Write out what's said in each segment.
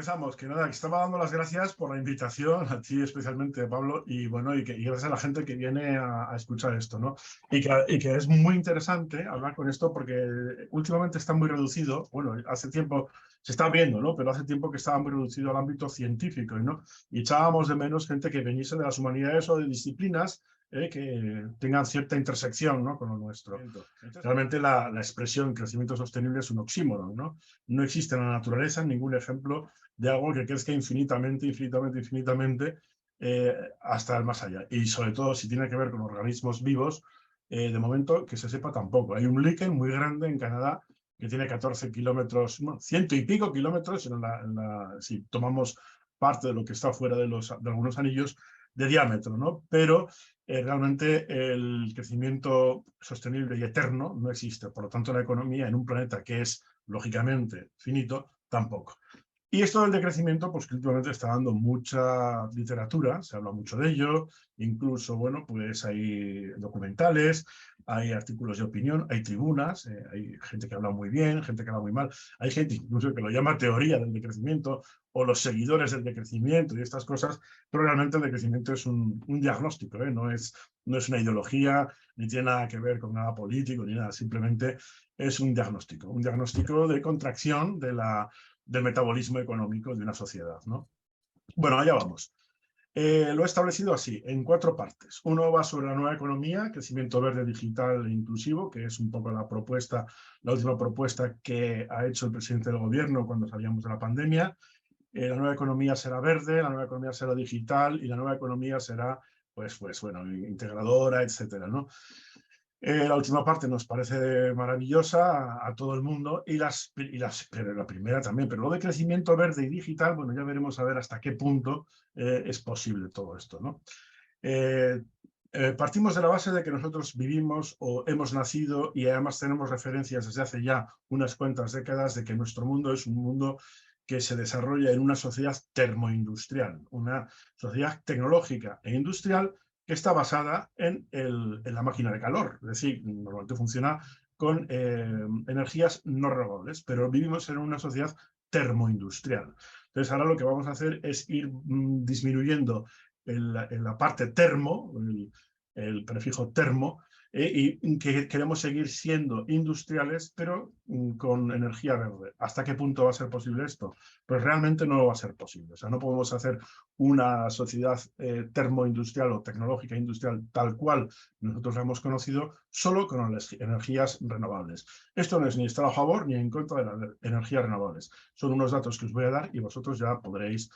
empezamos. Que nada, que estaba dando las gracias por la invitación, a ti especialmente, Pablo, y bueno, y gracias a la gente que viene a escuchar esto, ¿no? Y que es muy interesante hablar con esto porque últimamente está muy reducido, bueno, hace tiempo se está viendo, ¿no? Pero hace tiempo que estaba muy reducido al ámbito científico, ¿no? Y echábamos de menos gente que viniese de las humanidades o de disciplinas que tengan cierta intersección, ¿no? Con lo nuestro. Realmente la expresión crecimiento sostenible es un oxímoron, ¿no? No existe en la naturaleza ningún ejemplo de algo que crezca infinitamente, infinitamente, infinitamente hasta el más allá. Y sobre todo si tiene que ver con organismos vivos, de momento que se sepa tampoco. Hay un líquen muy grande en Canadá que tiene 14 kilómetros, bueno, ciento y pico kilómetros si tomamos parte de lo que está fuera de algunos anillos de diámetro, ¿no? Pero realmente el crecimiento sostenible y eterno no existe. Por lo tanto, la economía en un planeta que es lógicamente finito, tampoco. Y esto del decrecimiento, pues que últimamente está dando mucha literatura, se habla mucho de ello, incluso, bueno, pues hay documentales, hay artículos de opinión, hay tribunas, hay gente que habla muy bien, gente que habla muy mal, hay gente incluso que lo llama teoría del decrecimiento o los seguidores del decrecimiento y estas cosas, pero realmente el decrecimiento es un diagnóstico, no es una ideología, ni tiene nada que ver con nada político, ni nada, simplemente es un diagnóstico de contracción del metabolismo económico de una sociedad, ¿no? Bueno, allá vamos. Lo he establecido así, en 4 partes. Uno va sobre la nueva economía, crecimiento verde, digital e inclusivo, que es un poco la última propuesta que ha hecho el presidente del gobierno cuando salíamos de la pandemia. La nueva economía será verde, la nueva economía será digital y la nueva economía será, pues bueno, integradora, etcétera, ¿no? La última parte nos parece maravillosa a todo el mundo pero la primera también, pero lo de crecimiento verde y digital, bueno, ya veremos a ver hasta qué punto es posible todo esto, ¿no? Partimos de la base de que nosotros vivimos o hemos nacido y además tenemos referencias desde hace ya unas cuantas décadas de que nuestro mundo es un mundo que se desarrolla en una sociedad termoindustrial, una sociedad tecnológica e industrial que está basada en la máquina de calor, es decir, normalmente funciona con energías no renovables, pero vivimos en una sociedad termoindustrial. Entonces ahora lo que vamos a hacer es ir disminuyendo en la parte termo, el prefijo termo, y que queremos seguir siendo industriales, pero con energía verde. ¿Hasta qué punto va a ser posible esto? Pues realmente no va a ser posible. O sea, no podemos hacer una sociedad termoindustrial o tecnológica industrial tal cual nosotros la hemos conocido solo con las energías renovables. Esto no es ni estar a favor ni en contra de las energías renovables. Son unos datos que os voy a dar y vosotros ya podréis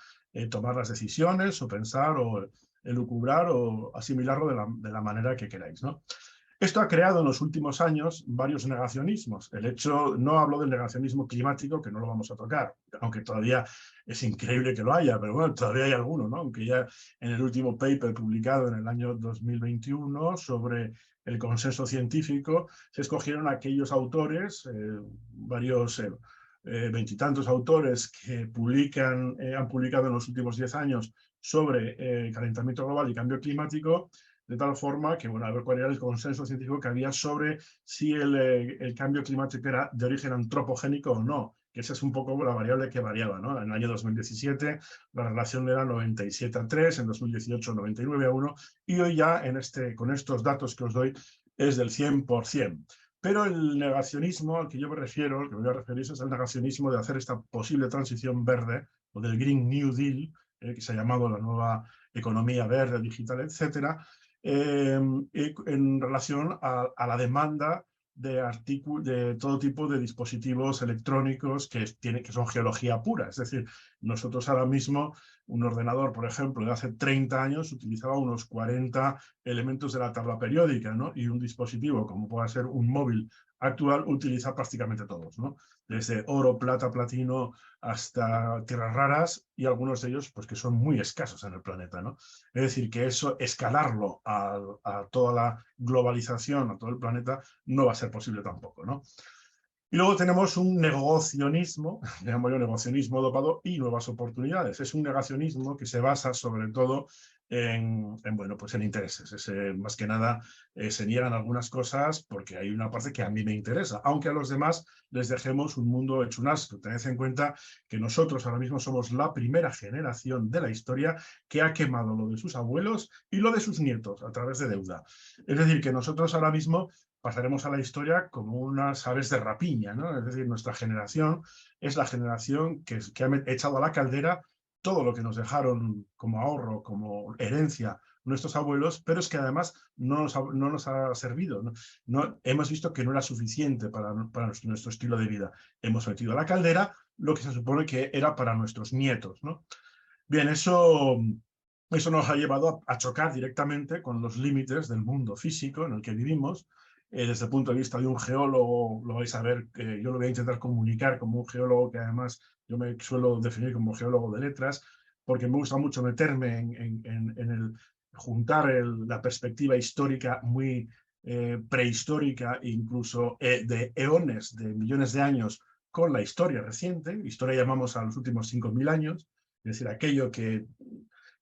tomar las decisiones o pensar o elucubrar o asimilarlo de la manera que queráis, ¿no? Esto ha creado en los últimos años varios negacionismos. No hablo del negacionismo climático, que no lo vamos a tocar, aunque todavía es increíble que lo haya, pero bueno, todavía hay alguno, ¿no? Aunque ya en el último paper publicado en el año 2021 sobre el consenso científico, se escogieron aquellos autores, varios veintitantos autores que han publicado en los últimos 10 años sobre calentamiento global y cambio climático, de tal forma que, bueno, a ver cuál era el consenso científico que había sobre si el cambio climático era de origen antropogénico o no, que esa es un poco la variable que variaba, ¿no? En el año 2017 la relación era 97-3, en 2018 99-1, y hoy ya con estos datos que os doy es del 100%. Pero el negacionismo al que yo me refiero, al que me voy a referir, es el negacionismo de hacer esta posible transición verde, o del Green New Deal, que se ha llamado la nueva economía verde, digital, etcétera, en relación a la demanda de todo tipo de dispositivos electrónicos que son geología pura. Es decir, nosotros ahora mismo, un ordenador, por ejemplo, de hace 30 años utilizaba unos 40 elementos de la tabla periódica, ¿no? Y un dispositivo, como pueda ser un móvil actual, utiliza prácticamente todos, ¿no? Desde oro, plata, platino, hasta tierras raras, y algunos de ellos pues que son muy escasos en el planeta, ¿no? Es decir, que eso, escalarlo a toda la globalización, a todo el planeta, no va a ser posible tampoco, ¿no? Y luego tenemos un negacionismo, llamo yo negacionismo dopado, y nuevas oportunidades. Es un negacionismo que se basa sobre todo bueno, pues en intereses. Más que nada se niegan algunas cosas porque hay una parte que a mí me interesa, aunque a los demás les dejemos un mundo hecho un asco. Tened en cuenta que nosotros ahora mismo somos la primera generación de la historia que ha quemado lo de sus abuelos y lo de sus nietos a través de deuda. Es decir, que nosotros ahora mismo pasaremos a la historia como unas aves de rapiña, ¿no? Es decir, nuestra generación es la generación que ha echado a la caldera todo lo que nos dejaron como ahorro, como herencia nuestros abuelos, pero es que además no nos ha servido. Hemos visto que no era suficiente para nuestro estilo de vida. Hemos metido a la caldera lo que se supone que era para nuestros nietos, ¿no? Bien, eso nos ha llevado a chocar directamente con los límites del mundo físico en el que vivimos. Desde el punto de vista de un geólogo, lo vais a ver, yo lo voy a intentar comunicar como un geólogo que además yo me suelo definir como geólogo de letras, porque me gusta mucho meterme en el juntar la perspectiva histórica muy prehistórica, incluso de eones, de millones de años, con la historia reciente. Historia llamamos a los últimos 5.000 años, es decir, aquello que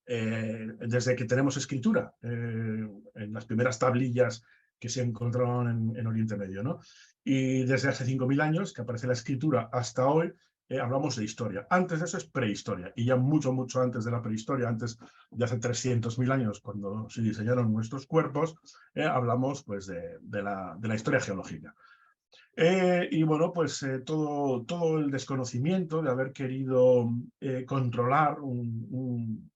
desde que tenemos escritura, en las primeras tablillas que se encontraron en Oriente Medio, ¿no? Y desde hace 5.000 años que aparece la escritura hasta hoy, hablamos de historia. Antes de eso es prehistoria, y ya mucho, mucho antes de la prehistoria, antes de hace 300.000 años, cuando se diseñaron nuestros cuerpos, hablamos pues de la historia geológica. Y bueno, pues todo el desconocimiento de haber querido controlar un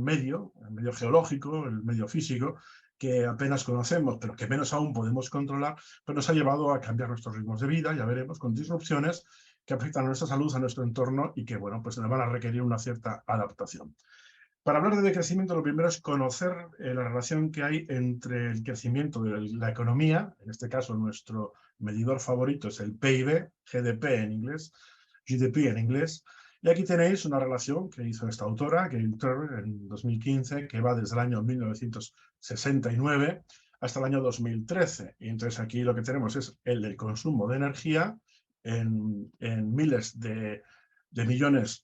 medio, el medio geológico, el medio físico, que apenas conocemos, pero que menos aún podemos controlar, pues nos ha llevado a cambiar nuestros ritmos de vida, ya veremos, con disrupciones que afectan a nuestra salud, a nuestro entorno y que, bueno, pues nos van a requerir una cierta adaptación. Para hablar de decrecimiento, lo primero es conocer la relación que hay entre el crecimiento de la economía, en este caso nuestro medidor favorito es el PIB, GDP en inglés, y aquí tenéis una relación que hizo esta autora, Gail Turner, en 2015, que va desde el año 1969 hasta el año 2013. Y entonces aquí lo que tenemos es el del consumo de energía en miles de millones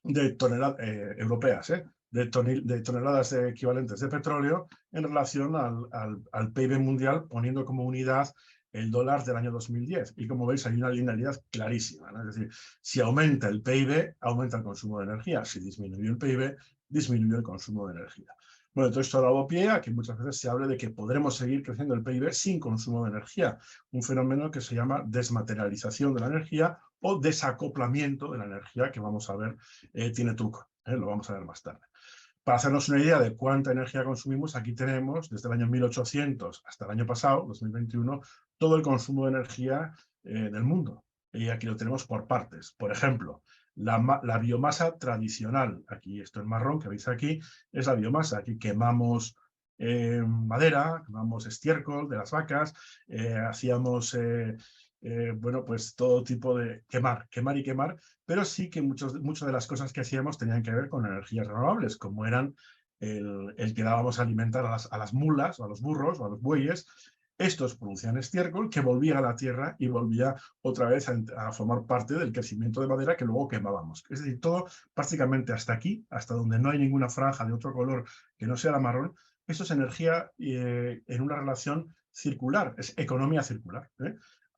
de toneladas europeas, de toneladas equivalentes de petróleo en relación al PIB mundial, poniendo como unidad el dólar del año 2010. Y como veis, hay una linealidad clarísima, ¿no? Es decir, si aumenta el PIB, aumenta el consumo de energía. Si disminuye el PIB, disminuye el consumo de energía. Bueno, todo esto ha dado pie a que muchas veces se hable de que podremos seguir creciendo el PIB sin consumo de energía, un fenómeno que se llama desmaterialización de la energía o desacoplamiento de la energía, que vamos a ver tiene truco, lo vamos a ver más tarde. Para hacernos una idea de cuánta energía consumimos, aquí tenemos desde el año 1800 hasta el año pasado, 2021, todo el consumo de energía del mundo. Y aquí lo tenemos por partes. Por ejemplo, la biomasa tradicional, aquí esto en marrón que veis aquí, es la biomasa. Aquí quemamos madera, quemamos estiércol de las vacas, hacíamos bueno, pues todo tipo de quemar y quemar, pero sí que muchas de las cosas que hacíamos tenían que ver con energías renovables, como eran el que dábamos a alimentar a las mulas, o a los burros, o a los bueyes. Estos producían estiércol que volvía a la tierra y volvía otra vez a formar parte del crecimiento de madera que luego quemábamos. Es decir, todo prácticamente hasta aquí, hasta donde no hay ninguna franja de otro color que no sea la marrón, esto es energía en una relación circular, es economía circular.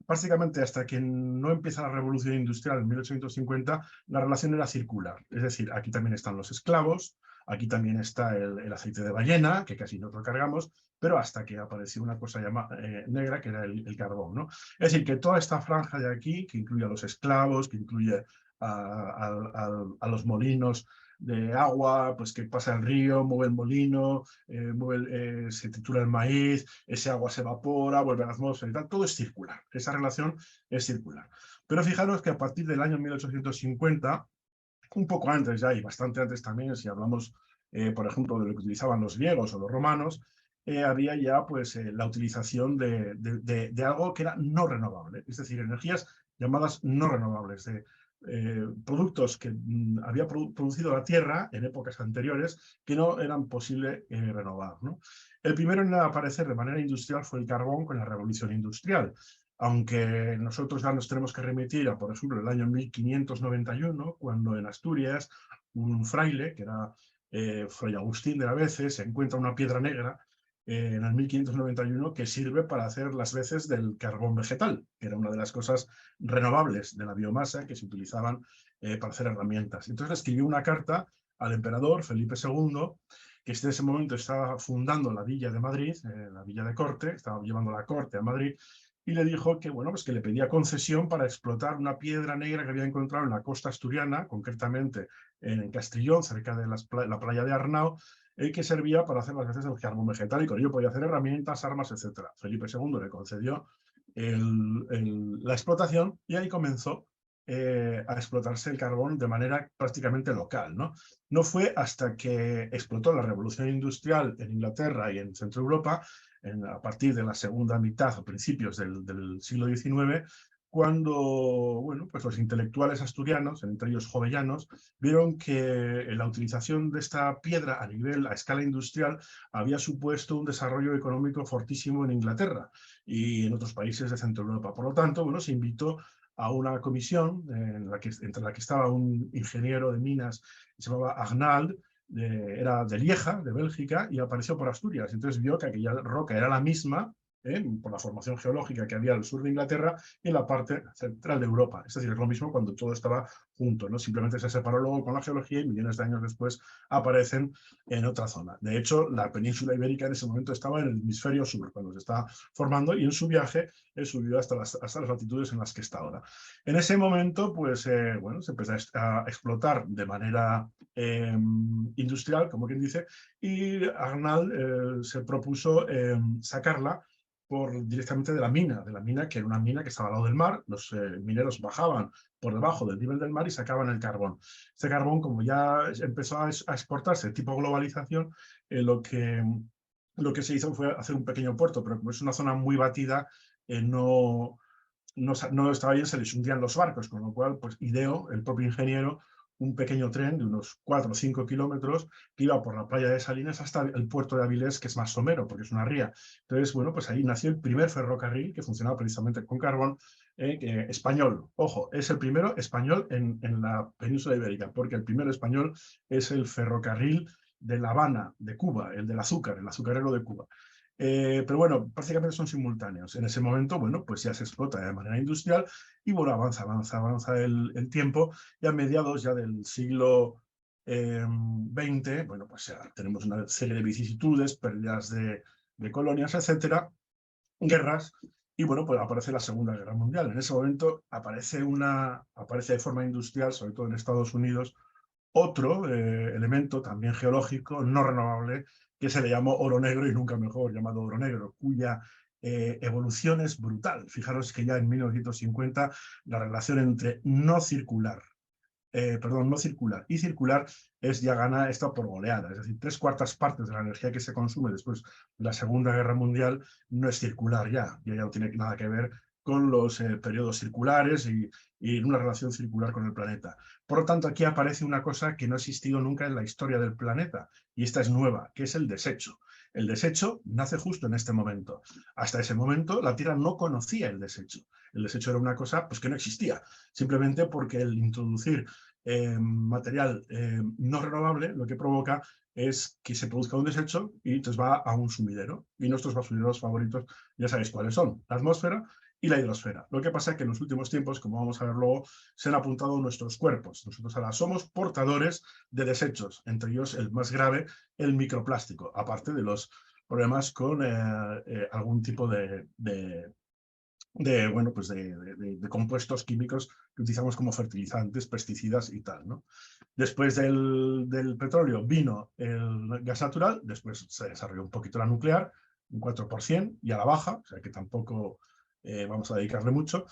Básicamente hasta que no empieza la revolución industrial en 1850, la relación era circular. Es decir, aquí también están los esclavos, aquí también está el aceite de ballena, que casi no lo cargamos, pero hasta que apareció una cosa llamada negra, que era el carbón, ¿no? Es decir, que toda esta franja de aquí, que incluye a los esclavos, que incluye a los molinos de agua, pues que pasa el río, mueve el molino, se tritura el maíz, ese agua se evapora, vuelve a la atmósfera y tal, todo es circular, esa relación es circular. Pero fijaros que a partir del año 1850, un poco antes ya y bastante antes también, si hablamos, por ejemplo, de lo que utilizaban los griegos o los romanos, había ya pues la utilización de algo que era no renovable, es decir, energías llamadas no renovables, de productos que había producido la Tierra en épocas anteriores que no eran posible renovar, ¿no? El primero en aparecer de manera industrial fue el carbón con la revolución industrial, aunque nosotros ya nos tenemos que remitir a, por ejemplo, el año 1591, cuando en Asturias un fraile, que era Fray Agustín de la Vezes se encuentra una piedra negra en el 1591 que sirve para hacer las veces del carbón vegetal, que era una de las cosas renovables de la biomasa que se utilizaban para hacer herramientas. Entonces le escribió una carta al emperador Felipe II, que en ese momento estaba fundando la villa de Madrid, la villa de corte, estaba llevando la corte a Madrid, y le dijo que, bueno, pues que le pedía concesión para explotar una piedra negra que había encontrado en la costa asturiana, concretamente en Castrillón, cerca de la playa de Arnao, que servía para hacer las veces del carbón vegetal, y con ello podía hacer herramientas, armas, etc. Felipe II le concedió la explotación y ahí comenzó a explotarse el carbón de manera prácticamente local, ¿no? No fue hasta que explotó la revolución industrial en Inglaterra y en Centro Europa, a partir de la segunda mitad o principios del siglo XIX, cuando, bueno, pues los intelectuales asturianos, entre ellos jovellanos, vieron que la utilización de esta piedra a escala industrial había supuesto un desarrollo económico fortísimo en Inglaterra y en otros países de Centro Europa. Por lo tanto, bueno, se invitó a una comisión entre la que estaba un ingeniero de minas que se llamaba Arnald, era de Lieja, de Bélgica, y apareció por Asturias. Entonces vio que aquella roca era la misma, por la formación geológica que había al sur de Inglaterra y en la parte central de Europa. Es decir, es lo mismo cuando todo estaba junto, ¿no? Simplemente se separó luego con la geología y millones de años después aparecen en otra zona. De hecho, la península ibérica en ese momento estaba en el hemisferio sur, cuando se estaba formando, y en su viaje subió hasta las latitudes en las que está ahora. En ese momento, pues, bueno, se empezó a explotar de manera industrial, como quien dice, y Arnald se propuso sacarla directamente de la mina, que era una mina que estaba al lado del mar. Los mineros bajaban por debajo del nivel del mar y sacaban el carbón. Este carbón, como ya empezó a exportarse, tipo globalización, lo que se hizo fue hacer un pequeño puerto, pero como es una zona muy batida, no estaba bien, se les hundían los barcos, con lo cual pues ideó el propio ingeniero un pequeño tren de unos 4 o 5 kilómetros que iba por la playa de Salinas hasta el puerto de Avilés, que es más somero, porque es una ría. Entonces, bueno, pues ahí nació el primer ferrocarril que funcionaba precisamente con carbón, español. Ojo, es el primero español en la península ibérica, porque el primero español es el ferrocarril de La Habana, de Cuba, el del azúcar, el azucarero de Cuba. Pero bueno, prácticamente son simultáneos. En ese momento, bueno, pues ya se explota de manera industrial y bueno, avanza el tiempo, y a mediados ya del siglo XX, bueno, pues ya tenemos una serie de vicisitudes, pérdidas de colonias, etcétera, guerras, y bueno, pues aparece la Segunda Guerra Mundial. En ese momento aparece de forma industrial, sobre todo en Estados Unidos, otro elemento también geológico no renovable que se le llamó oro negro, y nunca mejor llamado oro negro, cuya evolución es brutal. Fijaros que ya en 1950 la relación entre no circular y circular ya gana esta por goleada. Es decir, 3/4 partes de la energía que se consume después de la Segunda Guerra Mundial no es circular ya no tiene nada que ver con los periodos circulares y una relación circular con el planeta. Por lo tanto, aquí aparece una cosa que no ha existido nunca en la historia del planeta, y esta es nueva, que es el desecho. El desecho nace justo en este momento. Hasta ese momento la Tierra no conocía el desecho. El desecho era una cosa pues, que no existía, simplemente porque el introducir material no renovable lo que provoca es que se produzca un desecho y entonces va a un sumidero. Y nuestros basureros favoritos ya sabéis cuáles son: la atmósfera y la hidrosfera. Lo que pasa es que en los últimos tiempos, como vamos a ver luego, se han apuntado nuestros cuerpos. Nosotros ahora somos portadores de desechos, entre ellos el más grave, el microplástico, aparte de los problemas con algún tipo bueno, pues de compuestos químicos que utilizamos como fertilizantes, pesticidas y tal, ¿no? Después del petróleo vino el gas natural, después se desarrolló un poquito la nuclear, un 4% y a la baja, o sea que tampoco vamos a dedicarle mucho.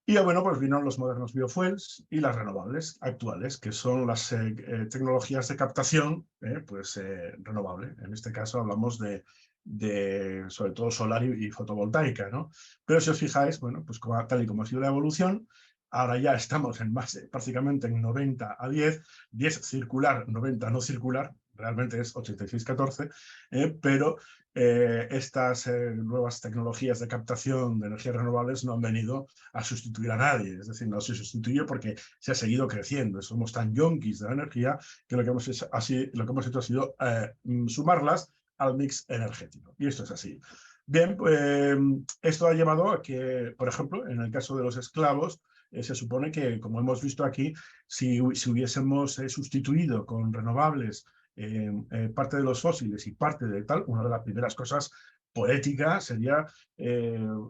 Y ya bueno, pues vino los modernos biofuels y las renovables actuales, que son las tecnologías de captación renovable. En este caso hablamos de sobre todo solar y fotovoltaica, ¿no? Pero si os fijáis, bueno, pues tal y como ha sido la evolución, ahora ya estamos prácticamente en 90-10, 10 circular, 90 no circular, realmente es 86-14, pero estas nuevas tecnologías de captación de energías renovables no han venido a sustituir a nadie, es decir, no se sustituye porque se ha seguido creciendo. Somos tan yonkis de la energía que lo que hemos hecho, ha sido sumarlas al mix energético. Y esto es así. Bien, esto ha llevado a que, por ejemplo, en el caso de los esclavos, se supone que, como hemos visto aquí, si hubiésemos sustituido con renovables parte de los fósiles y parte de tal, una de las primeras cosas poéticas sería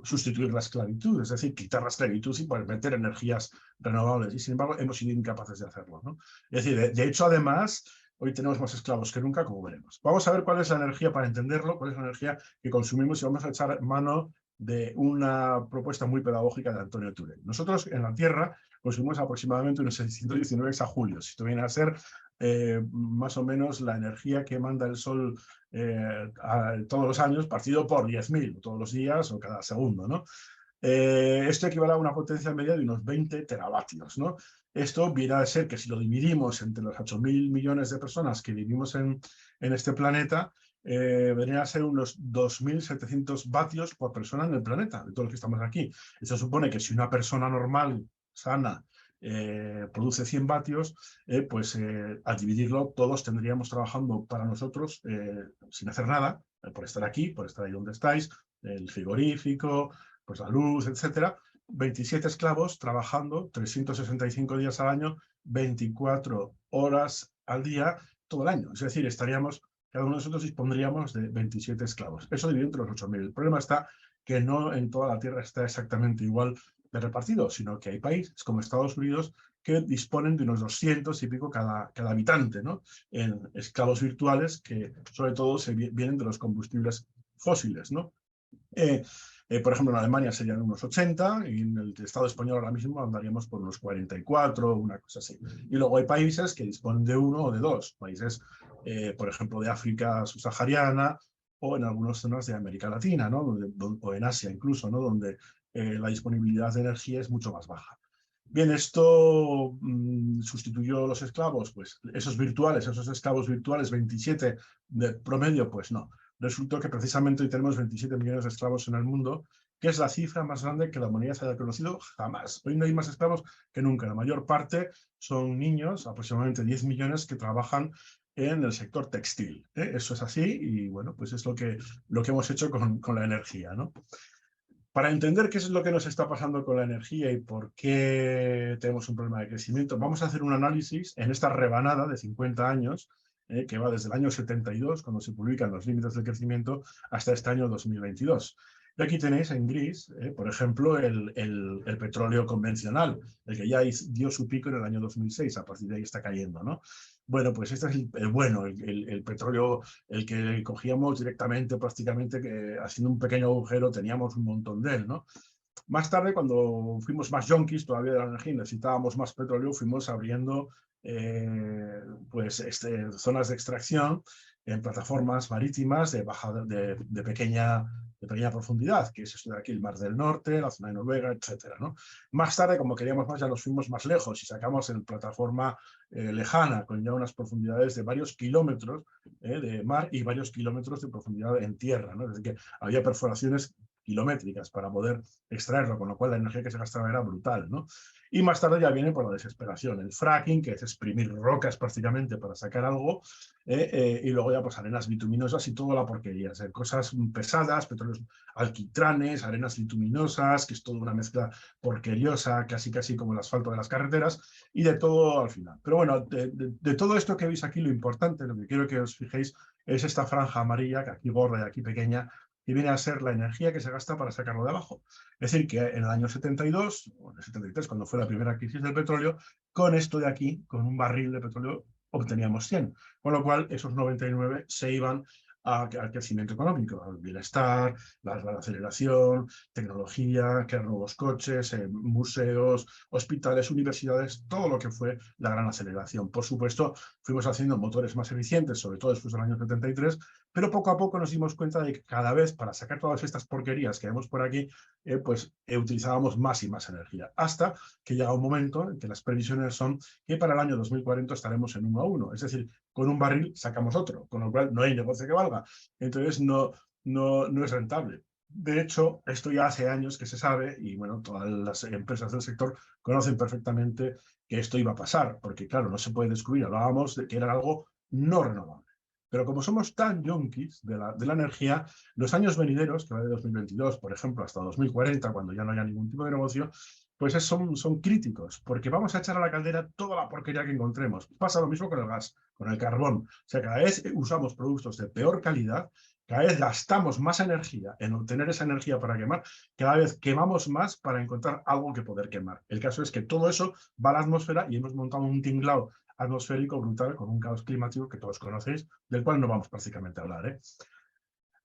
sustituir la esclavitud, es decir, quitar la esclavitud y poder meter energías renovables. Y sin embargo, hemos sido incapaces de hacerlo, ¿no? Es decir, de hecho, además, hoy tenemos más esclavos que nunca, como veremos. Vamos a ver cuál es la energía para entenderlo, cuál es la energía que consumimos y vamos a echar mano de una propuesta muy pedagógica de Antonio Turell. Nosotros en la Tierra consumimos aproximadamente unos 619 exajulios. Esto viene a ser más o menos la energía que manda el Sol todos los años, partido por 10.000, todos los días o cada segundo, ¿no? Esto equivale a una potencia media de unos 20 teravatios, ¿no? Esto viene a ser que si lo dividimos entre los 8.000 millones de personas que vivimos en este planeta, vendría a ser unos 2.700 vatios por persona en el planeta, de todos los que estamos aquí. Esto supone que si una persona normal, sana, produce 100 vatios, pues al dividirlo todos tendríamos trabajando para nosotros sin hacer nada, por estar aquí, por estar ahí donde estáis, el frigorífico, pues la luz, etcétera. 27 esclavos trabajando 365 días al año, 24 horas al día, todo el año. Es decir, cada uno de nosotros dispondríamos de 27 esclavos. Eso dividido entre los 8.000. El problema está que no en toda la Tierra está exactamente igual de repartido, sino que hay países como Estados Unidos que disponen de unos 200 y pico cada habitante, ¿no? En esclavos virtuales que sobre todo vienen de los combustibles fósiles, ¿no? Por ejemplo, en Alemania serían unos 80 y en el Estado español ahora mismo andaríamos por unos 44, una cosa así. Y luego hay países que disponen de uno o de dos, países, por ejemplo, de África subsahariana o en algunas zonas de América Latina, ¿no? O en Asia incluso, ¿no? Donde la disponibilidad de energía es mucho más baja. Bien, esto sustituyó los esclavos, pues esos virtuales, esos esclavos virtuales, 27 de promedio, pues no. Resultó que precisamente hoy tenemos 27 millones de esclavos en el mundo, que es la cifra más grande que la humanidad haya conocido jamás. Hoy no hay más esclavos que nunca. La mayor parte son niños, aproximadamente 10 millones, que trabajan en el sector textil. Eso es así y bueno, pues es lo que hemos hecho con la energía, ¿no? Para entender qué es lo que nos está pasando con la energía y por qué tenemos un problema de crecimiento, vamos a hacer un análisis en esta rebanada de 50 años, que va desde el año 72, cuando se publican los límites de crecimiento, hasta este año 2022. Y aquí tenéis en gris, por ejemplo, el petróleo convencional, el que ya dio su pico en el año 2006, a partir de ahí está cayendo, ¿no? Bueno, pues este es el petróleo, el que cogíamos directamente, prácticamente, que haciendo un pequeño agujero teníamos un montón de él, ¿no? Más tarde, cuando fuimos más yonkis todavía de la energía y necesitábamos más petróleo, fuimos abriendo pues zonas de extracción en plataformas marítimas de pequeña profundidad, que es esto de aquí, el Mar del Norte, la zona de Noruega, etcétera, ¿no? Más tarde, como queríamos más, ya nos fuimos más lejos y sacamos en plataforma lejana, con ya unas profundidades de varios kilómetros de mar y varios kilómetros de profundidad en tierra, ¿no? Es decir, que había perforaciones kilométricas para poder extraerlo, con lo cual la energía que se gastaba era brutal, ¿no? Y más tarde ya viene por la desesperación, el fracking, que es exprimir rocas prácticamente para sacar algo, y luego ya pues arenas bituminosas y toda la porquería, o sea, cosas pesadas, petróleos alquitranes, arenas bituminosas, que es toda una mezcla porqueriosa, casi como el asfalto de las carreteras, y de todo al final. Pero bueno, de todo esto que veis aquí, lo importante, lo que quiero que os fijéis, es esta franja amarilla, que aquí gorda y aquí pequeña, que viene a ser la energía que se gasta para sacarlo de abajo. Es decir, que en el año 72, o en el 73, cuando fue la primera crisis del petróleo, con esto de aquí, con un barril de petróleo, obteníamos 100. Con lo cual, esos 99 se iban al crecimiento económico, al bienestar, la aceleración, tecnología, crear nuevos coches, museos, hospitales, universidades, todo lo que fue la gran aceleración. Por supuesto, fuimos haciendo motores más eficientes, sobre todo después del año 73, pero poco a poco nos dimos cuenta de que cada vez, para sacar todas estas porquerías que vemos por aquí, utilizábamos más y más energía, hasta que llega un momento en que las previsiones son que para el año 2040 estaremos en 1 a 1, es decir, con un barril sacamos otro, con lo cual no hay negocio que valga. Entonces, no, no es rentable. De hecho, esto ya hace años que se sabe y bueno, todas las empresas del sector conocen perfectamente que esto iba a pasar, porque claro, no se puede descubrir. Hablábamos de que era algo no renovable. Pero como somos tan yonkis de la energía, los años venideros, que va de 2022, por ejemplo, hasta 2040, cuando ya no haya ningún tipo de negocio, pues son críticos, porque vamos a echar a la caldera toda la porquería que encontremos. Pasa lo mismo con el gas, con el carbón. O sea, cada vez usamos productos de peor calidad, cada vez gastamos más energía en obtener esa energía para quemar, cada vez quemamos más para encontrar algo que poder quemar. El caso es que todo eso va a la atmósfera y hemos montado un tinglao atmosférico brutal con un caos climático que todos conocéis, del cual no vamos prácticamente a hablar, ¿eh?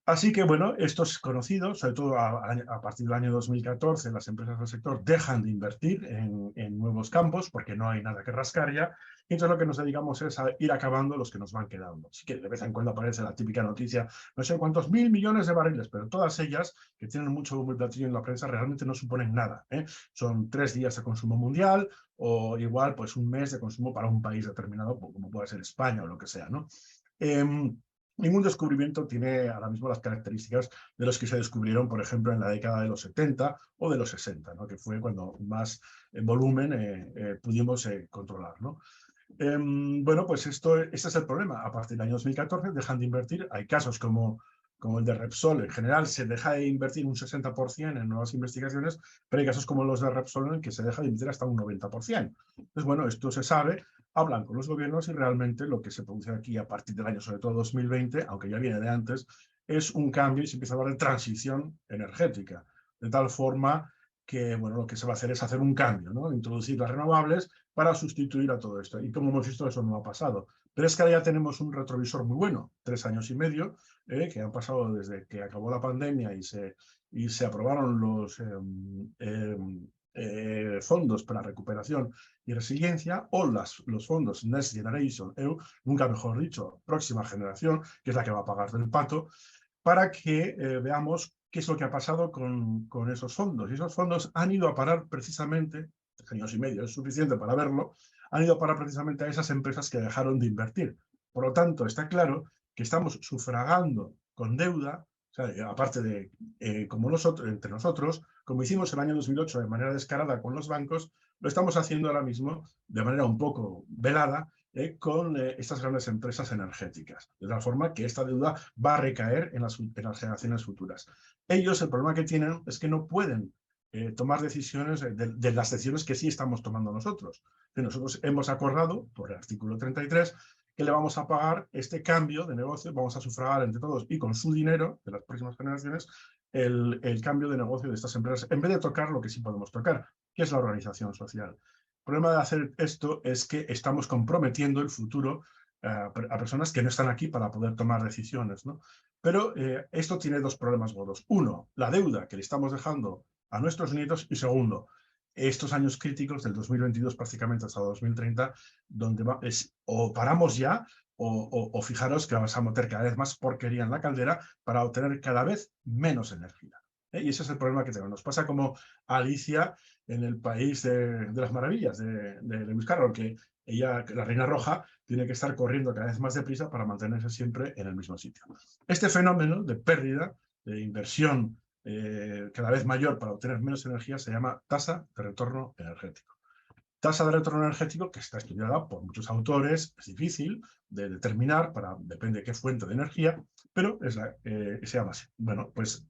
Así que, bueno, esto es conocido, sobre todo a partir del año 2014, las empresas del sector dejan de invertir en nuevos campos porque no hay nada que rascar ya, y entonces lo que nos dedicamos es a ir acabando los que nos van quedando. Así que de vez en cuando aparece la típica noticia, no sé cuántos 1.000 millones de barriles, pero todas ellas, que tienen mucho bombo y platillo en la prensa, realmente no suponen nada, ¿eh? Son 3 días de consumo mundial o igual pues un mes de consumo para un país determinado, como puede ser España o lo que sea, ¿no? Ningún descubrimiento tiene ahora mismo las características de los que se descubrieron, por ejemplo, en la década de los 70 o de los 60, ¿no? Que fue cuando más volumen pudimos controlar, ¿no? Bueno, pues este es el problema. A partir del año 2014 dejan de invertir. Hay casos como el de Repsol. En general se deja de invertir un 60% en nuevas investigaciones, pero hay casos como los de Repsol en que se deja de invertir hasta un 90%. Entonces, bueno, esto se sabe, hablan con los gobiernos y realmente lo que se produce aquí a partir del año, sobre todo 2020, aunque ya viene de antes, es un cambio y se empieza a hablar de transición energética. De tal forma que, bueno, lo que se va a hacer es hacer un cambio, ¿no? Introducir las renovables para sustituir a todo esto. Y como hemos visto, eso no ha pasado. Pero es que ahora ya tenemos un retrovisor muy bueno, 3 años y medio, que han pasado desde que acabó la pandemia y se aprobaron los fondos para recuperación y resiliencia, o los fondos Next Generation EU, nunca mejor dicho, próxima generación, que es la que va a pagar del pato, para que veamos qué es lo que ha pasado con esos fondos. Y esos fondos han ido a parar precisamente, 3 años y medio es suficiente para verlo, han ido a parar precisamente a esas empresas que dejaron de invertir. Por lo tanto, está claro que estamos sufragando con deuda, o sea, aparte de como nosotros, entre nosotros, como hicimos el año 2008 de manera descarada con los bancos, lo estamos haciendo ahora mismo de manera un poco velada con estas grandes empresas energéticas, de tal forma que esta deuda va a recaer en las generaciones futuras. Ellos, el problema que tienen es que no pueden tomar decisiones de las decisiones que sí estamos tomando nosotros. Nosotros hemos acordado, por el artículo 33, que le vamos a pagar este cambio de negocio, vamos a sufragar entre todos y con su dinero de las próximas generaciones el cambio de negocio de estas empresas, en vez de tocar lo que sí podemos tocar, que es la organización social. El problema de hacer esto es que estamos comprometiendo el futuro a personas que no están aquí para poder tomar decisiones, ¿no? Pero esto tiene 2 problemas gordos. Uno, la deuda que le estamos dejando a nuestros nietos, y segundo, estos años críticos del 2022 prácticamente hasta 2030, donde o paramos ya o fijaros que vamos a meter cada vez más porquería en la caldera para obtener cada vez menos energía. Y ese es el problema que tenemos. Nos pasa como Alicia en el país de las maravillas de Lewis Carroll, que ella, la reina roja, tiene que estar corriendo cada vez más deprisa para mantenerse siempre en el mismo sitio. Este fenómeno de pérdida, de inversión cada vez mayor para obtener menos energía se llama tasa de retorno energético. Tasa de retorno energético que está estudiada por muchos autores, es difícil de determinar, depende de qué fuente de energía, pero se llama así. Bueno, pues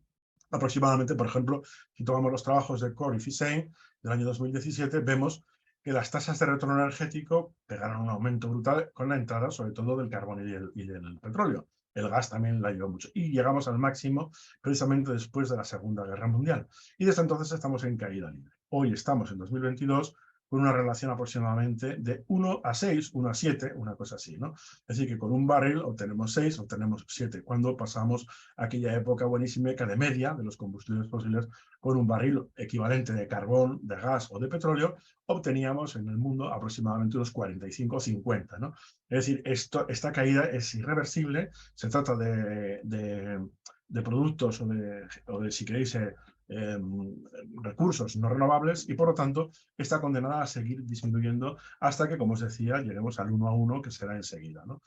aproximadamente, por ejemplo, si tomamos los trabajos de Core y Fisein del año 2017, vemos que las tasas de retorno energético pegaron un aumento brutal con la entrada, sobre todo del carbón y del petróleo. El gas también la ayudó mucho. Y llegamos al máximo precisamente después de la Segunda Guerra Mundial. Y desde entonces estamos en caída libre. Hoy estamos en 2022 con una relación aproximadamente de 1 a 6, 1 a 7, una cosa así, ¿no? Es decir, que con un barril obtenemos 6, obtenemos 7, cuando pasamos aquella época buenísima de media de los combustibles fósiles, con un barril equivalente de carbón, de gas o de petróleo, obteníamos en el mundo aproximadamente unos 45 o 50, ¿no? Es decir, esta caída es irreversible, se trata de productos o de si queréis, recursos no renovables y por lo tanto está condenada a seguir disminuyendo hasta que, como os decía, lleguemos al 1 a 1 que será enseguida, ¿no?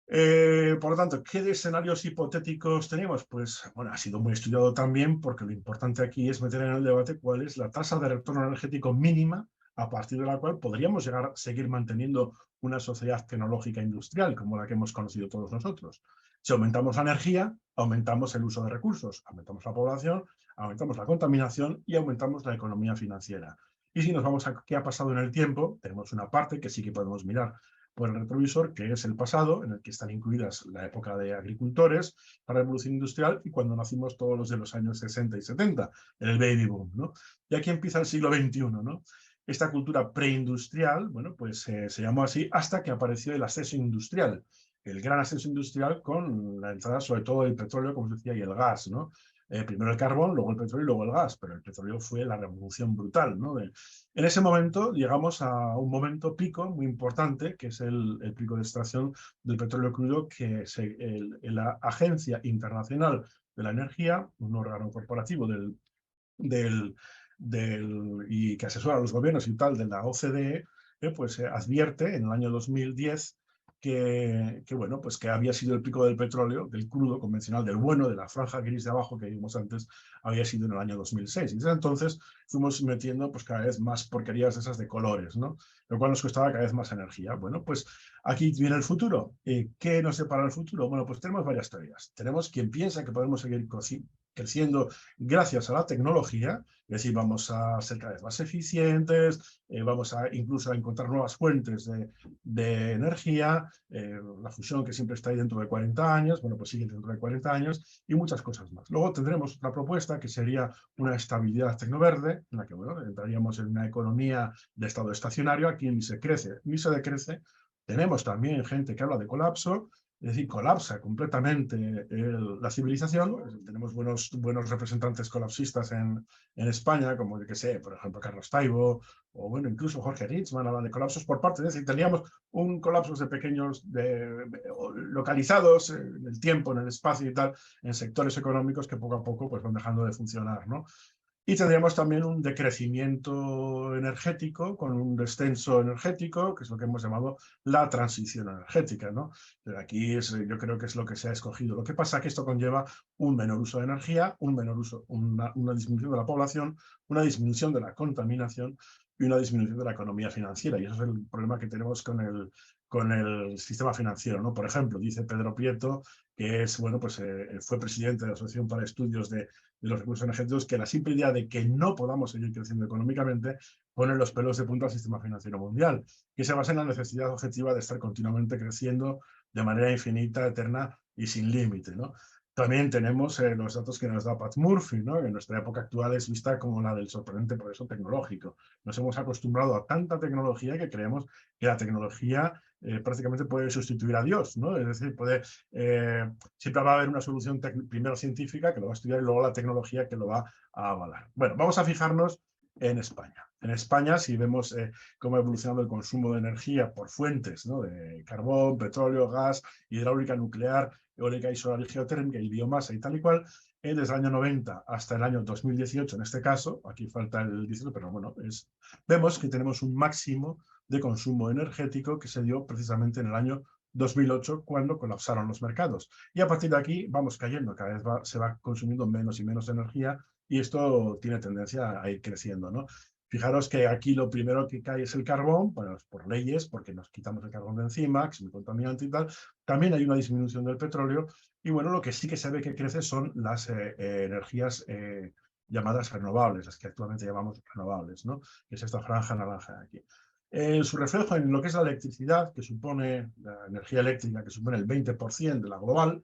Por lo tanto, ¿qué escenarios hipotéticos tenemos? Pues bueno, ha sido muy estudiado también porque lo importante aquí es meter en el debate cuál es la tasa de retorno energético mínima a partir de la cual podríamos llegar a seguir manteniendo una sociedad tecnológica industrial como la que hemos conocido todos nosotros. Si aumentamos la energía, aumentamos el uso de recursos, aumentamos la población, aumentamos la contaminación y aumentamos la economía financiera. Y si nos vamos a qué ha pasado en el tiempo, tenemos una parte que sí que podemos mirar por el retrovisor, que es el pasado, en el que están incluidas la época de agricultores, la revolución industrial y cuando nacimos todos los de los años 60 y 70, el baby boom, ¿no? Y aquí empieza el siglo XXI, ¿no? Esta cultura preindustrial, bueno, pues se llamó así hasta que apareció el ascenso industrial, el gran ascenso industrial con la entrada sobre todo del petróleo, como se decía, y el gas, ¿no? Primero el carbón, luego el petróleo y luego el gas, pero el petróleo fue la revolución brutal, ¿no? En ese momento llegamos a un momento pico muy importante, que es el pico de extracción del petróleo crudo, que la Agencia Internacional de la Energía, un órgano corporativo del, y que asesora a los gobiernos y tal de la OCDE, pues advierte en el año 2010 bueno, pues que había sido el pico del petróleo, del crudo convencional, del bueno, de la franja gris de abajo que vimos antes, había sido en el año 2006. Y desde entonces fuimos metiendo pues cada vez más porquerías esas de colores, ¿no? Lo cual nos costaba cada vez más energía. Bueno, pues aquí viene el futuro. ¿Qué nos separa el futuro? Bueno, pues tenemos varias teorías. Tenemos quien piensa que podemos seguir creciendo gracias a la tecnología, es decir, vamos a ser cada vez más eficientes, vamos a incluso a encontrar nuevas fuentes de energía, la fusión que siempre está ahí dentro de 40 años, bueno, pues sigue dentro de 40 años y muchas cosas más. Luego tendremos otra propuesta que sería una estabilidad tecnoverde, en la que, bueno, entraríamos en una economía de estado estacionario, aquí ni se crece ni se decrece. Tenemos también gente que habla de colapso, es decir, colapsa completamente la civilización. Tenemos buenos representantes colapsistas en España, como, yo que sé, por ejemplo, Carlos Taibo, o bueno, incluso Jorge Ritzman habla de colapsos por parte, es decir, teníamos un colapso de pequeños, localizados en el tiempo, en el espacio y tal, en sectores económicos que poco a poco pues, van dejando de funcionar, ¿no? Y tendríamos también un decrecimiento energético con un descenso energético, que es lo que hemos llamado la transición energética, ¿no? Pero aquí yo creo que es lo que se ha escogido. Lo que pasa es que esto conlleva un menor uso de energía, un menor uso, una disminución de la población, una disminución de la contaminación y una disminución de la economía financiera. Y eso es el problema que tenemos con el sistema financiero, ¿no? Por ejemplo, dice Pedro Prieto, que es, bueno, pues fue presidente de la Asociación para Estudios de los Recursos Energéticos, que la simple idea de que no podamos seguir creciendo económicamente pone los pelos de punta al sistema financiero mundial, que se basa en la necesidad objetiva de estar continuamente creciendo de manera infinita, eterna y sin límite, ¿no? También tenemos los datos que nos da Pat Murphy, ¿no? Que en nuestra época actual es vista como la del sorprendente progreso tecnológico. Nos hemos acostumbrado a tanta tecnología que creemos que la tecnología prácticamente puede sustituir a Dios, ¿no? Es decir, siempre va a haber una solución primero científica que lo va a estudiar y luego la tecnología que lo va a avalar. Bueno, vamos a fijarnos en España. En España, si vemos cómo ha evolucionado el consumo de energía por fuentes, ¿no? De carbón, petróleo, gas, hidráulica, nuclear, eólica y solar y geotérmica y biomasa y tal y cual, desde el año 90 hasta el año 2018, en este caso, aquí falta el 18, pero bueno, vemos que tenemos un máximo de consumo energético que se dio precisamente en el año 2008, cuando colapsaron los mercados. Y a partir de aquí vamos cayendo, cada vez se va consumiendo menos y menos energía y esto tiene tendencia a ir creciendo, ¿no? Fijaros que aquí lo primero que cae es el carbón, bueno, por leyes, porque nos quitamos el carbón de encima, que es muy contaminante y tal. También hay una disminución del petróleo y bueno, lo que sí que se ve que crece son las energías llamadas renovables, las que actualmente llamamos renovables, ¿no? Que es esta franja naranja de aquí. Su reflejo en lo que es la electricidad, que supone la energía eléctrica, que supone el 20% de la global,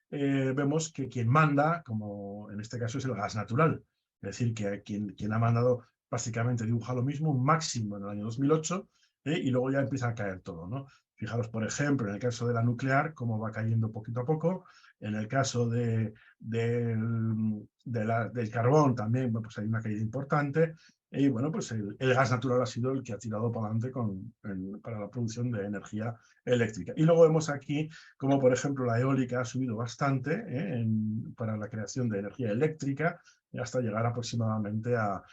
vemos que quien manda, como en este caso, es el gas natural. Es decir, que quien ha mandado básicamente dibuja lo mismo, un máximo en el año 2008, y luego ya empieza a caer todo, ¿no? Fijaros, por ejemplo, en el caso de la nuclear, cómo va cayendo poquito a poco. En el caso del carbón también, pues hay una caída importante. Y bueno, pues el gas natural ha sido el que ha tirado para adelante para la producción de energía eléctrica. Y luego vemos aquí como, por ejemplo, la eólica ha subido bastante para la creación de energía eléctrica, hasta llegar aproximadamente a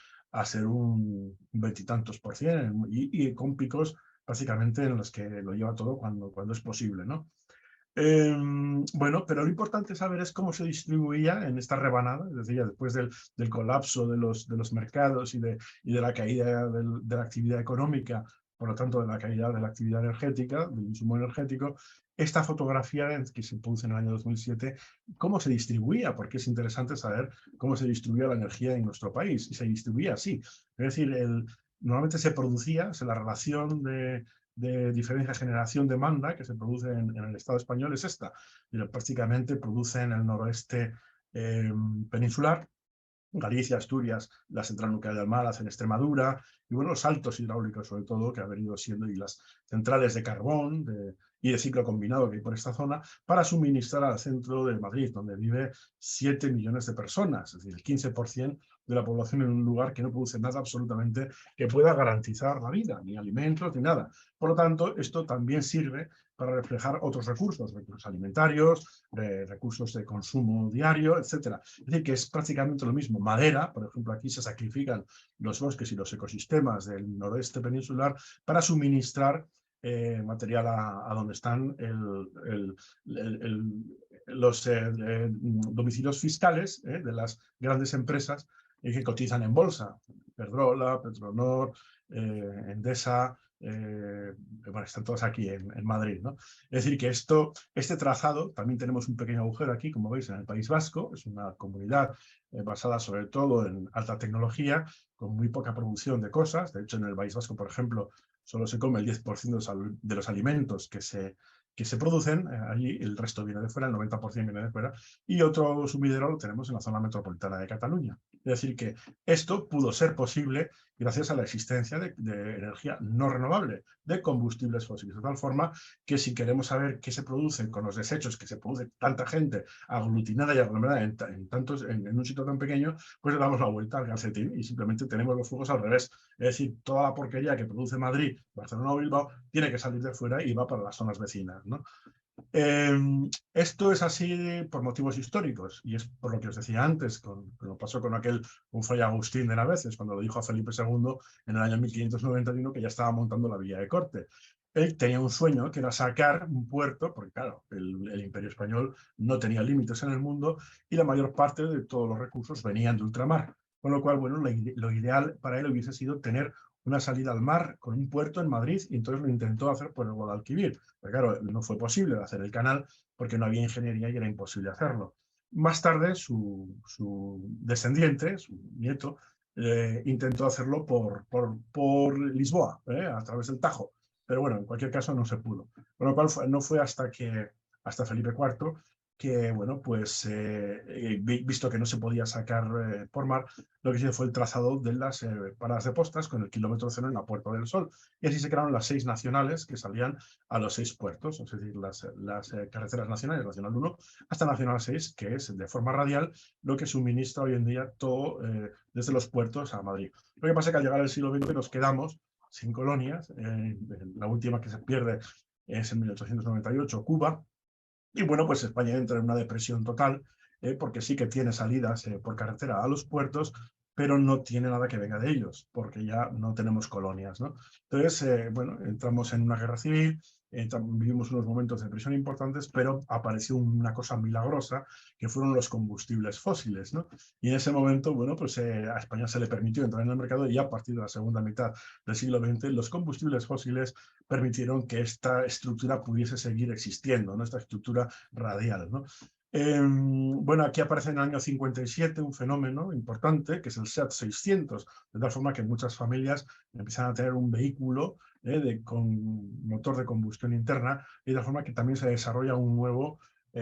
ser un veintitantos por cien y con picos básicamente en los que lo lleva todo cuando es posible, ¿no? Bueno, pero lo importante saber es cómo se distribuía en esta rebanada, es decir, después del colapso de los mercados y de la caída de la actividad económica, por lo tanto de la caída de la actividad energética, del insumo energético, esta fotografía que se produce en el año 2007, cómo se distribuía, porque es interesante saber cómo se distribuía la energía en nuestro país, y se distribuía así. Es decir, normalmente se producía, la relación de diferencia generación-demanda que se produce en el Estado español es esta. Prácticamente produce en el noroeste peninsular, Galicia, Asturias, la central nuclear de Almaraz en Extremadura, y bueno, los saltos hidráulicos sobre todo que ha venido siendo, y las centrales de carbón y de ciclo combinado que hay por esta zona, para suministrar al centro de Madrid, donde vive 7 millones de personas, es decir, el 15% de la población en un lugar que no produce nada absolutamente que pueda garantizar la vida, ni alimentos, ni nada. Por lo tanto, esto también sirve para reflejar otros recursos alimentarios, recursos de consumo diario, etc. Es decir, que es prácticamente lo mismo. Madera, por ejemplo, aquí se sacrifican los bosques y los ecosistemas del noroeste peninsular para suministrar material a donde están los domicilios fiscales de las grandes empresas que cotizan en bolsa. Iberdrola, Petronor, Endesa, bueno, están todos aquí en Madrid, ¿no? Es decir, que este trazado, también tenemos un pequeño agujero aquí, como veis, en el País Vasco, es una comunidad basada sobre todo en alta tecnología, con muy poca producción de cosas. De hecho, en el País Vasco, por ejemplo, solo se come el 10% de los alimentos que se producen, allí el resto viene de fuera, el 90% viene de fuera, y otro sumidero lo tenemos en la zona metropolitana de Cataluña. Es decir, que esto pudo ser posible gracias a la existencia de energía no renovable, de combustibles fósiles, de tal forma que si queremos saber qué se produce con los desechos que se produce tanta gente aglutinada y aglomerada en un sitio tan pequeño, pues le damos la vuelta al calcetín y simplemente tenemos los fuegos al revés. Es decir, toda la porquería que produce Madrid, Barcelona o Bilbao tiene que salir de fuera y va para las zonas vecinas, ¿no? Esto es así por motivos históricos, y es por lo que os decía antes, lo pasó con Fray Agustín de Naveses, cuando lo dijo a Felipe II en el año 1591, que ya estaba montando la Villa de Corte. Él tenía un sueño que era sacar un puerto, porque claro, el Imperio Español no tenía límites en el mundo y la mayor parte de todos los recursos venían de ultramar. Con lo cual, bueno, lo ideal para él hubiese sido tener una salida al mar con un puerto en Madrid, y entonces lo intentó hacer por el Guadalquivir. Pero claro, no fue posible hacer el canal porque no había ingeniería y era imposible hacerlo. Más tarde, su descendiente, su nieto, intentó hacerlo por Lisboa, a través del Tajo. Pero bueno, en cualquier caso no se pudo. Con lo cual no fue hasta Felipe IV que, bueno, pues visto que no se podía sacar por mar, lo que hizo fue el trazado de las paradas de postas con el kilómetro cero en la Puerta del Sol. Y así se crearon las 6 nacionales que salían a los 6 puertos, es decir, las carreteras nacionales, Nacional 1 hasta Nacional 6, que es de forma radial lo que suministra hoy en día todo desde los puertos a Madrid. Lo que pasa es que al llegar al siglo XX nos quedamos sin colonias. La última que se pierde es en 1898, Cuba. Y bueno, pues España entra en una depresión total, porque sí que tiene salidas por carretera a los puertos, pero no tiene nada que venga de ellos, porque ya no tenemos colonias, ¿no? Entonces, bueno, entramos en una guerra civil, vivimos unos momentos de depresión importantes, pero apareció una cosa milagrosa, que fueron los combustibles fósiles, ¿no? Y en ese momento, bueno, pues a España se le permitió entrar en el mercado, y a partir de la segunda mitad del siglo XX, los combustibles fósiles permitieron que esta estructura pudiese seguir existiendo, ¿no? Esta estructura radial, ¿no? Bueno, aquí aparece en el año 57 un fenómeno importante, que es el SEAT 600, de tal forma que muchas familias empiezan a tener un vehículo con motor de combustión interna, y de tal forma que también se desarrolla un nuevo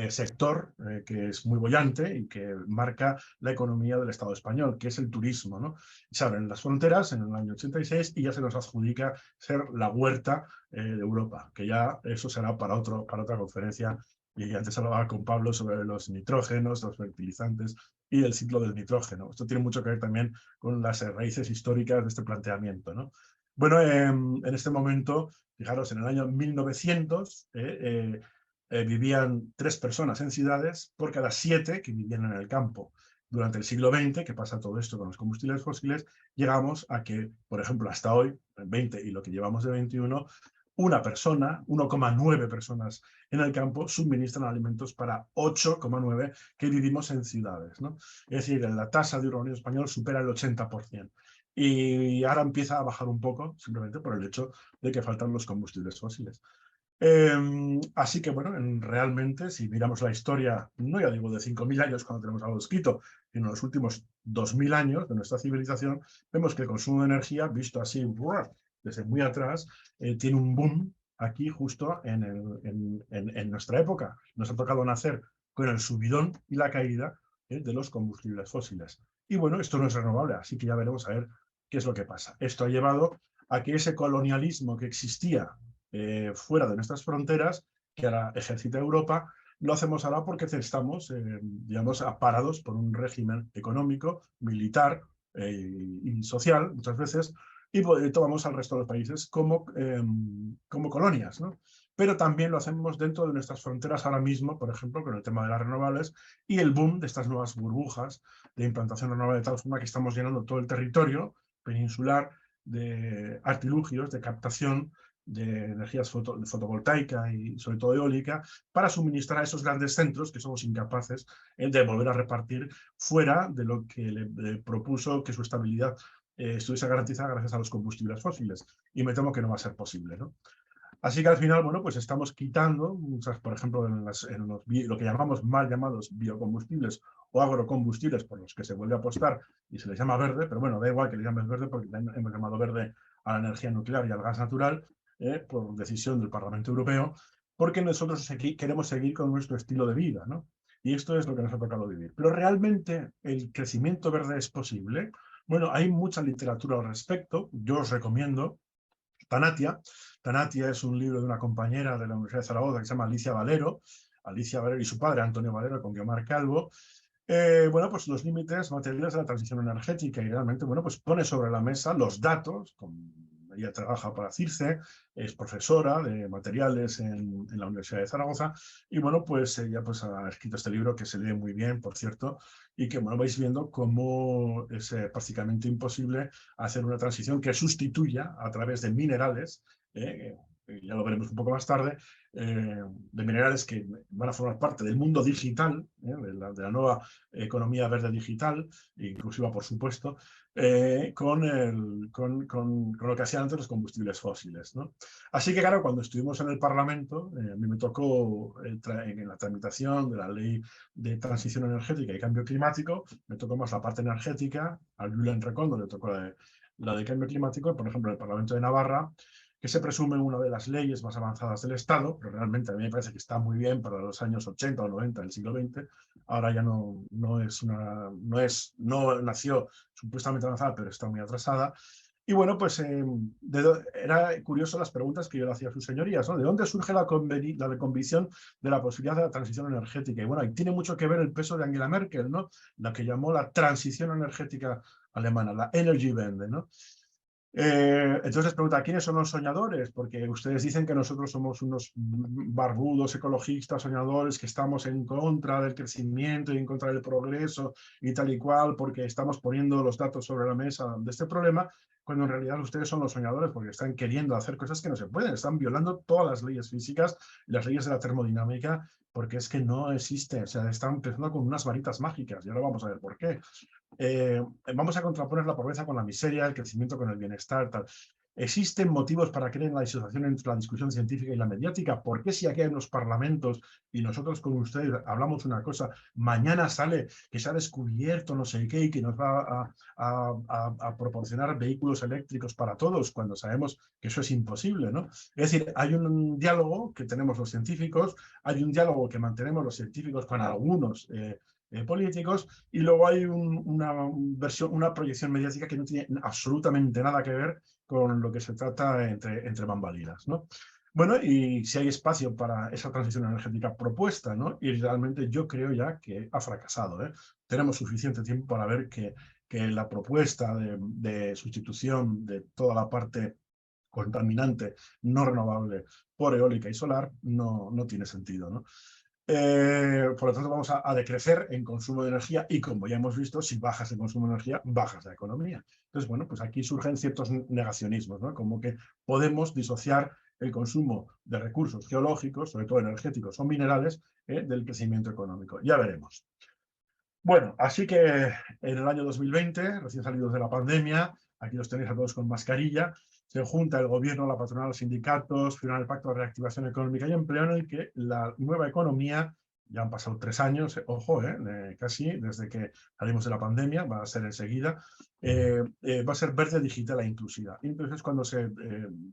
sector que es muy boyante y que marca la economía del Estado español, que es el turismo, ¿no? Se abren las fronteras en el año 86 y ya se nos adjudica ser la huerta de Europa, que ya eso será para otra conferencia. Y antes hablaba con Pablo sobre los nitrógenos, los fertilizantes y el ciclo del nitrógeno. Esto tiene mucho que ver también con las raíces históricas de este planteamiento, ¿no? Bueno, en este momento, fijaros, en el año 1900 vivían 3 personas en ciudades por cada 7 que vivían en el campo. Durante el siglo XX, que pasa todo esto con los combustibles fósiles, llegamos a que, por ejemplo, hasta hoy, en 20 y lo que llevamos de 21, una persona, 1,9 personas en el campo suministran alimentos para 8,9 que vivimos en ciudades, ¿no? Es decir, la tasa de urbanidad español supera el 80%. Y ahora empieza a bajar un poco, simplemente por el hecho de que faltan los combustibles fósiles. Así que, bueno, realmente, si miramos la historia, no ya digo de 5.000 años cuando tenemos algo escrito, sino los últimos 2.000 años de nuestra civilización, vemos que el consumo de energía, visto así desde muy atrás, tiene un boom aquí justo en nuestra época. Nos ha tocado nacer con el subidón y la caída de los combustibles fósiles. Y bueno, esto no es renovable, así que ya veremos a ver qué es lo que pasa. Esto ha llevado a que ese colonialismo que existía fuera de nuestras fronteras, que ahora ejercita Europa, lo hacemos ahora porque estamos, digamos, aparados por un régimen económico, militar y social, muchas veces, y tomamos al resto de los países como colonias, ¿no? Pero también lo hacemos dentro de nuestras fronteras ahora mismo, por ejemplo, con el tema de las renovables y el boom de estas nuevas burbujas de implantación renovable, de tal forma que estamos llenando todo el territorio peninsular de artilugios, de captación de energías fotovoltaica y sobre todo eólica, para suministrar a esos grandes centros que somos incapaces de volver a repartir fuera de lo que le propuso que su estabilidad estuviese garantizada gracias a los combustibles fósiles. Y me temo que no va a ser posible, ¿no? Así que al final, bueno, pues estamos quitando, muchas, por ejemplo, lo que llamamos mal llamados biocombustibles o agrocombustibles, por los que se vuelve a apostar y se les llama verde, pero bueno, da igual que le llames verde porque hemos llamado verde a la energía nuclear y al gas natural, por decisión del Parlamento Europeo, porque nosotros queremos seguir con nuestro estilo de vida, ¿no? Y esto es lo que nos ha tocado vivir. Pero realmente el crecimiento verde es posible. Bueno, hay mucha literatura al respecto. Yo os recomiendo Tanatia. Tanatia es un libro de una compañera de la Universidad de Zaragoza que se llama Alicia Valero y su padre Antonio Valero con Guiomar Calvo. Bueno, pues los límites materiales de la transición energética y realmente, bueno, pues pone sobre la mesa los datos. Ella trabaja para CIRCE, es profesora de materiales en la Universidad de Zaragoza y bueno, pues ella pues ha escrito este libro que se lee muy bien, por cierto, y que bueno, vais viendo cómo es prácticamente imposible hacer una transición que sustituya a través de minerales, ya lo veremos un poco más tarde, de minerales que van a formar parte del mundo digital, de la nueva economía verde digital, inclusiva por supuesto, con lo que hacían antes los combustibles fósiles, ¿no? Así que claro, cuando estuvimos en el Parlamento, a mí me tocó en la tramitación de la ley de transición energética y cambio climático, me tocó más la parte energética, al Julen Recondo le tocó la de cambio climático, por ejemplo, en el Parlamento de Navarra, que se presume una de las leyes más avanzadas del Estado, pero realmente a mí me parece que está muy bien para los años 80 o 90 del siglo XX. Ahora ya no nació supuestamente avanzada, pero está muy atrasada. Y bueno, pues era curioso las preguntas que yo le hacía a sus señorías, ¿no? ¿De dónde surge la convicción de la posibilidad de la transición energética? Y bueno, ahí tiene mucho que ver el peso de Angela Merkel, ¿no? La que llamó la transición energética alemana, la Energiewende, ¿no? Entonces les pregunta, ¿quiénes son los soñadores? Porque ustedes dicen que nosotros somos unos barbudos ecologistas soñadores que estamos en contra del crecimiento y en contra del progreso y tal y cual, porque estamos poniendo los datos sobre la mesa de este problema, cuando en realidad ustedes son los soñadores porque están queriendo hacer cosas que no se pueden, están violando todas las leyes físicas y las leyes de la termodinámica, porque es que no existe, o sea, están empezando con unas varitas mágicas y ahora vamos a ver por qué. Vamos a contraponer la pobreza con la miseria, el crecimiento con el bienestar, tal. ¿Existen motivos para creer en la disociación entre la discusión científica y la mediática? ¿Por qué si aquí hay unos parlamentos y nosotros con ustedes hablamos una cosa, mañana sale que se ha descubierto no sé qué y que nos va a proporcionar vehículos eléctricos para todos cuando sabemos que eso es imposible, ¿no? Es decir, hay un diálogo que tenemos los científicos, hay un diálogo que mantenemos los científicos con algunos políticos, y luego hay una proyección mediática que no tiene absolutamente nada que ver con lo que se trata entre bambalinas, ¿no? Bueno, y si hay espacio para esa transición energética propuesta, ¿no? Y realmente yo creo ya que ha fracasado, ¿eh? Tenemos suficiente tiempo para ver que la propuesta de sustitución de toda la parte contaminante no renovable por eólica y solar no tiene sentido, ¿no? Por lo tanto, vamos a decrecer en consumo de energía y, como ya hemos visto, si bajas el consumo de energía, bajas la economía. Entonces, bueno, pues aquí surgen ciertos negacionismos, ¿no? Como que podemos disociar el consumo de recursos geológicos, sobre todo energéticos o minerales, del crecimiento económico. Ya veremos. Bueno, así que en el año 2020, recién salidos de la pandemia, aquí los tenéis a todos con mascarilla, se junta el gobierno, la patronal, los sindicatos, firman el Pacto de Reactivación Económica y Empleo, en el que la nueva economía, ya han pasado 3 años, ojo, casi desde que salimos de la pandemia, va a ser enseguida, va a ser verde, digital e inclusiva. Y entonces es cuando se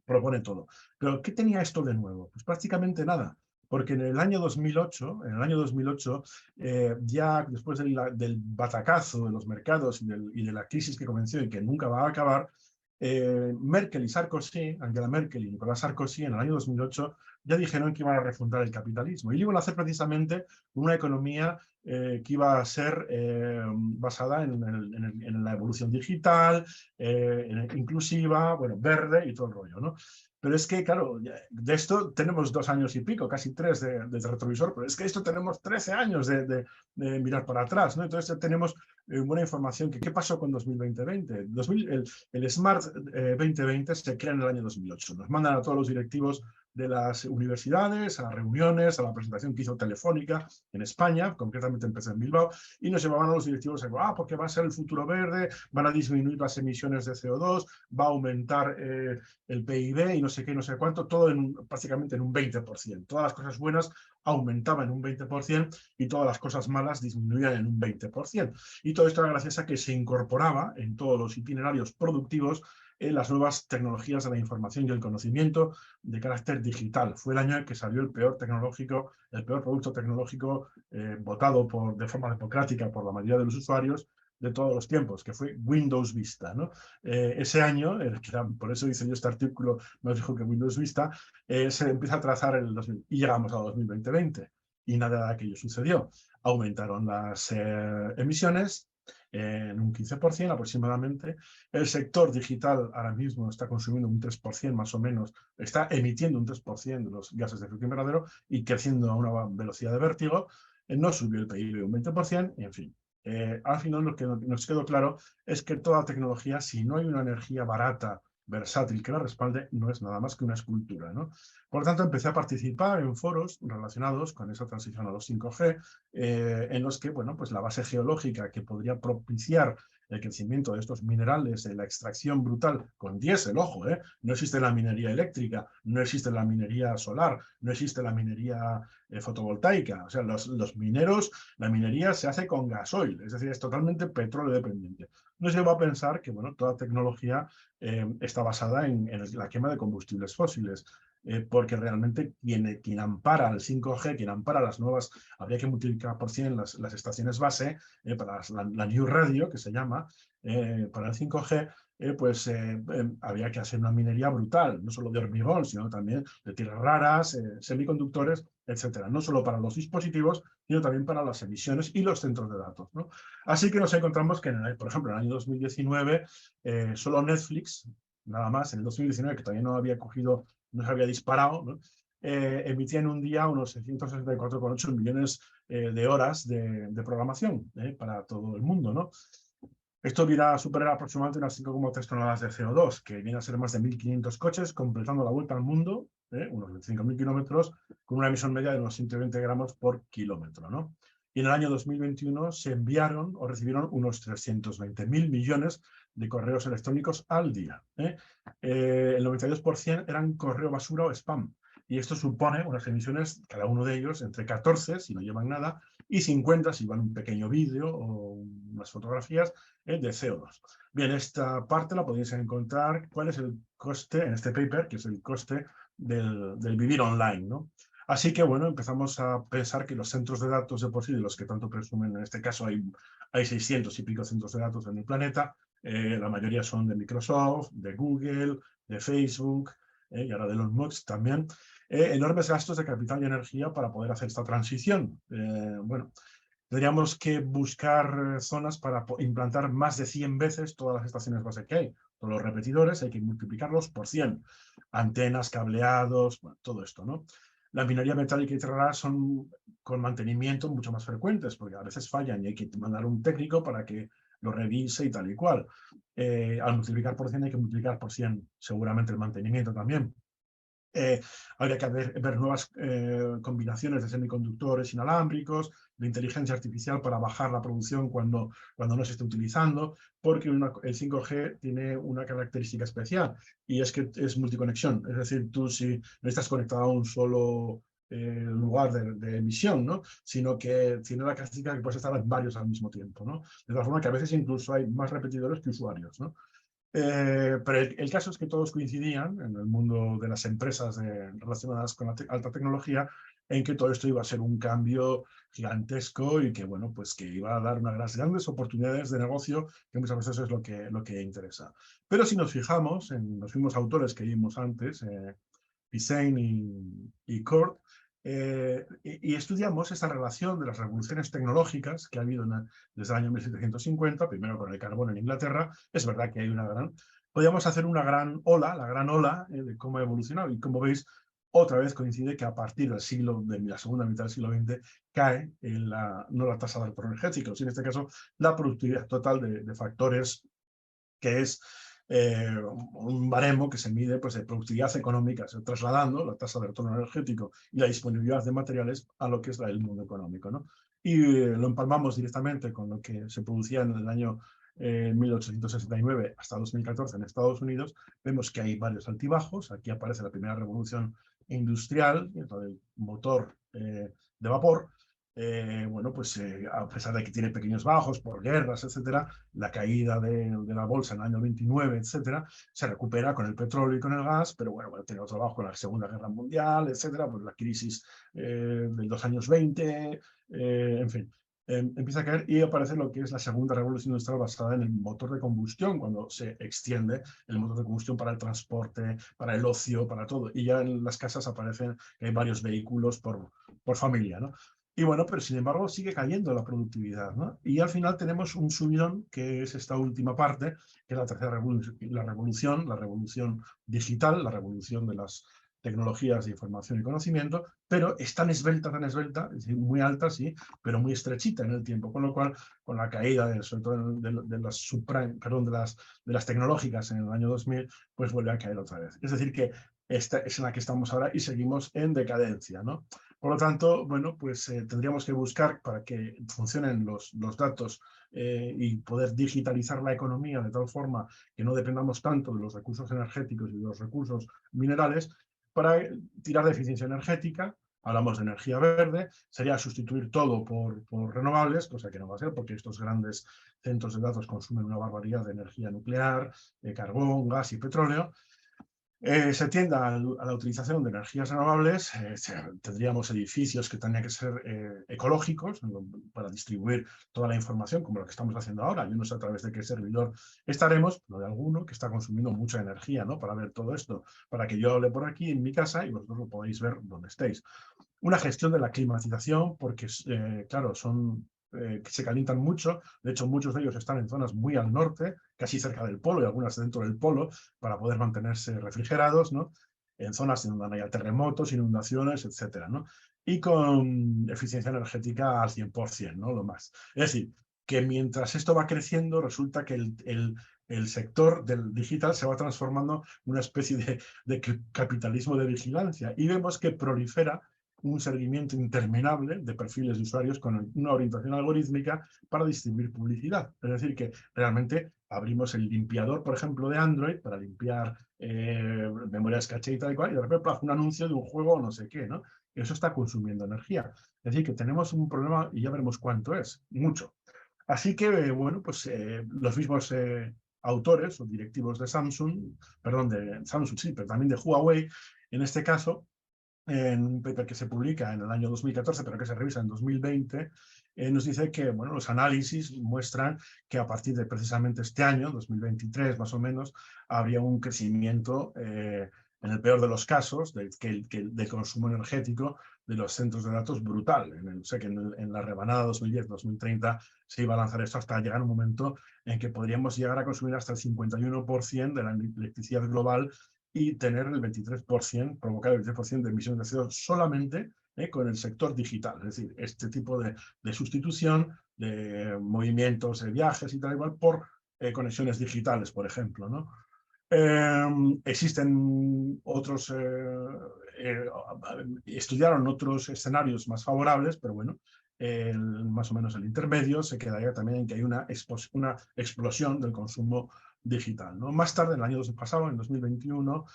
propone todo. Pero, ¿qué tenía esto de nuevo? Pues prácticamente nada. Porque en el año 2008, ya después del batacazo de los mercados y de la crisis que comenzó y que nunca va a acabar, Merkel y Sarkozy, Angela Merkel y Nicolas Sarkozy, en el año 2008, ya dijeron que iban a refundar el capitalismo. Y lo iban a hacer precisamente con una economía que iba a ser basada en la evolución digital, inclusiva, bueno, verde y todo el rollo, ¿no? Pero es que, claro, de esto tenemos 2 años y pico, casi 3 de retrovisor, pero es que esto tenemos 13 años de mirar para atrás, ¿no? Entonces tenemos buena información. ¿Qué pasó con 2020? El Smart 2020 se crea en el año 2008. Nos mandan a todos los directivos de las universidades, a las reuniones, a la presentación que hizo Telefónica en España, concretamente empezó en Bilbao, y nos llevaban a los directivos a porque va a ser el futuro verde, van a disminuir las emisiones de CO2, va a aumentar el PIB y no sé qué, no sé cuánto, todo prácticamente en un 20%. Todas las cosas buenas aumentaban en un 20% y todas las cosas malas disminuían en un 20%. Y todo esto era gracias a que se incorporaba en todos los itinerarios productivos las nuevas tecnologías de la información y el conocimiento de carácter digital. Fue el año en que salió el peor producto tecnológico votado de forma democrática por la mayoría de los usuarios de todos los tiempos, que fue Windows Vista, ¿no? Ese año, por eso hice yo este artículo, nos dijo que Windows Vista, se empieza a trazar en el 2000, y llegamos a 2020, y nada de aquello sucedió. Aumentaron las emisiones en un 15% aproximadamente. El sector digital ahora mismo está consumiendo un 3% más o menos, está emitiendo un 3% de los gases de efecto invernadero y creciendo a una velocidad de vértigo. No subió el PIB un 20%, y en fin. Al final lo que nos quedó claro es que toda tecnología, si no hay una energía barata, versátil que la respalde, no es nada más que una escultura, ¿no? Por lo tanto, empecé a participar en foros relacionados con esa transición a los 5G, en los que, bueno, pues la base geológica que podría propiciar el crecimiento de estos minerales, la extracción brutal con diésel, ojo, no existe la minería eléctrica, no existe la minería solar, no existe la minería fotovoltaica, o sea, los mineros, la minería se hace con gasoil, es decir, es totalmente petróleo dependiente. Nos lleva a pensar que, bueno, toda tecnología está basada en la quema de combustibles fósiles, porque realmente quien ampara el 5G, quien ampara las nuevas, habría que multiplicar por 100 las estaciones base, para la New Radio, que se llama, para el 5G, pues habría que hacer una minería brutal, no solo de hormigón, sino también de tierras raras, semiconductores, etcétera. No solo para los dispositivos, sino también para las emisiones y los centros de datos, ¿no? Así que nos encontramos que, por ejemplo, en el año 2019, solo Netflix, nada más, en el 2019, que todavía no se había disparado, ¿no? Emitía en un día unos 664,8 millones de horas de programación para todo el mundo, ¿no? Esto viene a superar aproximadamente unas 5,3 toneladas de CO2, que viene a ser más de 1.500 coches, completando la vuelta al mundo, unos 25.000 kilómetros, con una emisión media de unos 120 gramos por kilómetro, ¿no? Y en el año 2021 se enviaron o recibieron unos 320.000 millones de correos electrónicos al día. El 92% eran correo basura o spam. Y esto supone unas emisiones, cada uno de ellos, entre 14, si no llevan nada, y 50, si van un pequeño vídeo o unas fotografías, de CO2. Bien, esta parte la podéis encontrar, cuál es el coste, en este paper, que es el coste del vivir online, ¿no? Así que, bueno, empezamos a pensar que los centros de datos de por sí, de los que tanto presumen, en este caso hay 600 y pico centros de datos en el planeta, la mayoría son de Microsoft, de Google, de Facebook, y ahora de los Musk también, enormes gastos de capital y energía para poder hacer esta transición. Bueno, tendríamos que buscar zonas para implantar más de 100 veces todas las estaciones base que hay. Todos los repetidores hay que multiplicarlos por 100. Antenas, cableados, bueno, todo esto, ¿no? La minería metálica y rara son con mantenimiento mucho más frecuentes, porque a veces fallan y hay que mandar un técnico para que lo revise y tal y cual. Al multiplicar por 100 hay que multiplicar por 100 seguramente el mantenimiento también. Habría que ver nuevas combinaciones de semiconductores inalámbricos, de inteligencia artificial para bajar la producción cuando no se esté utilizando, porque el 5G tiene una característica especial y es que es multiconexión. Es decir, tú si no estás conectado a un solo lugar de emisión, ¿no? Sino que tiene la característica de que puedes estar en varios al mismo tiempo, ¿no? De tal forma que a veces incluso hay más repetidores que usuarios, ¿no? Pero el caso es que todos coincidían en el mundo de las empresas relacionadas con la alta tecnología en que todo esto iba a ser un cambio gigantesco y que, bueno, pues que iba a dar unas grandes oportunidades de negocio, que muchas veces es lo que interesa. Pero si nos fijamos en los mismos autores que vimos antes, Hussein y Kort, y estudiamos esta relación de las revoluciones tecnológicas que ha habido desde el año 1750, primero con el carbón en Inglaterra. Es verdad que hay podríamos hacer una gran ola, la gran ola de cómo ha evolucionado, y como veis, otra vez coincide que a partir de la segunda mitad del siglo XX cae no la tasa de retorno energético, sino en este caso la productividad total de factores, que es un baremo que se mide pues, de productividad económica, trasladando la tasa de retorno energético y la disponibilidad de materiales a lo que es el mundo económico, ¿no? Y lo empalmamos directamente con lo que se producía en el año 1869 hasta 2014 en Estados Unidos. Vemos que hay varios altibajos. Aquí aparece la primera revolución industrial, el motor de vapor. Bueno, pues a pesar de que tiene pequeños bajos por guerras, etcétera, la caída de la bolsa en el año 29, etcétera, se recupera con el petróleo y con el gas, pero bueno, tiene otro bajo en la Segunda Guerra Mundial, etcétera, pues la crisis de los años 20, en fin. Empieza a caer y aparece lo que es la segunda revolución industrial basada en el motor de combustión, cuando se extiende el motor de combustión para el transporte, para el ocio, para todo. Y ya en las casas aparecen que hay varios vehículos por familia, ¿no? Y bueno, pero sin embargo sigue cayendo la productividad, ¿no? Y al final tenemos un subidón, que es esta última parte, que es la tercera revolución, la revolución digital, la revolución de las tecnologías de información y conocimiento, pero es tan esbelta, es decir, muy alta, sí, pero muy estrechita en el tiempo, con lo cual, con la caída, sobre todo de las subprime, perdón, de las tecnológicas en el año 2000, pues vuelve a caer otra vez. Es decir, que esta es en la que estamos ahora y seguimos en decadencia, ¿no? Por lo tanto, bueno, pues tendríamos que buscar para que funcionen los datos y poder digitalizar la economía de tal forma que no dependamos tanto de los recursos energéticos y de los recursos minerales, para tirar de eficiencia energética. Hablamos de energía verde, sería sustituir todo por renovables, cosa que no va a ser porque estos grandes centros de datos consumen una barbaridad de energía nuclear, de carbón, gas y petróleo. Se tiende a la utilización de energías renovables. Tendríamos edificios que tendrían que ser ecológicos para distribuir toda la información, como lo que estamos haciendo ahora. Yo no sé a través de qué servidor estaremos, pero de alguno que está consumiendo mucha energía, ¿no? Para ver todo esto, para que yo hable por aquí en mi casa y vosotros lo podáis ver donde estéis. Una gestión de la climatización, porque, claro, que se calientan mucho. De hecho, muchos de ellos están en zonas muy al norte, casi cerca del polo y algunas dentro del polo, para poder mantenerse refrigerados, ¿no? En zonas en donde no haya terremotos, inundaciones, etcétera, ¿no? Y con eficiencia energética al 100%, ¿no? Lo más. Es decir, que mientras esto va creciendo, resulta que el sector del digital se va transformando en una especie de capitalismo de vigilancia, y vemos que prolifera un seguimiento interminable de perfiles de usuarios con una orientación algorítmica para distribuir publicidad. Es decir, que realmente abrimos el limpiador, por ejemplo, de Android para limpiar memorias caché y tal y cual, y de repente un anuncio de un juego o no sé qué, ¿no? Eso está consumiendo energía. Es decir, que tenemos un problema y ya veremos cuánto es, mucho. Así que, bueno, pues los mismos autores o directivos de Samsung, perdón, de Samsung sí, pero también de Huawei, en este caso, en un paper que se publica en el año 2014, pero que se revisa en 2020, nos dice que bueno, los análisis muestran que a partir de precisamente este año, 2023 más o menos, habría un crecimiento, en el peor de los casos, de consumo energético de los centros de datos brutal. O sea que en la rebanada 2010-2030 se iba a lanzar esto hasta llegar a un momento en que podríamos llegar a consumir hasta el 51% de la electricidad global y tener el 23%, provocar el 23% de emisiones de CO2 solamente con el sector digital. Es decir, este tipo de sustitución de movimientos, de viajes y tal igual por conexiones digitales, por ejemplo, ¿no? Existen otros, estudiaron otros escenarios más favorables, pero bueno, más o menos el intermedio se quedaría también en que hay una explosión del consumo digital, ¿no? Más tarde, en el año pasado, en 2021,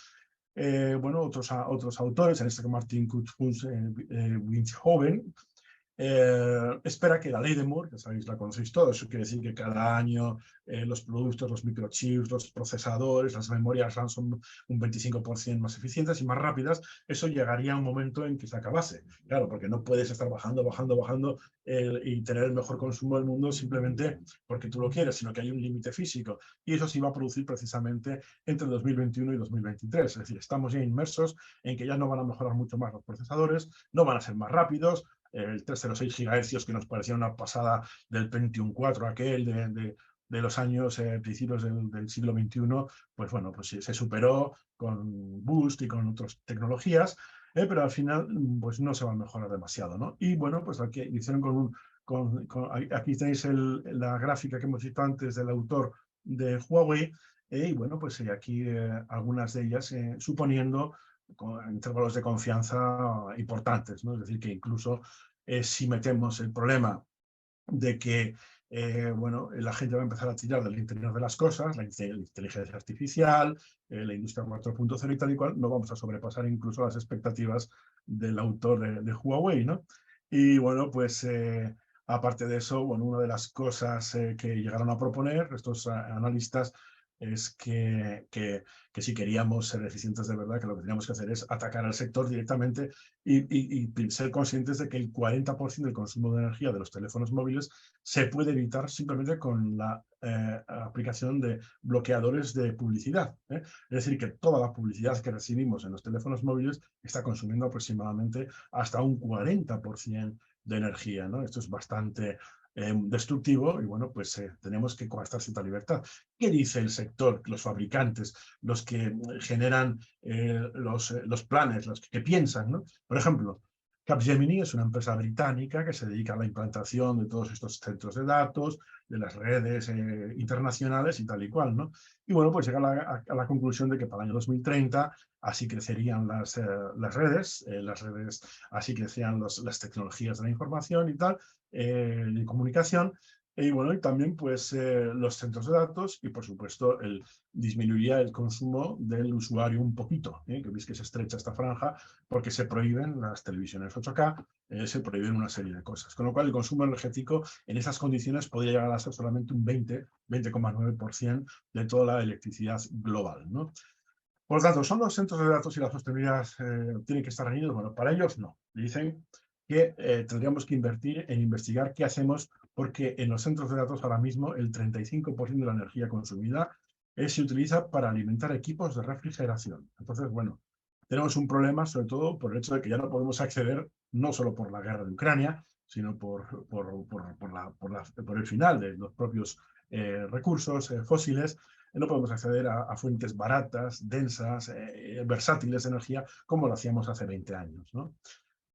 bueno, otros autores, en este caso Martin Winshoven, espera que la ley de Moore, que sabéis, la conocéis todos, eso quiere decir que cada año los productos, los microchips, los procesadores, las memorias RAM son un 25% más eficientes y más rápidas. Eso llegaría a un momento en que se acabase. Claro, porque no puedes estar bajando y tener el mejor consumo del mundo simplemente porque tú lo quieres, sino que hay un límite físico. Y eso se va a producir precisamente entre 2021 y 2023. Es decir, estamos ya inmersos en que ya no van a mejorar mucho más los procesadores, no van a ser más rápidos. El 306 GHz que nos parecía una pasada del Pentium 4 aquel de los años principios del siglo XXI, pues bueno, pues se superó con Boost y con otras tecnologías, pero al final pues no se va a mejorar demasiado, ¿no? Y bueno, pues aquí hicieron aquí tenéis la gráfica que hemos visto antes del autor de Huawei, y bueno, pues aquí algunas de ellas suponiendo con intervalos de confianza importantes, ¿no? Es decir, que incluso si metemos el problema de que bueno, la gente va a empezar a tirar del Internet de las cosas, la inteligencia artificial, la industria 4.0 y tal y cual, no vamos a sobrepasar incluso las expectativas del autor de Huawei, ¿no? Y bueno, pues aparte de eso, bueno, una de las cosas que llegaron a proponer estos analistas es que si queríamos ser eficientes de verdad, que lo que teníamos que hacer es atacar al sector directamente y ser conscientes de que el 40% del consumo de energía de los teléfonos móviles se puede evitar simplemente con la aplicación de bloqueadores de publicidad. Es decir, que toda la publicidad que recibimos en los teléfonos móviles está consumiendo aproximadamente hasta un 40% de energía, ¿no? Esto es bastante destructivo y bueno, pues tenemos que coartar cierta libertad. ¿Qué dice el sector, los fabricantes, los que generan los planes, los que piensan, ¿no? Por ejemplo, Capgemini es una empresa británica que se dedica a la implantación de todos estos centros de datos, de las redes internacionales y tal y cual, ¿no? Y bueno, pues llega a la conclusión de que para el año 2030 así crecerían las redes, así crecerían las tecnologías de la información y tal, de comunicación, y bueno, y también pues los centros de datos y por supuesto disminuiría el consumo del usuario un poquito, que veis que se estrecha esta franja porque se prohíben las televisiones 8K, se prohíben una serie de cosas, con lo cual el consumo energético en esas condiciones podría llegar a ser solamente un 20,9% de toda la electricidad global, ¿no? Por lo tanto, ¿son los centros de datos y la sostenibilidad tienen que estar reñidos? Bueno, para ellos no. Dicen que tendríamos que invertir en investigar qué hacemos, porque en los centros de datos ahora mismo el 35% de la energía consumida se utiliza para alimentar equipos de refrigeración. Entonces, bueno, tenemos un problema sobre todo por el hecho de que ya no podemos acceder, no solo por la guerra de Ucrania, sino por el final de los propios recursos fósiles. No podemos acceder a fuentes baratas, densas, versátiles de energía, como lo hacíamos hace 20 años, ¿no?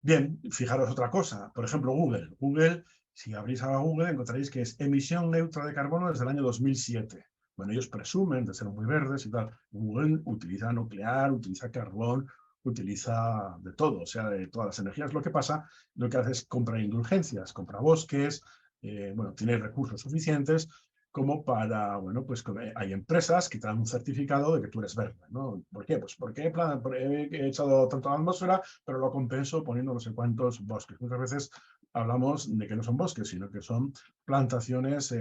Bien, fijaros otra cosa. Por ejemplo, Google. Google, si abrís a Google, encontraréis que es emisión neutra de carbono desde el año 2007. Bueno, ellos presumen de ser muy verdes y tal. Google utiliza nuclear, utiliza carbón, utiliza de todo, o sea, de todas las energías. Lo que pasa, lo que hace es comprar indulgencias, compra bosques, bueno, tiene recursos suficientes como para, bueno, pues hay empresas que te dan un certificado de que tú eres verde, ¿no? ¿Por qué? Pues porque he echado tanto a la atmósfera, pero lo compenso poniendo no sé cuántos bosques. Muchas veces hablamos de que no son bosques, sino que son plantaciones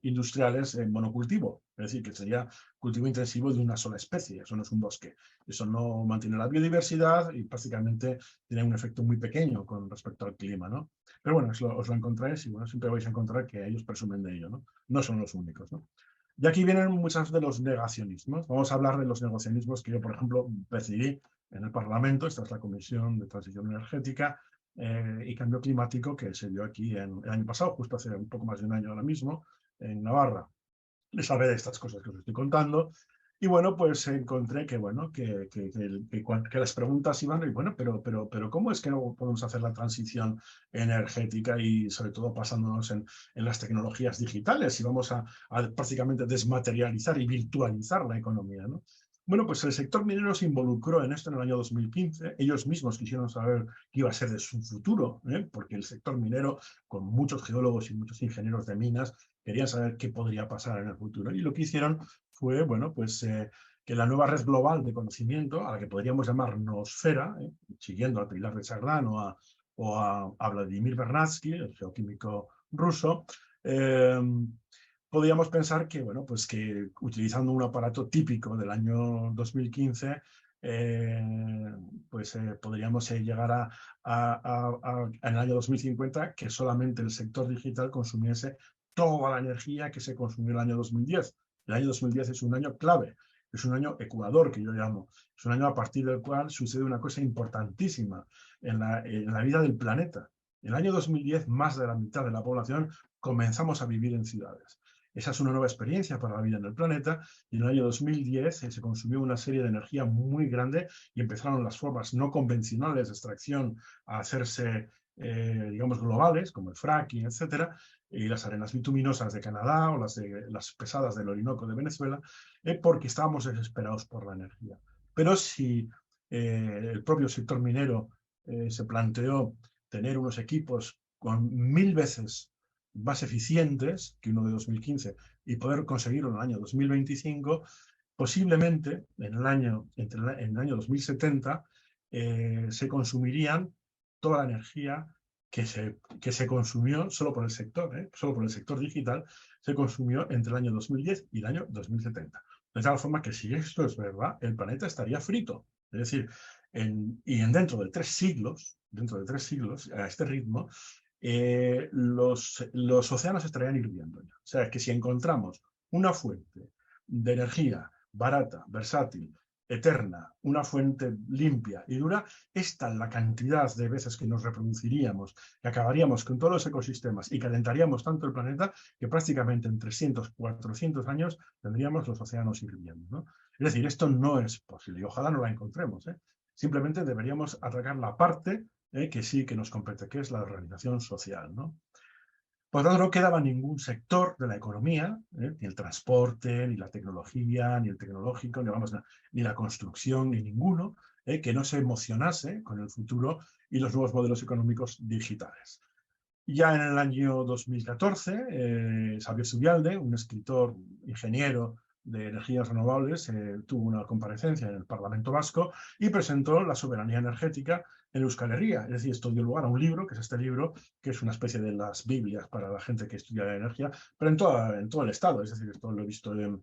industriales en monocultivo, es decir, que sería cultivo intensivo de una sola especie, eso no es un bosque. Eso no mantiene la biodiversidad y prácticamente tiene un efecto muy pequeño con respecto al clima, ¿no? Pero bueno, os lo encontráis y bueno, siempre vais a encontrar que ellos presumen de ello, ¿no? No son los únicos, ¿no? Y aquí vienen muchos de los negacionismos. Vamos a hablar de los negacionismos que yo, por ejemplo, percibí en el Parlamento. Esta es la Comisión de Transición Energética y Cambio Climático que se dio aquí el año pasado, justo hace un poco más de un año ahora mismo, en Navarra. Les hablé de estas cosas que os estoy contando. Y bueno, pues encontré que, bueno, que las preguntas iban, y bueno, pero ¿cómo es que no podemos hacer la transición energética y sobre todo pasándonos en las tecnologías digitales y vamos a prácticamente desmaterializar y virtualizar la economía, ¿no? Bueno, pues el sector minero se involucró en esto en el año 2015. Ellos mismos quisieron saber qué iba a ser de su futuro, porque el sector minero, con muchos geólogos y muchos ingenieros de minas, querían saber qué podría pasar en el futuro. Y lo que hicieron fue, bueno, pues que la nueva red global de conocimiento, a la que podríamos llamar noosfera, siguiendo a Pilar de Cerdán a Vladimir Vernadsky, el geoquímico ruso, podríamos pensar que, bueno, pues que utilizando un aparato típico del año 2015, podríamos llegar en el año 2050 que solamente el sector digital consumiese toda la energía que se consumió en el año 2010. El año 2010 es un año clave, es un año ecuador, que yo llamo. Es un año a partir del cual sucede una cosa importantísima en la vida del planeta. En el año 2010, más de la mitad de la población comenzamos a vivir en ciudades. Esa es una nueva experiencia para la vida en el planeta, y en el año 2010 se consumió una serie de energía muy grande y empezaron las formas no convencionales de extracción a hacerse, digamos, globales, como el fracking, etcétera, y las arenas bituminosas de Canadá o las pesadas del Orinoco de Venezuela, porque estábamos desesperados por la energía. Pero si el propio sector minero se planteó tener unos equipos con 1000 veces más eficientes que uno de 2015 y poder conseguirlo en el año 2025, posiblemente en el año 2070 se consumirían toda la energía que se consumió solo por el sector digital, se consumió entre el año 2010 y el año 2070. De tal forma que si esto es verdad, el planeta estaría frito. Es decir, dentro de 3 siglos, a este ritmo, los océanos estarían hirviendo ya. O sea, que si encontramos una fuente de energía barata, versátil, eterna, una fuente limpia y dura, esta es la cantidad de veces que nos reproduciríamos, que acabaríamos con todos los ecosistemas y calentaríamos tanto el planeta que prácticamente en 300, 400 años tendríamos los océanos hirviendo, ¿no? Es decir, esto no es posible y ojalá no la encontremos, ¿eh? Simplemente deberíamos atacar la parte que sí que nos compete, que es la organización social, ¿no? Por lo tanto, no quedaba ningún sector de la economía, ni el transporte, ni la tecnología, ni el tecnológico, ni la construcción, ni ninguno, que no se emocionase con el futuro y los nuevos modelos económicos digitales. Ya en el año 2014, Xavier Zubialde, un escritor, ingeniero de energías renovables, tuvo una comparecencia en el Parlamento Vasco y presentó la soberanía energética en Euskal Herria. Es decir, esto dio lugar a un libro, que es este libro, que es una especie de las Biblias para la gente que estudia la energía, pero en todo el Estado. Es decir, esto lo he visto, lo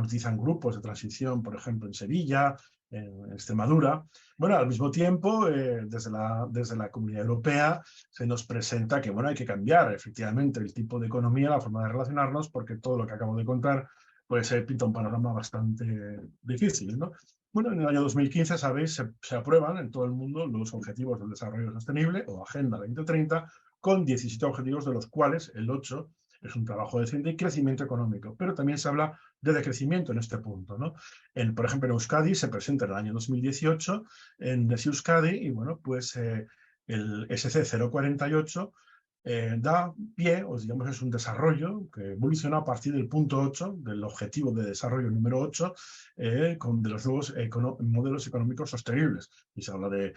utilizan grupos de transición, por ejemplo, en Sevilla, en Extremadura. Bueno, al mismo tiempo, desde la Comunidad Europea se nos presenta que, bueno, hay que cambiar efectivamente el tipo de economía, la forma de relacionarnos, porque todo lo que acabo de contar pues pinta un panorama bastante difícil, ¿no? Bueno, en el año 2015, sabéis, se aprueban en todo el mundo los Objetivos del Desarrollo Sostenible, o Agenda 2030, con 17 objetivos, de los cuales el 8 es un trabajo decente y crecimiento económico. Pero también se habla de decrecimiento en este punto, ¿no? Por ejemplo, en Euskadi se presenta en el año 2018 en Desi Euskadi, y bueno, pues el SC048 da pie, o digamos, es un desarrollo que evoluciona a partir del punto 8, del objetivo de desarrollo número 8, de los nuevos modelos económicos sostenibles. Y se habla de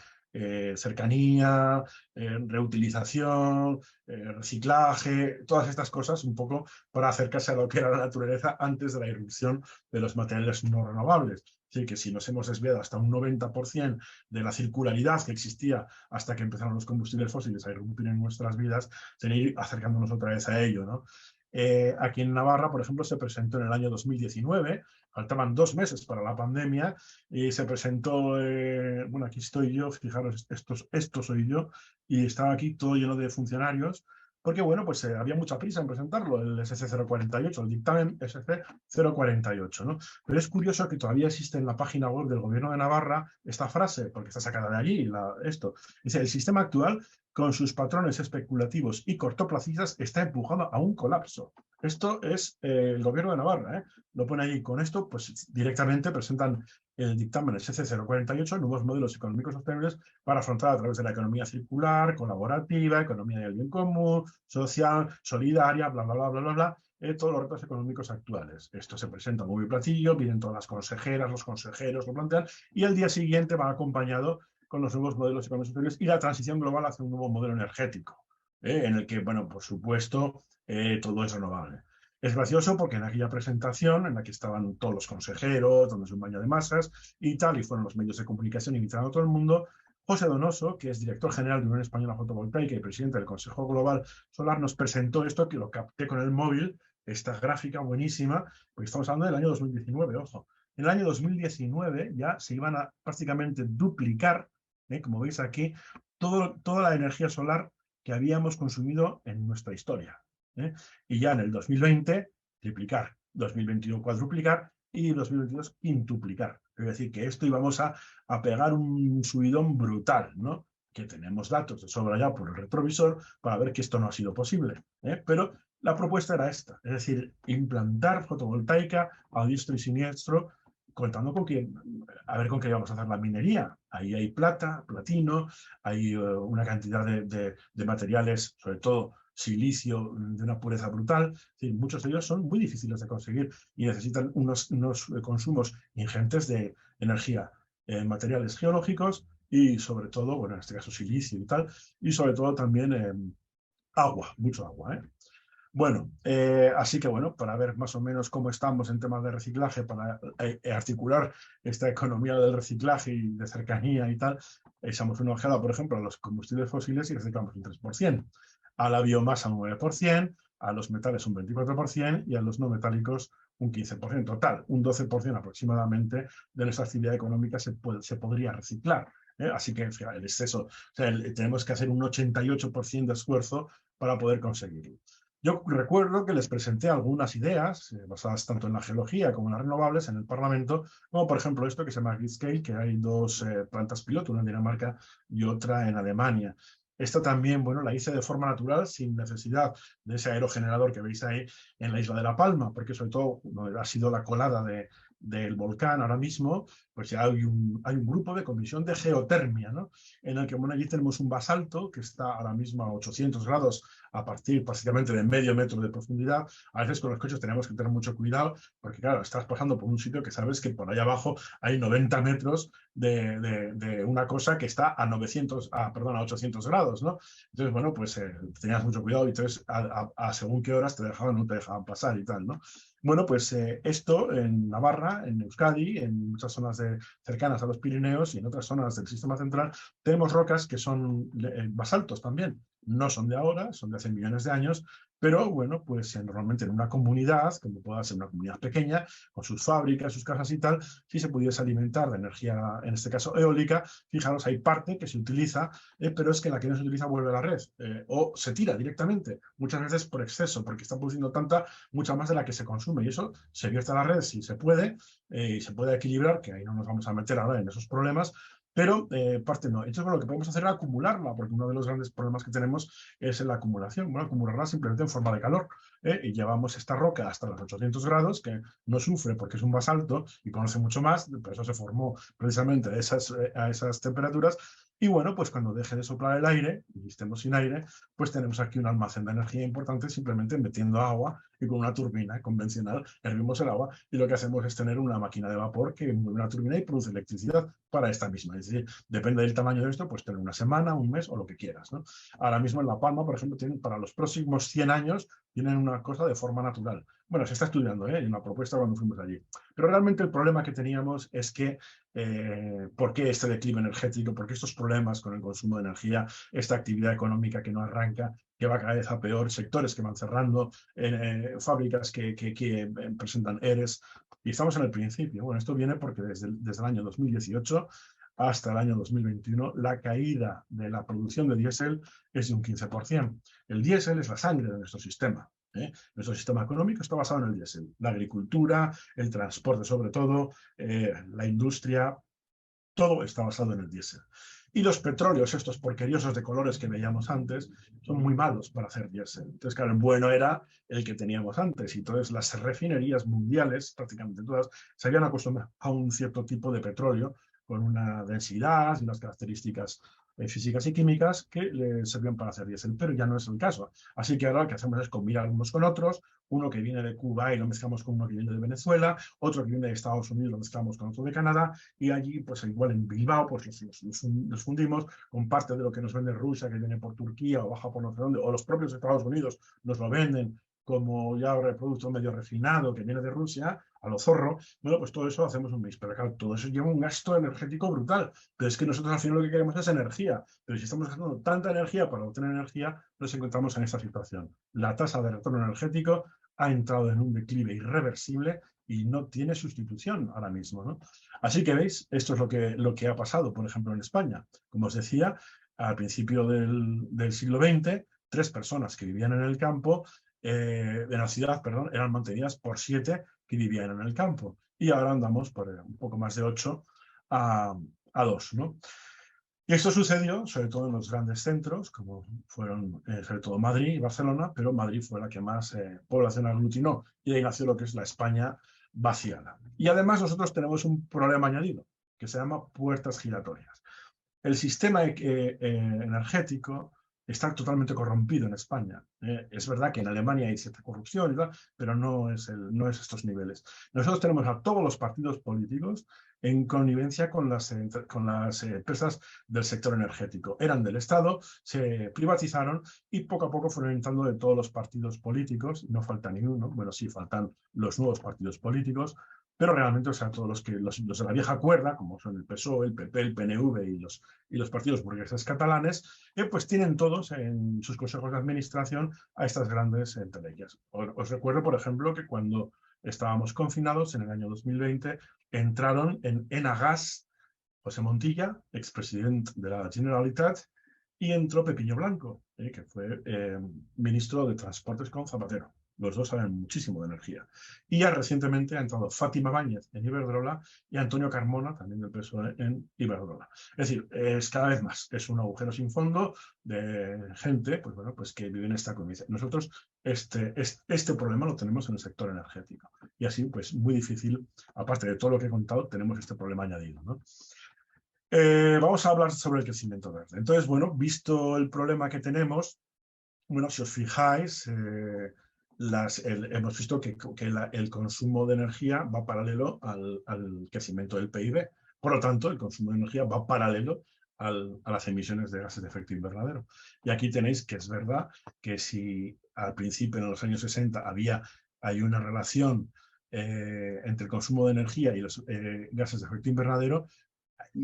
cercanía, reutilización, reciclaje, todas estas cosas, un poco para acercarse a lo que era la naturaleza antes de la irrupción de los materiales no renovables. Así que si nos hemos desviado hasta un 90% de la circularidad que existía hasta que empezaron los combustibles fósiles a irrumpir en nuestras vidas, seguir acercándonos otra vez a ello, ¿no? Aquí en Navarra, por ejemplo, se presentó en el año 2019, faltaban 2 meses para la pandemia, y se presentó, bueno, aquí estoy yo, fijaros, esto soy yo, y estaba aquí todo lleno de funcionarios, porque, bueno, pues había mucha prisa en presentarlo, el SC048, el dictamen SC048, ¿no? Pero es curioso que todavía existe en la página web del Gobierno de Navarra esta frase, porque está sacada de allí, dice: el sistema actual, con sus patrones especulativos y cortoplacistas, está empujado a un colapso. Esto es el Gobierno de Navarra, ¿eh? Lo pone allí. Con esto, pues directamente presentan el dictamen SC048, nuevos modelos económicos sostenibles para afrontar a través de la economía circular, colaborativa, economía del bien común, social, solidaria, bla, bla, bla, bla, bla, bla, todos los retos económicos actuales. Esto se presenta muy platillo, vienen todas las consejeras, los consejeros, lo plantean, y el día siguiente va acompañado con los nuevos modelos económicos sostenibles y la transición global hacia un nuevo modelo energético, en el que, bueno, por supuesto, todo es renovable. Es gracioso porque en aquella presentación, en la que estaban todos los consejeros, dándose un baño de masas y tal, y fueron los medios de comunicación invitando a todo el mundo, José Donoso, que es director general de Unión Española Fotovoltaica y presidente del Consejo Global Solar, nos presentó esto, que lo capté con el móvil, esta gráfica buenísima, porque estamos hablando del año 2019, ojo. En el año 2019 ya se iban a prácticamente duplicar, como veis aquí, toda la energía solar que habíamos consumido en nuestra historia. Y ya en el 2020 triplicar, 2021 cuadruplicar y 2022 quintuplicar. Es decir, que esto íbamos a pegar un subidón brutal, ¿no? Que tenemos datos de sobra ya por el retrovisor para ver que esto no ha sido posible. Pero la propuesta era esta, es decir, implantar fotovoltaica a diestro y siniestro, contando con que, a ver con qué vamos a hacer la minería. Ahí hay plata, platino, hay una cantidad de materiales, sobre todo silicio de una pureza brutal. Es decir, muchos de ellos son muy difíciles de conseguir y necesitan unos consumos ingentes de energía en materiales geológicos y sobre todo, bueno, en este caso silicio y tal, y sobre todo también agua, mucho agua, ¿eh? Bueno, así que bueno, para ver más o menos cómo estamos en temas de reciclaje, para articular esta economía del reciclaje y de cercanía y tal, echamos una ojeada, por ejemplo, a los combustibles fósiles y reciclamos un 3%, a la biomasa un 9%, a los metales un 24% y a los no metálicos un 15%. Total, un 12% aproximadamente de nuestra actividad económica se podría reciclar. Así que fíjate, el exceso, o sea, tenemos que hacer un 88% de esfuerzo para poder conseguirlo. Yo recuerdo que les presenté algunas ideas basadas tanto en la geología como en las renovables en el Parlamento, como por ejemplo esto que se llama Gridscale, que hay dos plantas piloto, una en Dinamarca y otra en Alemania. Esta también, bueno, la hice de forma natural, sin necesidad de ese aerogenerador que veis ahí en la isla de La Palma, porque sobre todo ha sido la colada del volcán ahora mismo, pues ya hay un grupo de comisión de geotermia, ¿no? En el que, bueno, allí tenemos un basalto que está ahora mismo a 800 grados a partir básicamente de medio metro de profundidad. A veces con los coches tenemos que tener mucho cuidado porque, claro, estás pasando por un sitio que sabes que por ahí abajo hay 90 metros de una cosa que está a 800 grados, ¿no? Entonces, bueno, pues tenías mucho cuidado y entonces a según qué horas te dejaban o no te dejaban pasar y tal, ¿no? Bueno, pues esto en Navarra, en Euskadi, en muchas zonas cercanas a los Pirineos y en otras zonas del sistema central, tenemos rocas que son basaltos también. No son de ahora, son de hace millones de años, pero bueno, pues normalmente en una comunidad, como pueda ser una comunidad pequeña, con sus fábricas, sus casas y tal, si se pudiese alimentar de energía, en este caso eólica, fijaros, hay parte que se utiliza, pero es que la que no se utiliza vuelve a la red, o se tira directamente, muchas veces por exceso, porque está produciendo mucha más de la que se consume, y eso se vierte a la red si se puede, y se puede equilibrar, que ahí no nos vamos a meter ahora en esos problemas, pero parte no. Entonces, lo que podemos hacer es acumularla, porque uno de los grandes problemas que tenemos es la acumulación. Bueno, acumularla simplemente en forma de calor. Y llevamos esta roca hasta los 800 grados, que no sufre porque es un basalto y conoce mucho más, por eso se formó precisamente a esas temperaturas. Y bueno, pues cuando deje de soplar el aire y estemos sin aire, pues tenemos aquí un almacén de energía importante simplemente metiendo agua y con una turbina convencional hervimos el agua y lo que hacemos es tener una máquina de vapor que mueve una turbina y produce electricidad para esta misma. Es decir, depende del tamaño de esto, pues tener una semana, un mes o lo que quieras, ¿no? Ahora mismo en La Palma, por ejemplo, tienen para los próximos 100 años tienen una cosa de forma natural. Bueno, se está estudiando, hay una propuesta cuando fuimos allí. Pero realmente el problema que teníamos es que ¿por qué este declive energético? ¿Por qué estos problemas con el consumo de energía? Esta actividad económica que no arranca, que va cada vez a peor, sectores que van cerrando, fábricas que presentan ERES. Y estamos en el principio. Bueno, esto viene porque desde el año 2018 hasta el año 2021 la caída de la producción de diésel es de un 15%. El diésel es la sangre de nuestro sistema. Nuestro sistema económico está basado en el diésel. La agricultura, el transporte sobre todo, la industria, todo está basado en el diésel. Y los petróleos, estos porqueriosos de colores que veíamos antes, son muy malos para hacer diésel. Entonces, claro, el bueno era el que teníamos antes. Y entonces las refinerías mundiales, prácticamente todas, se habían acostumbrado a un cierto tipo de petróleo con una densidad y unas características físicas y químicas que le servían para hacer diésel, pero ya no es el caso. Así que ahora lo que hacemos es combinar unos con otros, uno que viene de Cuba y lo mezclamos con uno que viene de Venezuela, otro que viene de Estados Unidos lo mezclamos con otro de Canadá, y allí, pues igual en Bilbao, pues los fundimos con parte de lo que nos vende Rusia, que viene por Turquía o baja por no sé dónde, o los propios Estados Unidos nos lo venden como ya el producto medio refinado que viene de Rusia, a lo zorro. Bueno, pues todo eso hacemos un mix, pero claro, todo eso lleva un gasto energético brutal, pero es que nosotros al final lo que queremos es energía, pero si estamos gastando tanta energía para obtener energía, nos encontramos en esta situación. La tasa de retorno energético ha entrado en un declive irreversible y no tiene sustitución ahora mismo, ¿no? Así que veis, esto es lo que ha pasado, por ejemplo, en España. Como os decía, al principio del siglo XX, 3 personas que vivían en el campo, en la ciudad, perdón, eran mantenidas por 7 que vivían en el campo. Y ahora andamos por un poco más de 8 a 2, ¿no? Y esto sucedió sobre todo en los grandes centros, como fueron sobre todo Madrid y Barcelona, pero Madrid fue la que más población aglutinó, y ahí nació lo que es la España vaciada. Y además nosotros tenemos un problema añadido, que se llama puertas giratorias. El sistema energético está totalmente corrompido en España. Es verdad que en Alemania hay cierta corrupción y tal, pero no es estos niveles. Nosotros tenemos a todos los partidos políticos en connivencia con las empresas del sector energético. Eran del Estado, se privatizaron y poco a poco fueron entrando de todos los partidos políticos. No falta ni uno, bueno, sí, faltan los nuevos partidos políticos, pero realmente, o sea, todos los de la vieja cuerda, como son el PSOE, el PP, el PNV y los partidos burgueses catalanes, pues tienen todos en sus consejos de administración a estas grandes entelequias. Os recuerdo, por ejemplo, que cuando estábamos confinados en el año 2020, entraron en Enagas José Montilla, expresidente de la Generalitat, y entró Pepiño Blanco, que fue ministro de Transportes con Zapatero. Los dos saben muchísimo de energía. Y ya recientemente ha entrado Fátima Báñez en Iberdrola y Antonio Carmona, también del PSOE, en Iberdrola. Es decir, es cada vez más. Es un agujero sin fondo de gente, pues bueno, pues que vive en esta condición. Nosotros este problema lo tenemos en el sector energético. Y así, pues muy difícil, aparte de todo lo que he contado, tenemos este problema añadido, ¿no? Vamos a hablar sobre el crecimiento verde. Entonces, bueno, visto el problema que tenemos, bueno, si os fijáis, hemos visto que el consumo de energía va paralelo al crecimiento del PIB. Por lo tanto, el consumo de energía va paralelo a las emisiones de gases de efecto invernadero. Y aquí tenéis que es verdad que si al principio, en los años 60, hay una relación entre el consumo de energía y los gases de efecto invernadero,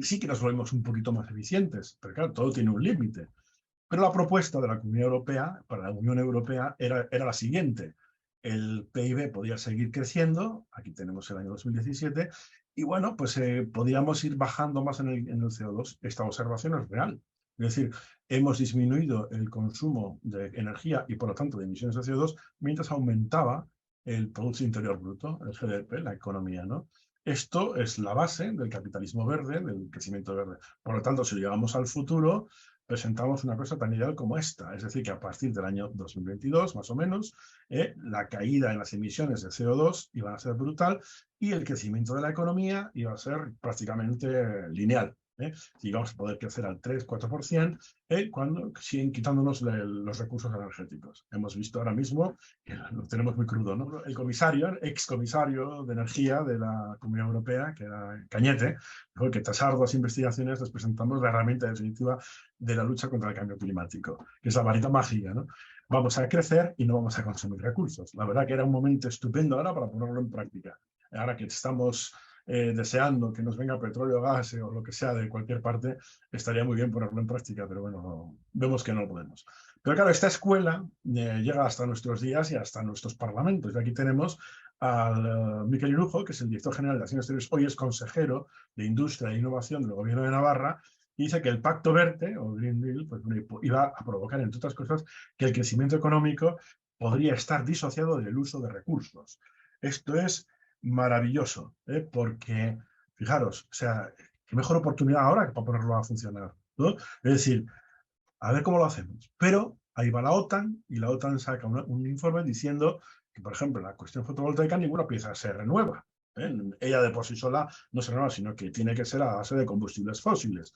sí que nos volvemos un poquito más eficientes, pero claro, todo tiene un límite. Pero la propuesta de la Comunidad Europea, para la Unión Europea, era la siguiente. El PIB podía seguir creciendo, aquí tenemos el año 2017, y bueno, pues podíamos ir bajando más en el CO2. Esta observación es real. Es decir, hemos disminuido el consumo de energía y por lo tanto de emisiones de CO2 mientras aumentaba el Producto Interior Bruto, el GDP, la economía, ¿no? Esto es la base del capitalismo verde, del crecimiento verde. Por lo tanto, si llegamos al futuro, presentamos una cosa tan ideal como esta. Es decir, que a partir del año 2022, más o menos, la caída en las emisiones de CO2 iba a ser brutal y el crecimiento de la economía iba a ser prácticamente lineal. Si vamos a poder crecer al 3-4%, cuando siguen quitándonos los recursos energéticos. Hemos visto ahora mismo que lo tenemos muy crudo, ¿no? El comisario, excomisario de energía de la Comunidad Europea, que era Cañete, dijo que tras arduas investigaciones les presentamos la herramienta definitiva de la lucha contra el cambio climático, que es la varita mágica, ¿no? Vamos a crecer y no vamos a consumir recursos. La verdad que era un momento estupendo ahora para ponerlo en práctica. Ahora que estamos deseando que nos venga petróleo, gas o lo que sea de cualquier parte, estaría muy bien ponerlo en práctica, pero bueno, vemos que no lo podemos. Pero claro, esta escuela llega hasta nuestros días y hasta nuestros parlamentos. Y aquí tenemos al Miquel Irujo, que es el director general de Acción Exterior, hoy es consejero de Industria e Innovación del Gobierno de Navarra, y dice que el Pacto Verde, o Green Deal, pues, iba a provocar, entre otras cosas, que el crecimiento económico podría estar disociado del uso de recursos. Esto es maravilloso, porque, fijaros, o sea, qué mejor oportunidad ahora para ponerlo a funcionar, ¿no? Es decir, a ver cómo lo hacemos. Pero ahí va la OTAN, y la OTAN saca un informe diciendo que, por ejemplo, la cuestión fotovoltaica ninguna pieza se renueva. Ella de por sí sola no se renueva, sino que tiene que ser a base de combustibles fósiles.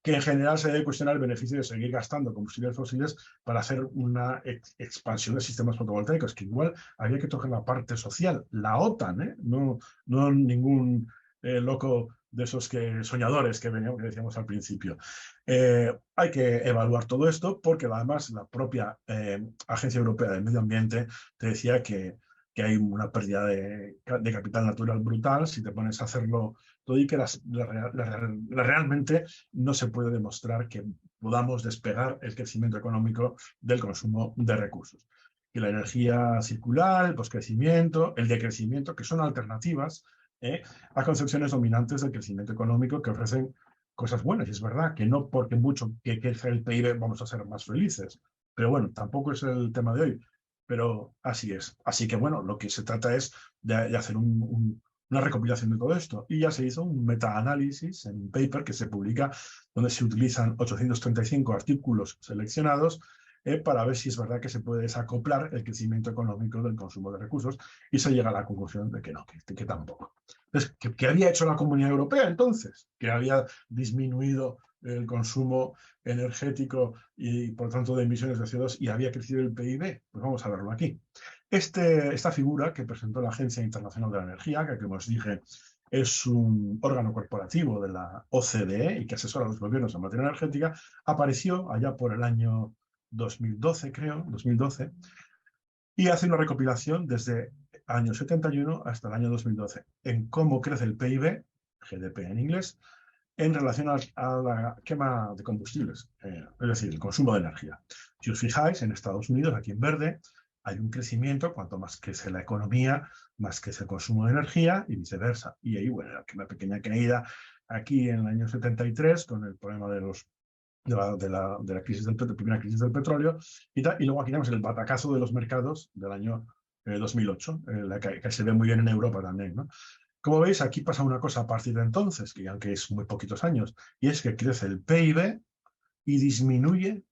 que en general se debe cuestionar el beneficio de seguir gastando combustibles fósiles para hacer una expansión de sistemas fotovoltaicos, que igual había que tocar la parte social, la OTAN, no ningún loco de esos soñadores que decíamos al principio. Hay que evaluar todo esto porque además la propia Agencia Europea del Medio Ambiente te decía que hay una pérdida de capital natural brutal si te pones a hacerlo todo y que realmente no se puede demostrar que podamos despegar el crecimiento económico del consumo de recursos. Y la energía circular, el poscrecimiento, el decrecimiento, que son alternativas a concepciones dominantes del crecimiento económico que ofrecen cosas buenas. Y es verdad que no porque mucho que crezca el PIB vamos a ser más felices. Pero bueno, tampoco es el tema de hoy. Pero así es. Así que bueno, lo que se trata es de hacer una recopilación de todo esto. Y ya se hizo un metaanálisis en un paper que se publica donde se utilizan 835 artículos seleccionados para ver si es verdad que se puede desacoplar el crecimiento económico del consumo de recursos y se llega a la conclusión de que no, que tampoco. Entonces, ¿qué había hecho la Comunidad Europea entonces? Que había disminuido el consumo energético y por tanto de emisiones de CO2 y había crecido el PIB. Pues vamos a verlo aquí. Esta figura que presentó la Agencia Internacional de la Energía, que como os dije es un órgano corporativo de la OCDE y que asesora a los gobiernos en materia energética, apareció allá por el año 2012, creo, 2012, y hace una recopilación desde el año 71 hasta el año 2012 en cómo crece el PIB, GDP en inglés, en relación a la quema de combustibles, es decir, el consumo de energía. Si os fijáis, en Estados Unidos, aquí en verde, hay un crecimiento, cuanto más crece la economía, más crece el consumo de energía y viceversa. Y ahí, bueno, una pequeña caída aquí en el año 73 con el problema de la crisis primera crisis del petróleo y luego aquí tenemos el batacazo de los mercados del año 2008, que se ve muy bien en Europa también, ¿no? Como veis, aquí pasa una cosa a partir de entonces, que aunque es muy poquitos años, y es que crece el PIB y disminuye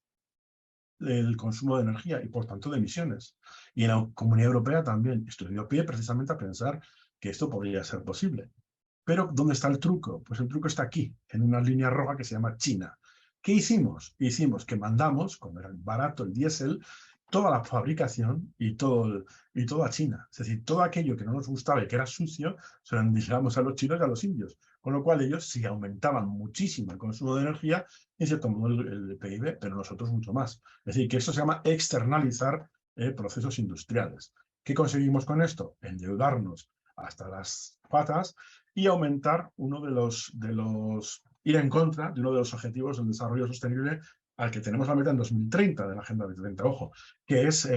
el consumo de energía y, por tanto, de emisiones. Y en la Comunidad Europea también. Esto dio pie precisamente a pensar que esto podría ser posible. Pero, ¿dónde está el truco? Pues el truco está aquí, en una línea roja que se llama China. ¿Qué hicimos? Hicimos que mandamos, como era barato el diésel, toda la fabricación y todo a China. Es decir, todo aquello que no nos gustaba y que era sucio, se lo indicamos a los chinos y a los indios. Con lo cual ellos sí aumentaban muchísimo el consumo de energía y en cierto modo el PIB, pero nosotros mucho más. Es decir, que eso se llama externalizar procesos industriales. ¿Qué conseguimos con esto? Endeudarnos hasta las patas y aumentar ir en contra de uno de los objetivos del desarrollo sostenible al que tenemos la meta en 2030 de la Agenda 2030, ojo, que es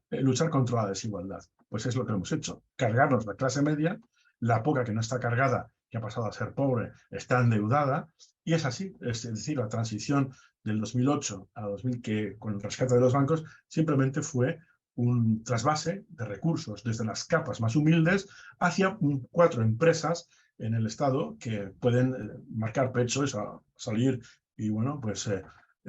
luchar contra la desigualdad. Pues es lo que hemos hecho, cargarnos la clase media, la poca que no está cargada, que ha pasado a ser pobre, está endeudada, y es así, es decir, la transición del 2008 a 2000, que con el rescate de los bancos, simplemente fue un trasvase de recursos desde las capas más humildes hacia 4 empresas en el Estado que pueden marcar pecho, salir y, bueno, pues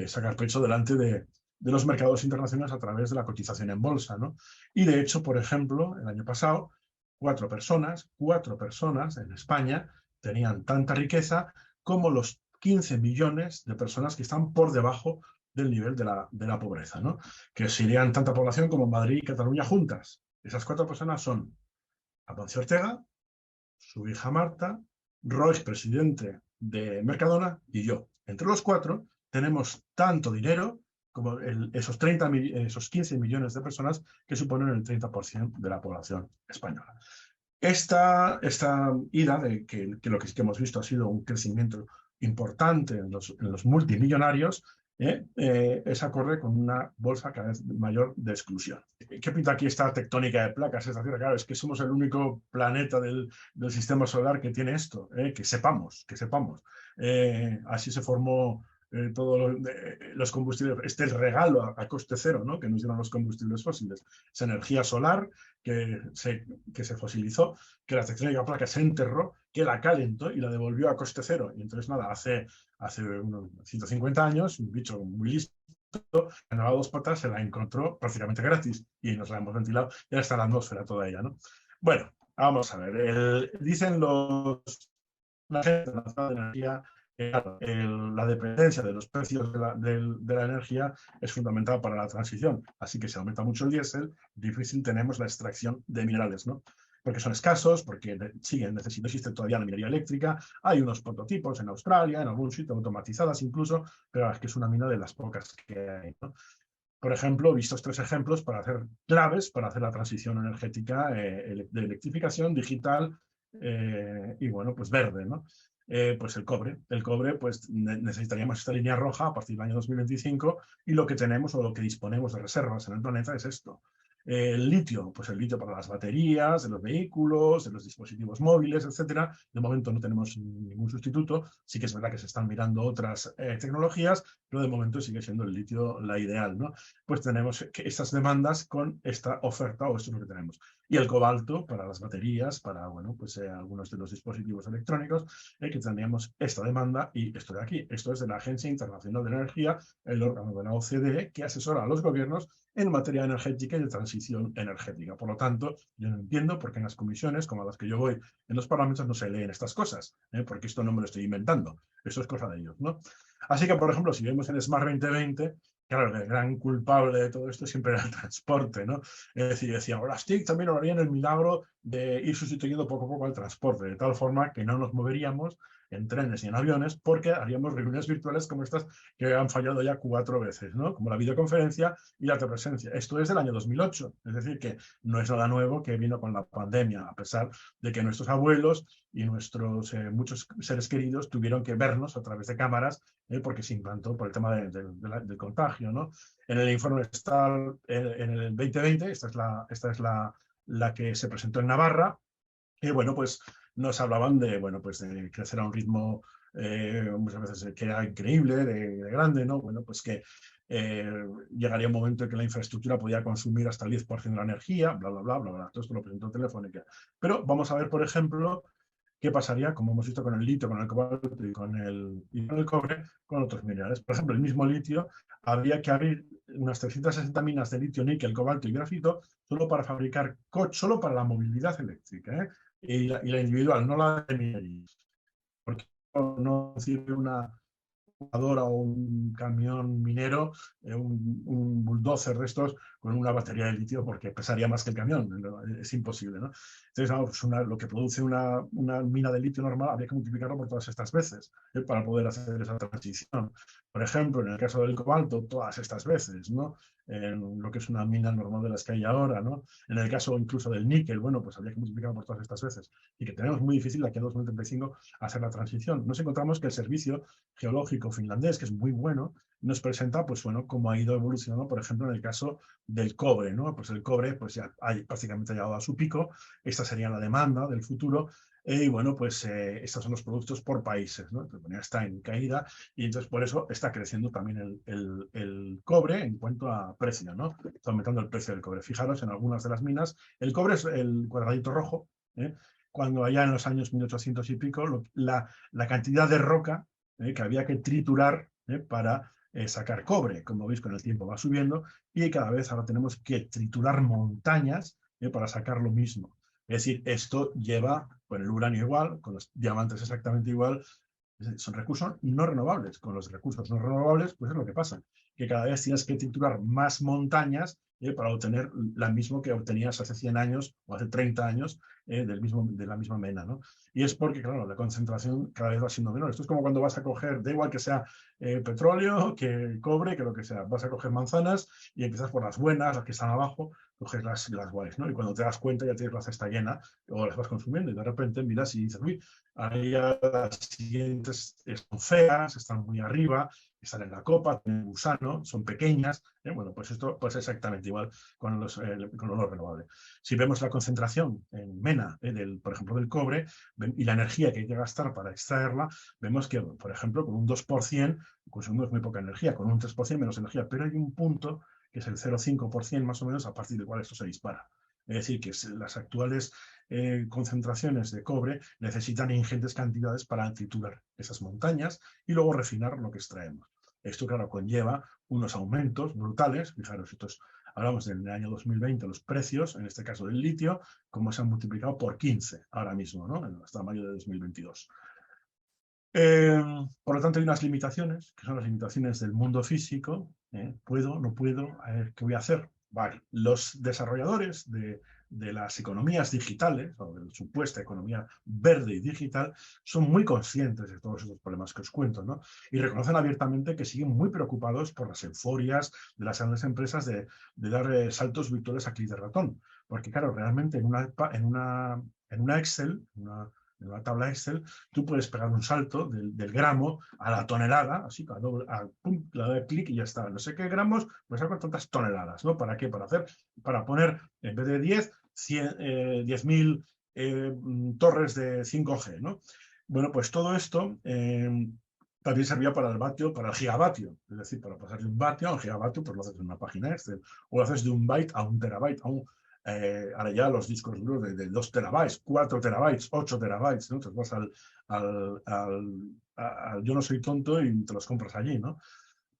sacar pecho delante de los mercados internacionales a través de la cotización en bolsa, ¿no? Y de hecho, por ejemplo, el año pasado, 4 personas en España tenían tanta riqueza como los 15 millones de personas que están por debajo del nivel de la pobreza, ¿no? Que serían tanta población como Madrid y Cataluña juntas. Esas 4 personas son Amancio Ortega, su hija Marta, Roig, presidente de Mercadona, y yo. Entre los 4 tenemos tanto dinero como esos 15 millones de personas que suponen el 30% de la población española. Esta ida de que lo que hemos visto ha sido un crecimiento importante en los multimillonarios, es acorde con una bolsa cada vez mayor de exclusión. ¿Qué pinta aquí esta tectónica de placas? Es decir, claro, es que somos el único planeta del sistema solar que tiene esto, que sepamos. Así se formó todos los combustibles, este regalo a coste cero, ¿no?, que nos dieron los combustibles fósiles. Esa energía solar que se fosilizó, que la tectónica de placas se enterró, que la calentó y la devolvió a coste cero. Y entonces, nada, hace unos 150 años, un bicho muy listo, en las 2 patas, se la encontró prácticamente gratis y nos la hemos ventilado y ahora está la atmósfera toda ella, ¿no? Bueno, vamos a ver. Dicen la Agencia Internacional de Energía Claro, la dependencia de los precios de la energía es fundamental para la transición. Así que si aumenta mucho el diésel, difícil tenemos la extracción de minerales, ¿no? Porque son escasos, porque no existe todavía la minería eléctrica. Hay unos prototipos en Australia, en algún sitio automatizadas incluso, pero es que es una mina de las pocas que hay, ¿no? Por ejemplo, vistos 3 ejemplos para hacer claves para hacer la transición energética de electrificación digital y bueno, pues verde, ¿no? Pues el cobre. El cobre, pues necesitaríamos esta línea roja a partir del año 2025 y lo que tenemos o lo que disponemos de reservas en el planeta es esto. El litio, pues el litio para las baterías, de los vehículos, de los dispositivos móviles, etcétera. De momento no tenemos ningún sustituto. Sí que es verdad que se están mirando otras tecnologías, pero de momento sigue siendo el litio la ideal, ¿no? Pues tenemos estas demandas con esta oferta o esto es lo que tenemos. Y el cobalto para las baterías, para, bueno, pues algunos de los dispositivos electrónicos, que tendríamos esta demanda y esto de aquí. Esto es de la Agencia Internacional de Energía, el órgano de la OCDE, que asesora a los gobiernos en materia energética y de transición energética. Por lo tanto, yo no entiendo por qué en las comisiones, como a las que yo voy en los parlamentos, no se leen estas cosas, porque esto no me lo estoy inventando, esto es cosa de ellos, ¿no? Así que, por ejemplo, si vemos el Smart 2020, claro, el gran culpable de todo esto siempre era el transporte, ¿no? Es decir, decíamos, las TIC también harían el milagro de ir sustituyendo poco a poco al transporte, de tal forma que no nos moveríamos en trenes y en aviones, porque haríamos reuniones virtuales como estas que han fallado ya 4 veces, ¿no? Como la videoconferencia y la telepresencia. Esto es del año 2008, es decir, que no es nada nuevo que vino con la pandemia, a pesar de que nuestros abuelos y nuestros muchos seres queridos tuvieron que vernos a través de cámaras porque se implantó por el tema del contagio, ¿no? En el informe STAR en el 2020, esta es la que se presentó en Navarra, y bueno, pues nos hablaban de, bueno, pues de crecer a un ritmo muchas veces que era increíble, de grande, ¿no? Bueno, pues que llegaría un momento en que la infraestructura podía consumir hasta el 10% de la energía, bla, bla, bla, bla, bla. Todo esto lo presentó Telefónica. Pero vamos a ver, por ejemplo, qué pasaría, como hemos visto con el litio, con el cobalto y con el cobre, con otros minerales. Por ejemplo, el mismo litio, habría que abrir unas 360 minas de litio, níquel, cobalto y grafito solo para fabricar coches, solo para la movilidad eléctrica, ¿eh? Y la individual, no la de minería. Porque no sirve una o un camión minero, un bulldozer de estos con una batería de litio porque pesaría más que el camión, ¿no? Es imposible, ¿no? Entonces, pues lo que produce una mina de litio normal habría que multiplicarlo por todas estas veces para poder hacer esa transición. Por ejemplo, en el caso del cobalto, todas estas veces, ¿no? En lo que es una mina normal de las que hay ahora, ¿no? En el caso incluso del níquel, bueno, pues habría que multiplicarlo por todas estas veces. Y que tenemos muy difícil de aquí a 2035 hacer la transición. Nos encontramos que el servicio geológico finlandés, que es muy bueno, nos presenta, pues bueno, cómo ha ido evolucionando, por ejemplo, en el caso del cobre, ¿no? Pues el cobre, pues ya prácticamente ha llegado a su pico, esta sería la demanda del futuro, y bueno, pues estos son los productos por países, ¿no? Entonces, está en caída y entonces por eso está creciendo también el cobre en cuanto a precio, ¿no? Está aumentando el precio del cobre. Fijaros, en algunas de las minas, el cobre es el cuadradito rojo, ¿eh? Cuando allá en los años 1800 y pico, la cantidad de roca que había que triturar para sacar cobre. Como veis, con el tiempo va subiendo y cada vez ahora tenemos que triturar montañas para sacar lo mismo. Es decir, esto lleva, con el uranio igual, con los diamantes exactamente igual, son recursos no renovables. Con los recursos no renovables, pues es lo que pasa, que cada vez tienes que triturar más montañas para obtener la misma que obtenías hace 100 años o hace 30 años de la misma mena, ¿no? Y es porque, claro, la concentración cada vez va siendo menor. Esto es como cuando vas a coger, da igual que sea petróleo, que cobre, que lo que sea, vas a coger manzanas y empiezas por las buenas, las que están abajo, coges las guays, ¿no? Y cuando te das cuenta ya tienes la cesta llena o las vas consumiendo y de repente miras y dices, uy, ahí las siguientes están feas, están muy arriba, están en la copa, tienen gusano, son pequeñas. Bueno, pues esto pues exactamente igual con los renovables. Si vemos la concentración en mena, por ejemplo, del cobre, y la energía que hay que gastar para extraerla, vemos que, por ejemplo, con un 2% consumimos muy poca energía, con un 3% menos energía, pero hay un punto que es el 0,5% más o menos, a partir del cual esto se dispara. Es decir, que las actuales concentraciones de cobre necesitan ingentes cantidades para triturar esas montañas y luego refinar lo que extraemos. Esto, claro, conlleva unos aumentos brutales. Fijaros, hablamos del año 2020, los precios, en este caso del litio, como se han multiplicado por 15 ahora mismo, ¿no? Hasta mayo de 2022. Por lo tanto, hay unas limitaciones, que son las limitaciones del mundo físico. ¿Puedo? ¿No puedo? A ver, ¿qué voy a hacer? Vale. Los desarrolladores de las economías digitales, o de la supuesta economía verde y digital, son muy conscientes de todos esos problemas que os cuento, ¿no? Y reconocen abiertamente que siguen muy preocupados por las euforias de las grandes empresas de dar saltos virtuales a clic de ratón. Porque, claro, realmente en una Excel, en una tabla Excel, tú puedes pegar un salto del gramo a la tonelada, así, pum, le doy clic y ya está. No sé qué gramos, pues hago tantas toneladas, ¿no? ¿Para qué? Para poner, en vez de 10, 10.000 torres de 5G, ¿no? Bueno, pues todo esto también servía para el vatio, para el gigavatio. Es decir, para pasar de un vatio a un gigavatio, pues lo haces en una página Excel. O lo haces de un byte a un terabyte, ahora ya los discos duros de 2 terabytes, 4 terabytes, 8 terabytes, ¿no? Entonces vas yo no soy tonto y te los compras allí, ¿no?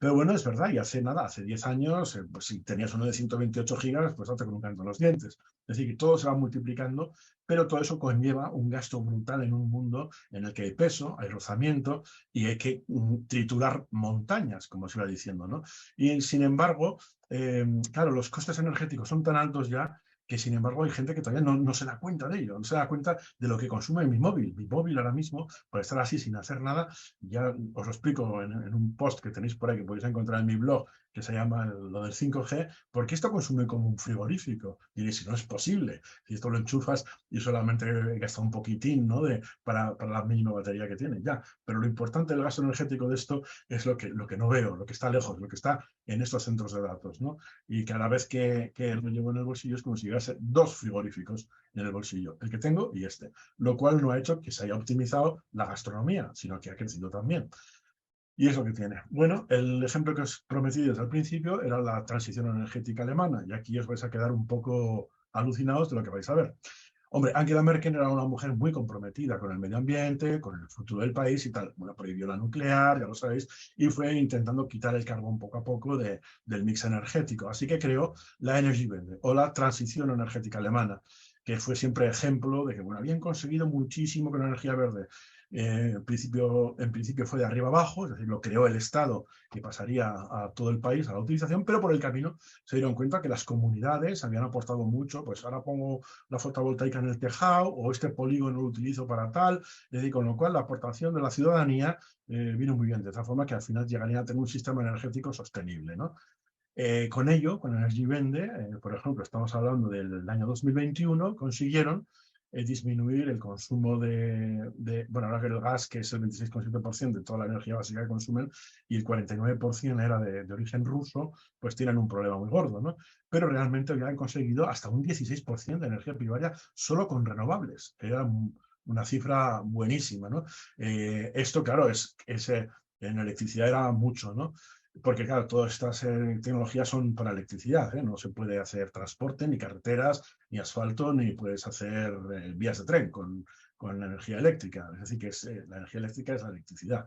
Pero bueno, es verdad, y hace nada, hace 10 años, pues si tenías uno de 128 gigas, pues hazte con un canto en los dientes. Es decir, que todo se va multiplicando, pero todo eso conlleva un gasto brutal en un mundo en el que hay peso, hay rozamiento y hay que triturar montañas, como se iba diciendo, ¿no? Y sin embargo, claro, los costes energéticos son tan altos ya que sin embargo hay gente que todavía no se da cuenta de ello, no se da cuenta de lo que consume mi móvil. Mi móvil ahora mismo, por estar así sin hacer nada, ya os lo explico en un post que tenéis por ahí, que podéis encontrar en mi blog, que se llama lo del 5G, porque esto consume como un frigorífico. Y diréis, si no es posible, si esto lo enchufas y solamente gasta un poquitín, ¿no? para la mínima batería que tiene, ya. Pero lo importante del gasto energético de esto es lo que no veo, lo que está lejos, lo que está en estos centros de datos, ¿no? Y cada vez que lo llevo en el bolsillo es como si llevase 2 frigoríficos en el bolsillo, el que tengo y este, lo cual no ha hecho que se haya optimizado la gastronomía, sino que ha crecido también. Y es lo que tiene. Bueno, el ejemplo que os prometí desde el principio era la transición energética alemana, y aquí os vais a quedar un poco alucinados de lo que vais a ver. Hombre, Angela Merkel era una mujer muy comprometida con el medio ambiente, con el futuro del país y tal. Bueno, prohibió la nuclear, ya lo sabéis, y fue intentando quitar el carbón poco a poco del mix energético. Así que creó la Energiewende, o la transición energética alemana, que fue siempre ejemplo de que, bueno, habían conseguido muchísimo con la energía verde. En principio fue de arriba abajo, es decir, lo creó el Estado, que pasaría a todo el país a la utilización, pero por el camino se dieron cuenta que las comunidades habían aportado mucho. Pues ahora pongo la fotovoltaica en el tejado, o este polígono lo utilizo para tal, es decir, con lo cual la aportación de la ciudadanía vino muy bien, de tal forma que al final llegaría a tener un sistema energético sostenible, ¿no? Con ello, con Energiewende, por ejemplo, estamos hablando del año 2021, consiguieron disminuir el consumo bueno, ahora que el gas, que es el 26,7% de toda la energía básica que consumen, y el 49% era de origen ruso, pues tienen un problema muy gordo, ¿no? Pero realmente habían conseguido hasta un 16% de energía primaria solo con renovables, que era una cifra buenísima, ¿no? Esto, claro, en electricidad era mucho, ¿no? Porque, claro, todas estas tecnologías son para electricidad, ¿eh? No se puede hacer transporte, ni carreteras, ni asfalto, ni puedes hacer vías de tren con energía eléctrica. Es decir, que la energía eléctrica es la electricidad.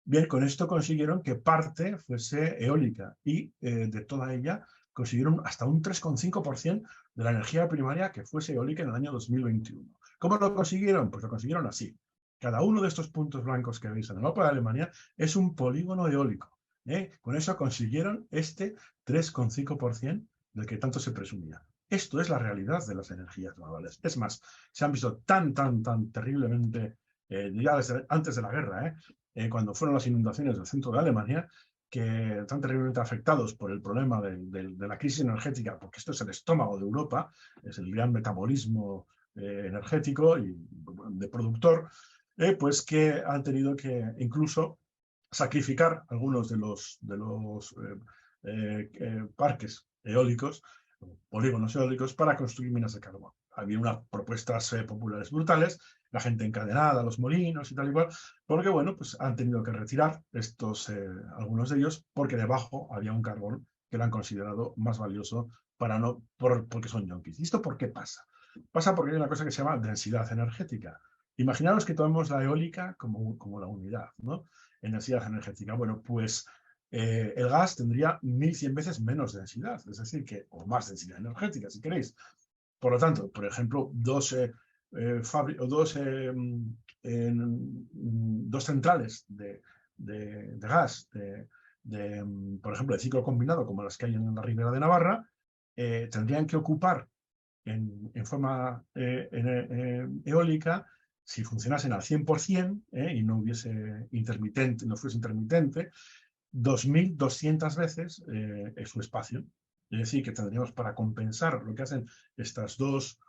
Bien, con esto consiguieron que parte fuese eólica y de toda ella consiguieron hasta un 3,5% de la energía primaria que fuese eólica en el año 2021. ¿Cómo lo consiguieron? Pues lo consiguieron así. Cada uno de estos puntos blancos que veis en el mapa de Alemania es un polígono eólico. Con eso consiguieron este 3,5% del que tanto se presumía. Esto es la realidad de las energías renovables. Es más, se han visto tan terriblemente, ya desde antes de la guerra, cuando fueron las inundaciones del centro de Alemania, que están terriblemente afectados por el problema de la crisis energética, porque esto es el estómago de Europa, es el gran metabolismo energético y de productor, pues que han tenido que incluso sacrificar algunos de los parques eólicos, polígonos eólicos, para construir minas de carbón. Había unas propuestas populares brutales, la gente encadenada a los molinos y tal igual, porque bueno, pues han tenido que retirar algunos de ellos, porque debajo había un carbón que lo han considerado más valioso porque son yonkis. ¿Y esto por qué pasa? Pasa porque hay una cosa que se llama densidad energética. Imaginaos que tomemos la eólica como la unidad, ¿no? Densidad energética. Bueno, pues el gas tendría 1100 veces menos densidad, es decir, o más densidad energética, si queréis. Por lo tanto, por ejemplo, dos dos centrales de gas, por ejemplo, de ciclo combinado, como las que hay en la Ribera de Navarra, tendrían que ocupar en forma eólica, si funcionasen al 100% y no hubiese intermitente, no fuese intermitente, 2.200 veces su espacio. Es decir, que tendríamos, para compensar lo que hacen estas dos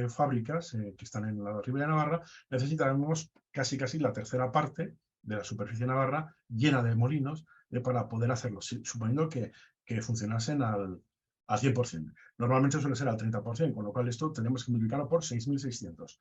fábricas que están en la Ribera de Navarra, necesitaremos casi la tercera parte de la superficie navarra llena de molinos para poder hacerlo, suponiendo que funcionasen al 100%. Normalmente suele ser al 30%, con lo cual esto tenemos que multiplicarlo por 6.600.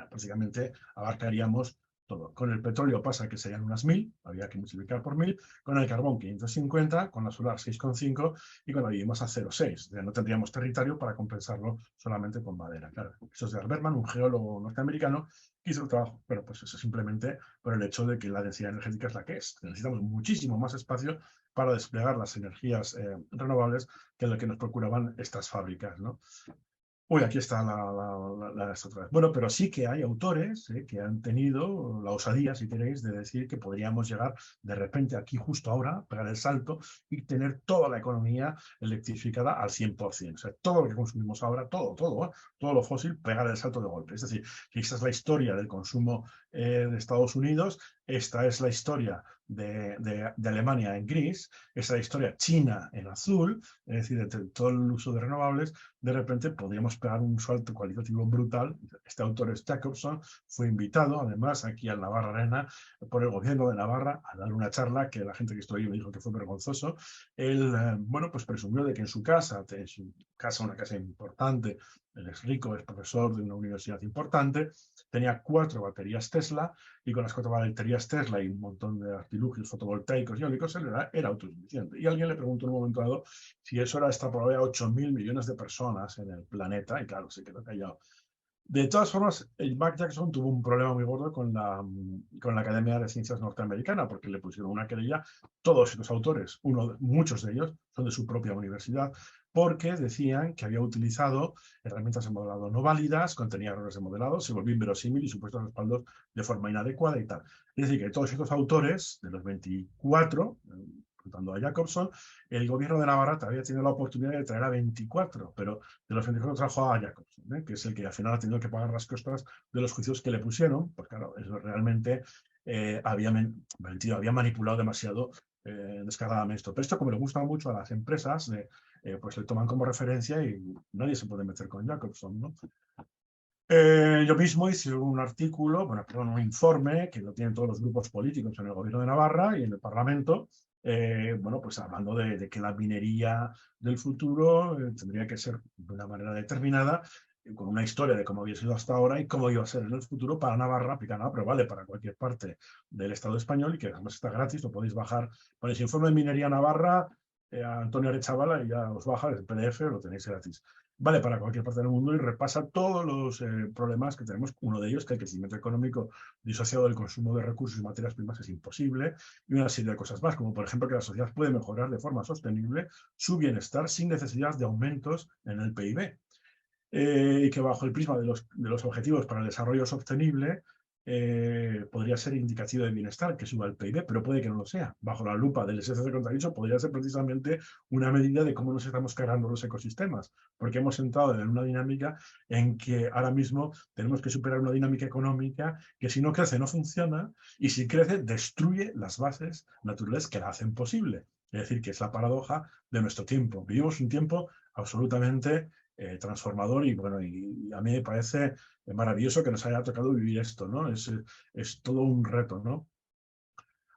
Prácticamente abarcaríamos todo. Con el petróleo pasa que serían unas 1.000, habría que multiplicar por 1.000, con el carbón 550, con la solar 6,5 y con la biomasa 0,6. No tendríamos territorio para compensarlo solamente con madera. Claro, eso es de Albert Berman, un geólogo norteamericano, que hizo el trabajo, pero pues eso simplemente por el hecho de que la densidad energética es la que es. Necesitamos muchísimo más espacio para desplegar las energías renovables que lo que nos procuraban estas fábricas, ¿no? Uy, aquí está esta otra vez. Bueno, pero sí que hay autores que han tenido la osadía, si queréis, de decir que podríamos llegar de repente aquí justo ahora, pegar el salto y tener toda la economía electrificada al 100%. O sea, todo lo que consumimos ahora, todo lo fósil, pegar el salto de golpe. Es decir, que esta es la historia del consumo de Estados Unidos, esta es la historia de Alemania en gris, esta es la historia china en azul, es decir, de todo el uso de renovables. De repente podríamos pegar un salto cualitativo brutal. Este autor es Jacobson, fue invitado además aquí al Navarra Arena por el gobierno de Navarra a dar una charla que la gente que estuvo ahí me dijo que fue vergonzoso. Él, bueno, pues presumió de que en su casa, una casa importante, él es rico, es profesor de una universidad importante, tenía 4 baterías Tesla y con las 4 baterías Tesla y un montón de artilugios fotovoltaicos y eólicos era autosuficiente. Y alguien le preguntó en un momento dado si eso era extrapolable a 8.000 millones de personas en el planeta, y claro, se quedó callado. De todas formas, Mark Jackson tuvo un problema muy gordo con la Academia de Ciencias norteamericana, porque le pusieron una querella. Todos estos autores, muchos de ellos, son de su propia universidad, porque decían que había utilizado herramientas de modelado no válidas, contenía errores de modelado, se volvió inverosímil y supuestos respaldos de forma inadecuada y tal. Es decir, que todos estos autores, de los 24, contando a Jacobson, el gobierno de Navarra había tenido la oportunidad de traer a 24, pero de los 24 trajo a Jacobson, que es el que al final ha tenido que pagar las costas de los juicios que le pusieron, pues claro, eso realmente había manipulado demasiado descaradamente esto. Pero esto, como le gusta mucho a las empresas, pues le toman como referencia y nadie se puede meter con Jacobson, ¿no? Yo mismo hice un artículo, un informe que lo tienen todos los grupos políticos en el gobierno de Navarra y en el Parlamento, pues hablando de que la minería del futuro tendría que ser de una manera determinada, con una historia de cómo había sido hasta ahora y cómo iba a ser en el futuro para Navarra, aplicada, pero vale para cualquier parte del Estado español y que además está gratis, lo podéis bajar. Ponéis informe de minería Navarra, a Antonio Arechavala y ya os baja el PDF, lo tenéis gratis. Vale para cualquier parte del mundo y repasa todos los problemas que tenemos. Uno de ellos, que el crecimiento económico disociado del consumo de recursos y materias primas es imposible, y una serie de cosas más, como por ejemplo que la sociedad puede mejorar de forma sostenible su bienestar sin necesidad de aumentos en el PIB. Y que bajo el prisma de los objetivos para el desarrollo sostenible podría ser indicativo de bienestar, que suba el PIB, pero puede que no lo sea. Bajo la lupa del SCC contradicho podría ser precisamente una medida de cómo nos estamos cargando los ecosistemas, porque hemos entrado en una dinámica en que ahora mismo tenemos que superar una dinámica económica que si no crece no funciona y si crece destruye las bases naturales que la hacen posible. Es decir, que es la paradoja de nuestro tiempo. Vivimos un tiempo absolutamente transformador y bueno, y a mí me parece maravilloso que nos haya tocado vivir esto, ¿no? Es todo un reto, ¿no?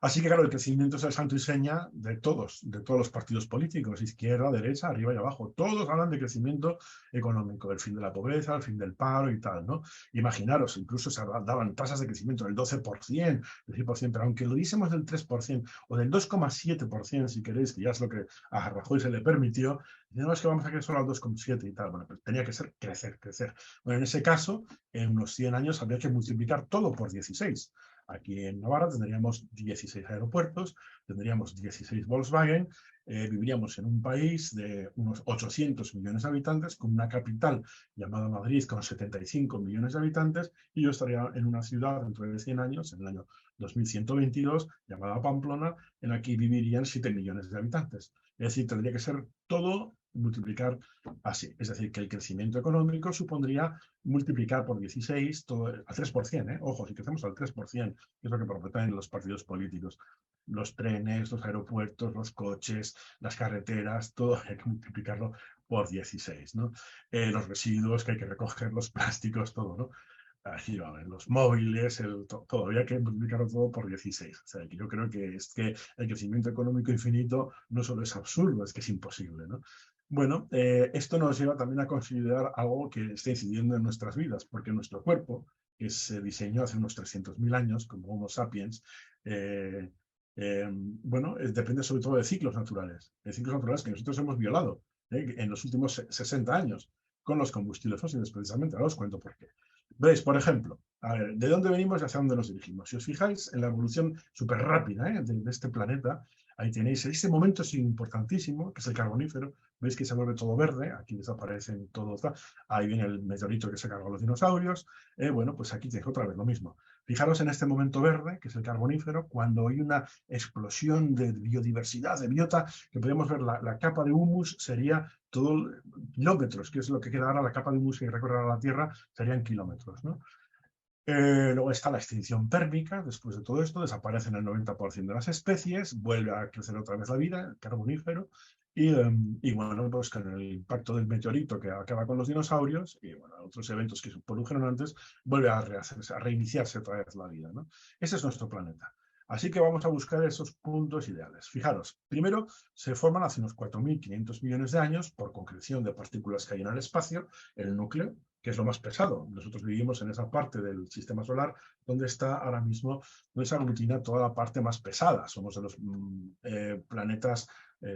Así que claro, el crecimiento es el santo y seña de todos los partidos políticos, izquierda, derecha, arriba y abajo. Todos hablan de crecimiento económico, el fin de la pobreza, el fin del paro y tal, ¿no? Imaginaros, incluso se daban tasas de crecimiento del 12%, del 10%, pero aunque lo diésemos del 3% o del 2,7%, si queréis, que ya es lo que a Rajoy se le permitió, no es que vamos a crecer solo al 2,7 y tal. Bueno, pues tenía que ser crecer. Bueno, en ese caso, en unos 100 años habría que multiplicar todo por 16. Aquí en Navarra tendríamos 16 aeropuertos, tendríamos 16 Volkswagen, viviríamos en un país de unos 800 millones de habitantes, con una capital llamada Madrid con 75 millones de habitantes, y yo estaría en una ciudad dentro de 100 años, en el año 2122, llamada Pamplona, en la que vivirían 7 millones de habitantes. Es decir, tendría que ser todo multiplicar así. Es decir, que el crecimiento económico supondría multiplicar por 16, todo, al 3%, ¿eh? Ojo, si crecemos al 3%, que es lo que prometen los partidos políticos. Los trenes, los aeropuertos, los coches, las carreteras, todo hay que multiplicarlo por 16, ¿no? Los residuos que hay que recoger, los plásticos, todo, ¿no? Así va, los móviles, todo, había que multiplicarlo todo por 16. O sea, que yo creo que es que el crecimiento económico infinito no solo es absurdo, es que es imposible, ¿no? Bueno, esto nos lleva también a considerar algo que está incidiendo en nuestras vidas, porque nuestro cuerpo, que se diseñó hace unos 300.000 años como Homo sapiens, bueno, depende sobre todo de ciclos naturales que nosotros hemos violado en los últimos 60 años con los combustibles fósiles, precisamente. Ahora os cuento por qué. Veis, por ejemplo, a ver, ¿de dónde venimos y hacia dónde nos dirigimos? Si os fijáis en la evolución súper rápida de este planeta, ahí tenéis, este momento es importantísimo, que es el Carbonífero. Veis que se vuelve todo verde, aquí desaparecen todo, ahí viene el meteorito que se cargó a los dinosaurios. Bueno, pues aquí tenéis otra vez lo mismo. Fijaros en este momento verde, que es el Carbonífero, cuando hay una explosión de biodiversidad, de biota, que podemos ver la capa de humus sería todo kilómetros, que es lo que queda ahora, la capa de humus que recorre la Tierra serían kilómetros, ¿no? Luego está la extinción térmica. Después de todo esto desaparecen el 90% de las especies, vuelve a crecer otra vez la vida, el Carbonífero, y bueno, pues con el impacto del meteorito que acaba con los dinosaurios y bueno, otros eventos que se produjeron antes, vuelve a reiniciarse otra vez la vida, ¿no? Ese es nuestro planeta. Así que vamos a buscar esos puntos ideales. Fijaros, primero se forman hace unos 4.500 millones de años por concreción de partículas que hay en el espacio, el núcleo, que es lo más pesado. Nosotros vivimos en esa parte del sistema solar donde está ahora mismo, donde se aglutina toda la parte más pesada. Somos de los planetas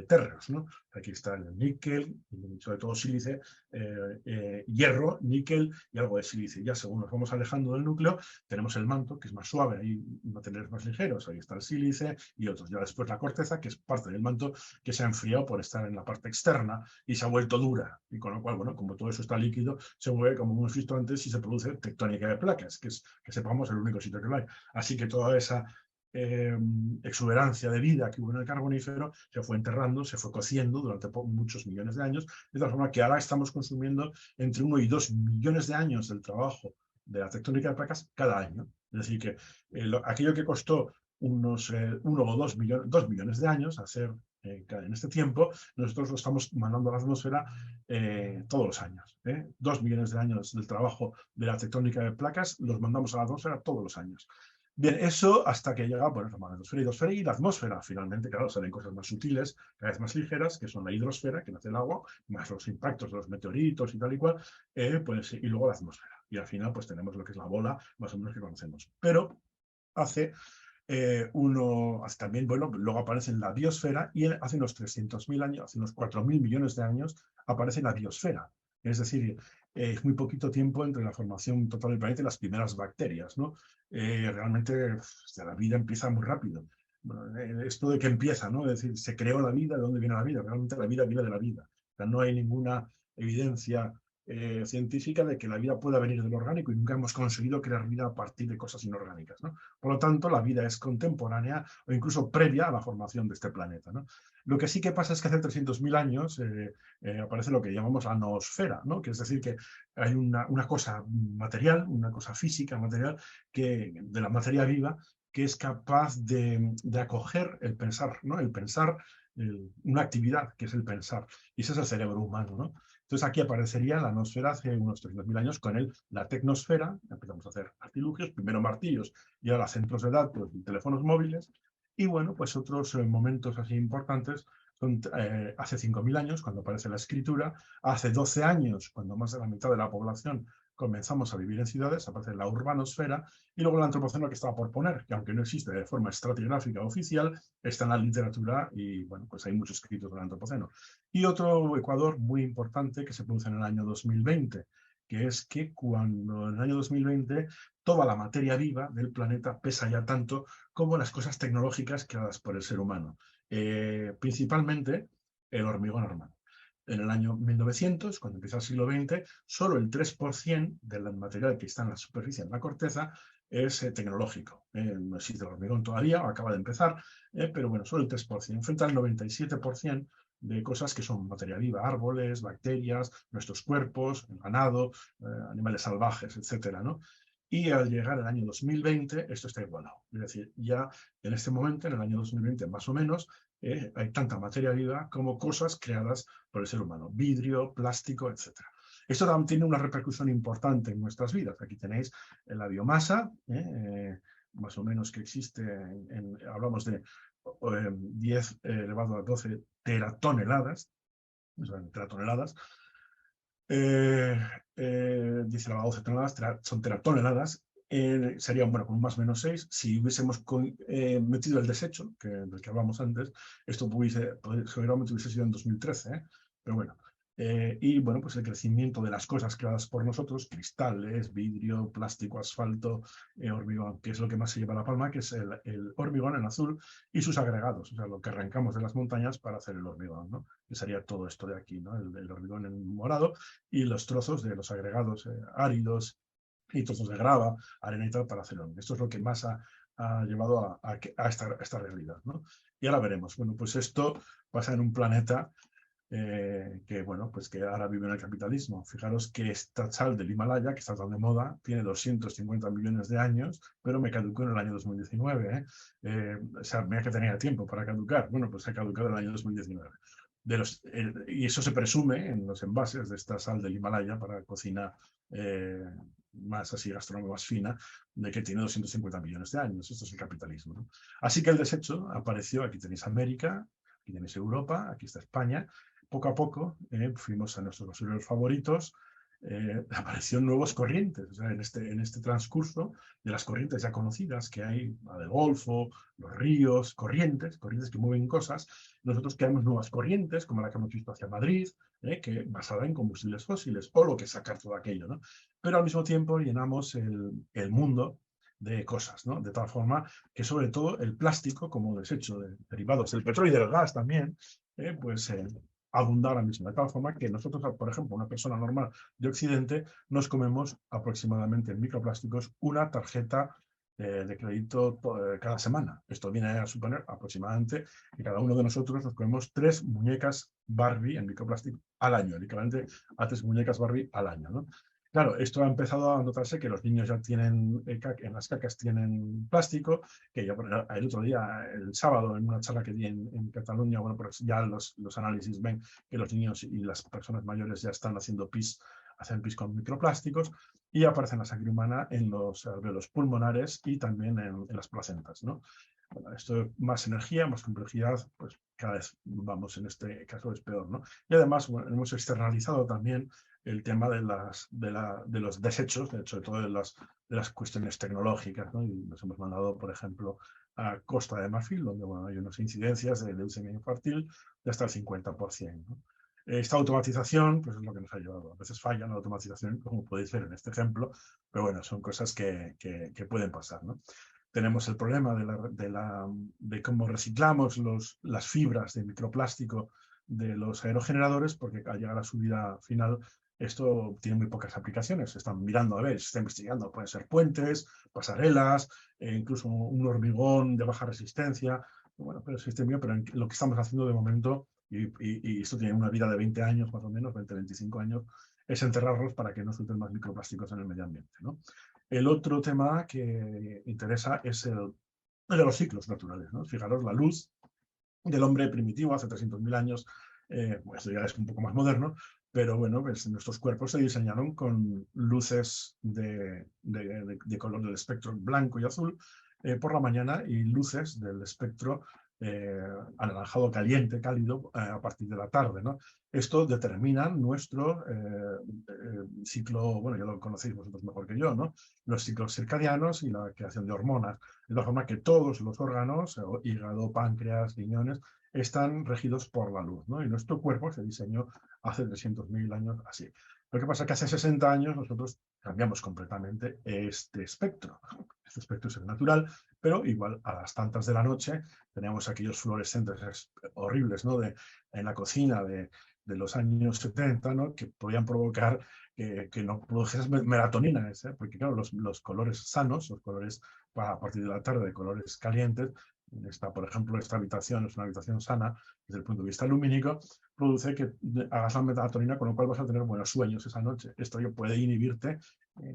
térreos, ¿no? Aquí está el níquel, sobre todo sílice, hierro, níquel y algo de sílice. Ya según nos vamos alejando del núcleo, tenemos el manto, que es más suave, hay materiales más ligeros, ahí está el sílice y otros. Ya después la corteza, que es parte del manto que se ha enfriado por estar en la parte externa y se ha vuelto dura. Y con lo cual, bueno, como todo eso está líquido, se mueve, como hemos visto antes, y se produce tectónica de placas, que es, que sepamos, el único sitio que lo hay. Así que toda esa exuberancia de vida que hubo en el Carbonífero se fue enterrando, se fue cociendo durante muchos millones de años, de tal forma que ahora estamos consumiendo entre 1 y 2 millones de años del trabajo de la tectónica de placas cada año. Es decir, que aquello que costó unos 1 o 2 millones de años hacer en este tiempo, nosotros lo estamos mandando a la atmósfera todos los años. 2 millones de años del trabajo de la tectónica de placas los mandamos a la atmósfera todos los años. Bien, eso hasta que llega, bueno, la magnetosfera y la atmósfera. Finalmente, claro, salen cosas más sutiles, cada vez más ligeras, que son la hidrosfera, que nace el agua, más los impactos de los meteoritos y tal y cual, pues, y luego la atmósfera. Y al final, pues tenemos lo que es la bola, más o menos que conocemos. Pero hace también, bueno, luego aparece en la biosfera y hace unos 300.000 años, hace unos 4.000 millones de años, aparece la biosfera. Es decir, es muy poquito tiempo entre la formación total del planeta y las primeras bacterias, ¿no? Realmente la vida empieza muy rápido. Bueno, esto de que empieza, ¿no? Es decir, se creó la vida, ¿de dónde viene la vida? Realmente la vida viene de la vida. O sea, no hay ninguna evidencia científica de que la vida pueda venir del orgánico y nunca hemos conseguido crear vida a partir de cosas inorgánicas, ¿no? Por lo tanto, la vida es contemporánea o incluso previa a la formación de este planeta, ¿no? Lo que sí que pasa es que hace 300.000 años aparece lo que llamamos la noosfera, ¿no? Que es decir, que hay una cosa material, una cosa física, material, de la materia viva, que es capaz de acoger el pensar, ¿no? El pensar, una actividad que es el pensar, y ese es el cerebro humano, ¿no? Entonces aquí aparecería la noosfera hace unos 300.000 años con la tecnosfera. Empezamos a hacer artilugios, primero martillos y ahora centros de datos y teléfonos móviles. Y bueno, pues otros momentos así importantes son hace 5.000 años, cuando aparece la escritura, hace 12 años, cuando más de la mitad de la población comenzamos a vivir en ciudades, aparece la urbanosfera, y luego el antropoceno que estaba por poner, que aunque no existe de forma estratigráfica oficial, está en la literatura y bueno, pues hay muchos escritos del antropoceno. Y otro ecuador muy importante que se produce en el año 2020, que es que cuando en el año 2020 toda la materia viva del planeta pesa ya tanto como las cosas tecnológicas creadas por el ser humano. Principalmente el hormigón armado. En el año 1900, cuando empieza el siglo XX, solo el 3% del material que está en la superficie, en la corteza, es tecnológico. No existe el hormigón todavía, acaba de empezar, pero bueno, solo el 3%, frente al 97% de cosas que son materia viva, árboles, bacterias, nuestros cuerpos, el ganado, animales salvajes, etcétera, ¿no? Y al llegar al año 2020, esto está igualado. Es decir, ya en este momento, en el año 2020 más o menos, hay tanta materia viva como cosas creadas por el ser humano, vidrio, plástico, etcétera. Esto también tiene una repercusión importante en nuestras vidas. Aquí tenéis la biomasa, más o menos que existe, hablamos de 10 elevado a 12 teratoneladas, o sea, teratoneladas, 10 elevado a 12 toneladas, son teratoneladas, serían, bueno, con más o menos 6. Si hubiésemos metido el desecho, del que hablamos antes, esto seguramente hubiese sido en 2013, pero bueno. Y bueno, pues el crecimiento de las cosas creadas por nosotros, cristales, vidrio, plástico, asfalto, hormigón, que es lo que más se lleva la palma, que es el hormigón en azul y sus agregados, o sea, lo que arrancamos de las montañas para hacer el hormigón, ¿no? Que sería todo esto de aquí, ¿no? El hormigón en morado y los trozos de los agregados áridos y trozos de grava, arena y tal para hacer hormigón. Esto es lo que más ha llevado a esta realidad, ¿no? Y ahora veremos. Bueno, pues esto pasa en un planeta que, bueno, pues que ahora vive en el capitalismo. Fijaros que esta sal del Himalaya, que está tan de moda, tiene 250 millones de años, pero me caducó en el año 2019. O sea, mira que tenía tiempo para caducar. Bueno, pues se ha caducado en el año 2019. Y eso se presume en los envases de esta sal del Himalaya para cocina más así gastronómica, más fina, de que tiene 250 millones de años. Esto es el capitalismo, ¿no? Así que el desecho apareció. Aquí tenéis América, aquí tenéis Europa, aquí está España. Poco a poco fuimos a nuestros basureros favoritos, aparecieron nuevos corrientes. O sea, en este transcurso de las corrientes ya conocidas que hay, la del Golfo, los ríos, corrientes que mueven cosas, nosotros creamos nuevas corrientes, como la que hemos visto hacia Madrid, que basada en combustibles fósiles, o lo que es sacar todo aquello, ¿no? Pero al mismo tiempo llenamos el mundo de cosas, ¿no? De tal forma que sobre todo el plástico, como desecho de derivados del petróleo y del gas también, pues abunda ahora mismo. De tal forma que nosotros, por ejemplo, una persona normal de Occidente, nos comemos aproximadamente en microplásticos una tarjeta de crédito cada semana. Esto viene a suponer aproximadamente que cada uno de nosotros nos comemos 3 muñecas Barbie en microplástico al año, el equivalente a 3 muñecas Barbie al año, ¿no? Claro, esto ha empezado a notarse que los niños ya tienen, en las cacas tienen plástico, que yo el otro día, el sábado, en una charla que di en Cataluña, bueno, pues ya los análisis ven que los niños y las personas mayores ya están haciendo hacen pis con microplásticos y aparece en la sangre humana en los alveolos pulmonares y también en las placentas, ¿no? Bueno, esto más energía, más complejidad, pues cada vez vamos, en este caso es peor, ¿no? Y además, bueno, hemos externalizado también el tema de los desechos, sobre todo de las cuestiones tecnológicas, ¿no? Y nos hemos mandado, por ejemplo, a Costa de Marfil, donde bueno, hay unas incidencias de leucemia infantil de hasta el 50%, ¿no? Esta automatización, pues es lo que nos ha llevado. A veces falla la automatización, como podéis ver en este ejemplo, pero bueno, son cosas que pueden pasar, ¿no? Tenemos el problema de cómo reciclamos las fibras de microplástico de los aerogeneradores, porque al llegar a su vida final esto tiene muy pocas aplicaciones. Se están mirando, a ver, se está investigando, pueden ser puentes, pasarelas, incluso un hormigón de baja resistencia. Bueno, pero lo que estamos haciendo de momento, y esto tiene una vida de 20 años más o menos, 20, 25 años, es enterrarlos para que no suelten más microplásticos en el medio ambiente, ¿no? El otro tema que interesa es el de los ciclos naturales, ¿no? Fijaros, la luz del hombre primitivo hace 300.000 años, pues ya es un poco más moderno, pero bueno, pues nuestros cuerpos se diseñaron con luces de color del espectro blanco y azul por la mañana y luces del espectro anaranjado caliente, cálido, a partir de la tarde, ¿no? Esto determina nuestro ciclo, bueno, ya lo conocéis vosotros mejor que yo, ¿no? Los ciclos circadianos y la creación de hormonas, de la forma que todos los órganos, hígado, páncreas, riñones, están regidos por la luz, ¿no? Y nuestro cuerpo se diseñó hace 300.000 años así. Lo que pasa es que hace 60 años nosotros cambiamos completamente este espectro. Este espectro es el natural, pero igual a las tantas de la noche tenemos aquellos fluorescentes horribles, ¿no? En la cocina de los años 70, ¿no? Que podían provocar que no produjeras melatonina, porque claro, los colores sanos, los colores a partir de la tarde de colores calientes, por ejemplo, esta habitación es una habitación sana desde el punto de vista lumínico, produce que hagas la melatonina, con lo cual vas a tener buenos sueños esa noche. Esto puede inhibirte,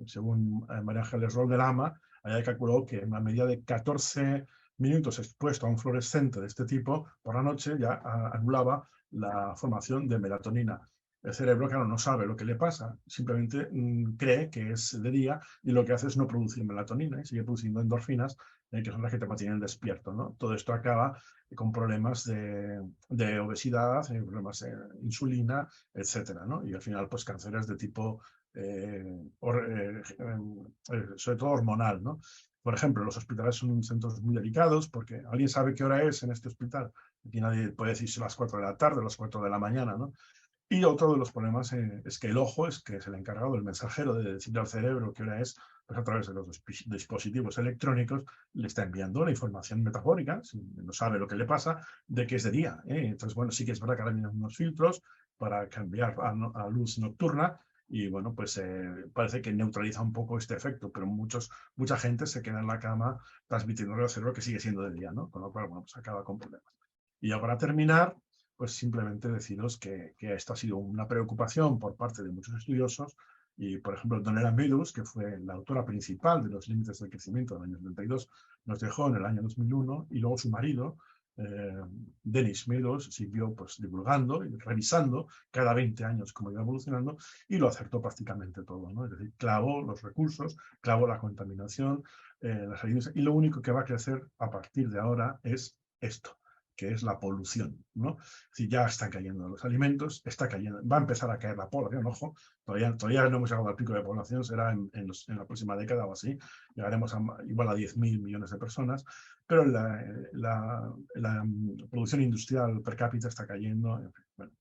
según María Ángeles Roldán de Lama, ella calculó que en una medida de 14 minutos expuesto a un fluorescente de este tipo por la noche ya anulaba la formación de melatonina. El cerebro, claro, no sabe lo que le pasa, simplemente cree que es de día y lo que hace es no producir melatonina y sigue produciendo endorfinas, que son las que te mantienen despierto, ¿no? Todo esto acaba con problemas de obesidad, problemas de insulina, etcétera, ¿no? Y al final, pues cánceres de tipo, sobre todo hormonal, ¿no? Por ejemplo, los hospitales son centros muy delicados porque alguien sabe qué hora es en este hospital. Aquí nadie puede decir si las 4 de la tarde o las 4 de la mañana, ¿no? Y otro de los problemas es que el ojo es que es el encargado, el mensajero de decirle al cerebro qué hora es, pues a través de los dispositivos electrónicos le está enviando la información metafórica, si no sabe lo que le pasa, de que es de día. Entonces, bueno, sí que es verdad que ahora vienen unos filtros para cambiar a luz nocturna y, bueno, pues parece que neutraliza un poco este efecto, pero mucha gente se queda en la cama transmitiéndole al cerebro que sigue siendo de día, ¿no? Con lo cual, bueno, pues acaba con problemas. Y ya para terminar, pues simplemente deciros que esto ha sido una preocupación por parte de muchos estudiosos y, por ejemplo, Donella Meadows, que fue la autora principal de los límites del crecimiento del año 72, nos dejó en el año 2001 y luego su marido, Dennis Meadows, siguió pues, divulgando y revisando cada 20 años cómo iba evolucionando y lo acertó prácticamente todo, ¿no? Es decir, clavó los recursos, clavó la contaminación, las ayudas, y lo único que va a crecer a partir de ahora es esto, que es la polución, ¿no? Si ya están cayendo los alimentos, está cayendo, va a empezar a caer la población, ojo, todavía no hemos llegado al pico de población, será en la próxima década o así, llegaremos igual a 10.000 millones de personas, pero la producción industrial per cápita está cayendo, en fin, bueno.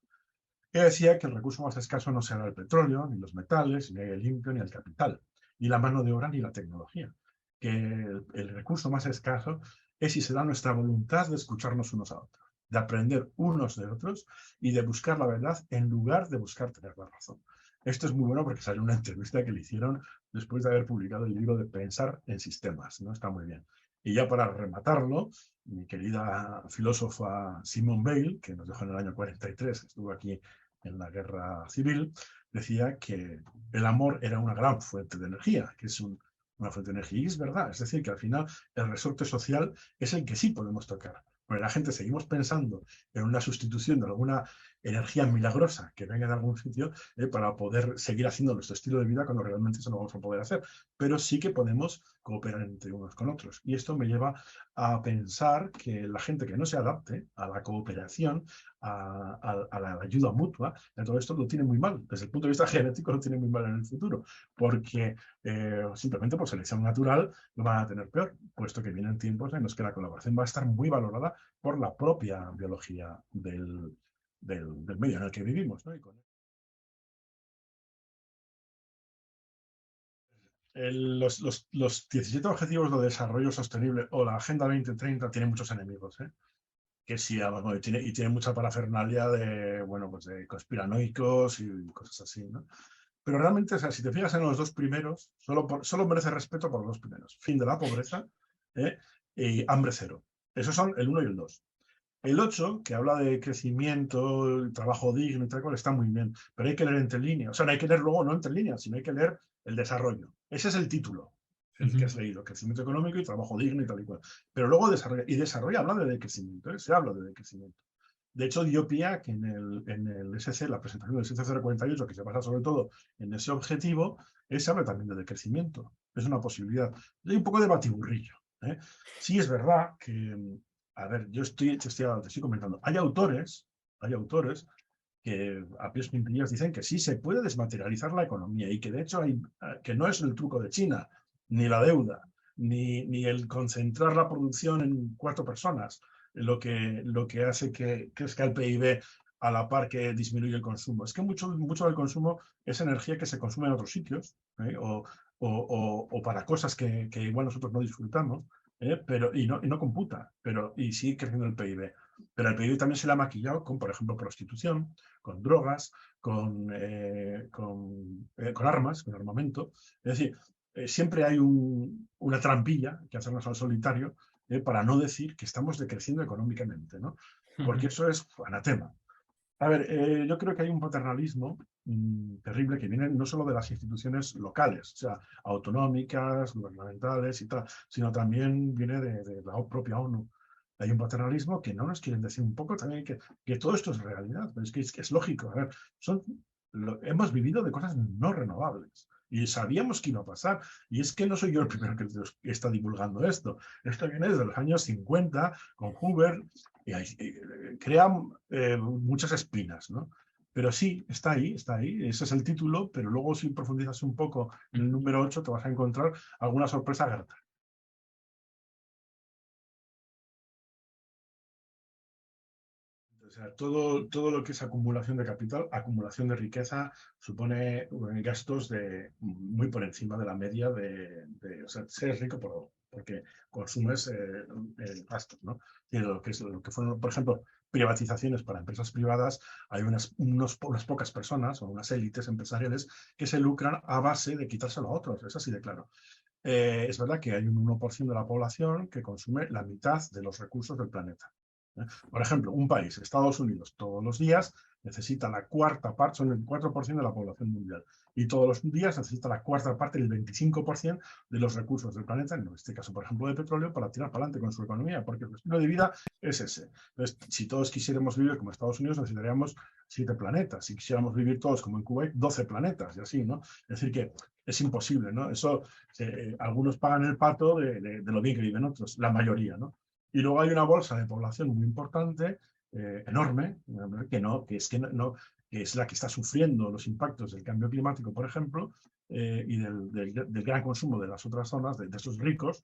Yo decía que el recurso más escaso no será el petróleo, ni los metales, ni el limpio, ni el capital, ni la mano de obra, ni la tecnología. Que el recurso más escaso es si se da nuestra voluntad de escucharnos unos a otros, de aprender unos de otros y de buscar la verdad en lugar de buscar tener la razón. Esto es muy bueno porque sale una entrevista que le hicieron después de haber publicado el libro de Pensar en Sistemas, ¿no? Está muy bien. Y ya para rematarlo, mi querida filósofa Simone Weil, que nos dejó en el año 43, estuvo aquí en la guerra civil, decía que el amor era una gran fuente de energía, que es una fuente de energía, y es verdad, es decir, que al final el resorte social es el que sí podemos tocar. Porque la gente seguimos pensando en una sustitución de alguna energía milagrosa que venga de algún sitio para poder seguir haciendo nuestro estilo de vida cuando realmente eso no vamos a poder hacer. Pero sí que podemos cooperar entre unos con otros. Y esto me lleva a pensar que la gente que no se adapte a la cooperación, a la ayuda mutua, todo esto lo tiene muy mal. Desde el punto de vista genético lo tiene muy mal en el futuro, porque simplemente por selección natural lo van a tener peor, puesto que vienen tiempos en los que la colaboración va a estar muy valorada por la propia biología del medio en el que vivimos, ¿no? Los 17 Objetivos de Desarrollo Sostenible o la Agenda 2030 tienen muchos enemigos, que sí, bueno, y tiene mucha parafernalia de, bueno, pues de conspiranoicos y cosas así, ¿no? Pero realmente, o sea, si te fijas en los dos primeros, solo merece respeto por los dos primeros. Fin de la pobreza y hambre cero. Esos son el 1 y el 2. El 8, que habla de crecimiento, trabajo digno y tal cual, está muy bien, pero hay que leer entre líneas. O sea, no hay que leer luego no entre líneas, sino hay que leer el desarrollo. Ese es el título, el que has leído, crecimiento económico y trabajo digno y tal y cual. Pero luego desarrollo habla de decrecimiento, se habla de decrecimiento. De hecho, Diopía, que en el SC, la presentación del SC048, que se basa sobre todo en ese objetivo, se habla también de decrecimiento. Es una posibilidad. Hay un poco de batiburrillo. Sí es verdad que, a ver, te estoy comentando, hay autores que a pies juntillas dicen que sí se puede desmaterializar la economía y que de hecho que no es el truco de China, ni la deuda, ni el concentrar la producción en 4 personas, lo que hace que crezca el PIB a la par que disminuye el consumo. Es que mucho del consumo es energía que se consume en otros sitios O para cosas que igual nosotros no disfrutamos, y no computa, y sigue creciendo el PIB. Pero el PIB también se le ha maquillado con, por ejemplo, prostitución, con drogas, con armas, con armamento. Es decir, siempre hay una trampilla que hacernos al solitario para no decir que estamos decreciendo económicamente, ¿no? Porque eso es anatema. A ver, yo creo que hay un paternalismo terrible que viene no solo de las instituciones locales, o sea, autonómicas, gubernamentales y tal, sino también viene de la propia ONU. Hay un paternalismo que no nos quieren decir un poco también que todo esto es realidad, pero que es lógico. A ver, hemos vivido de cosas no renovables y sabíamos que iba a pasar. Y es que no soy yo el primero que está divulgando esto. Esto viene desde los años 50 con Hoover y crea muchas espinas, ¿no? Pero sí, está ahí, ese es el título, pero luego si profundizas un poco en el número 8 te vas a encontrar alguna sorpresa grata. O sea, todo lo que es acumulación de capital, acumulación de riqueza, supone gastos muy por encima de la media o sea, ser rico porque consumes gastos, ¿no? Y lo que fueron, por ejemplo, privatizaciones para empresas privadas, hay unas pocas personas o unas élites empresariales que se lucran a base de quitárselo a otros, es así de claro. Es verdad que hay un 1% de la población que consume la mitad de los recursos del planeta. Por ejemplo, un país, Estados Unidos, todos los días necesita la cuarta parte, son el 4% de la población mundial, y todos los días necesita la cuarta parte, el 25% de los recursos del planeta, en este caso, por ejemplo, de petróleo, para tirar para adelante con su economía, porque el estilo de vida es ese. Entonces, si todos quisiéramos vivir como Estados Unidos, necesitaríamos 7 planetas. Si quisiéramos vivir todos como en Kuwait, 12 planetas, y así, ¿no? Es decir, que es imposible, ¿no? Eso, algunos pagan el pato de lo bien que viven otros, la mayoría, ¿no? Y luego hay una bolsa de población muy importante, enorme, que es la que está sufriendo los impactos del cambio climático, por ejemplo, y del gran consumo de las otras zonas, de esos ricos,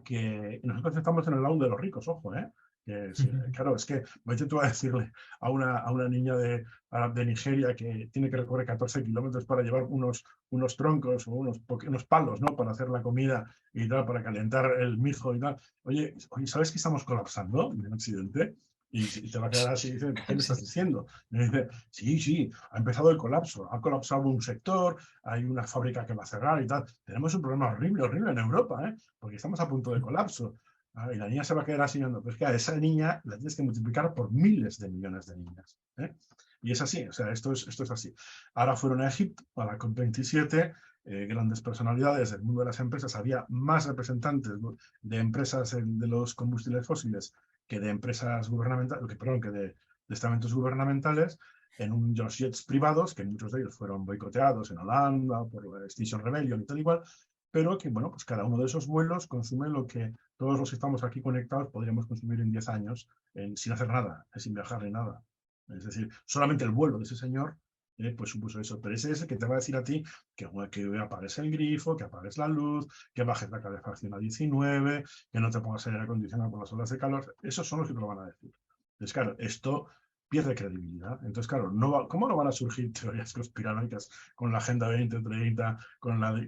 que nosotros estamos en el lado de los ricos, ojo, claro, es que tú vas a decirle a una niña de Nigeria que tiene que recorrer 14 kilómetros para llevar unos troncos o unos palos, ¿no? Para hacer la comida y tal, para calentar el mijo y tal. Oye, ¿sabes que estamos colapsando en Occidente? Y te va a quedar así, dice, ¿qué me estás diciendo? Y me dice, sí, ha empezado el colapso, ha colapsado un sector, hay una fábrica que va a cerrar y tal. Tenemos un problema horrible en Europa, porque estamos a punto de colapso. Y la niña se va a quedar así viendo, pues que a esa niña la tienes que multiplicar por miles de millones de niñas. Y es así, o sea, esto es así. Ahora fueron a Egipto, a la COP27, grandes personalidades del mundo de las empresas, había más representantes de empresas de los combustibles fósiles que de empresas gubernamentales, que de estamentos gubernamentales, en unos jets privados, que muchos de ellos fueron boicoteados en Holanda por la Extinction Rebellion y tal igual, pero que, bueno, pues cada uno de esos vuelos consume lo que todos los que estamos aquí conectados podríamos consumir en 10 años sin hacer nada, sin viajar ni nada. Es decir, solamente el vuelo de ese señor pues supuso eso. Pero ese es el que te va a decir a ti que apagues el grifo, que apagues la luz, que bajes la calefacción a 19, que no te pongas aire acondicionado con las olas de calor. Esos son los que te lo van a decir. Entonces, claro, esto pierde credibilidad. Entonces, claro, ¿cómo no van a surgir teorías conspiranoicas con la Agenda 2030, con el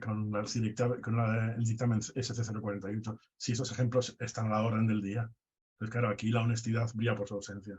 dictamen SC048, si esos ejemplos están a la orden del día? Entonces, claro, aquí la honestidad brilla por su ausencia.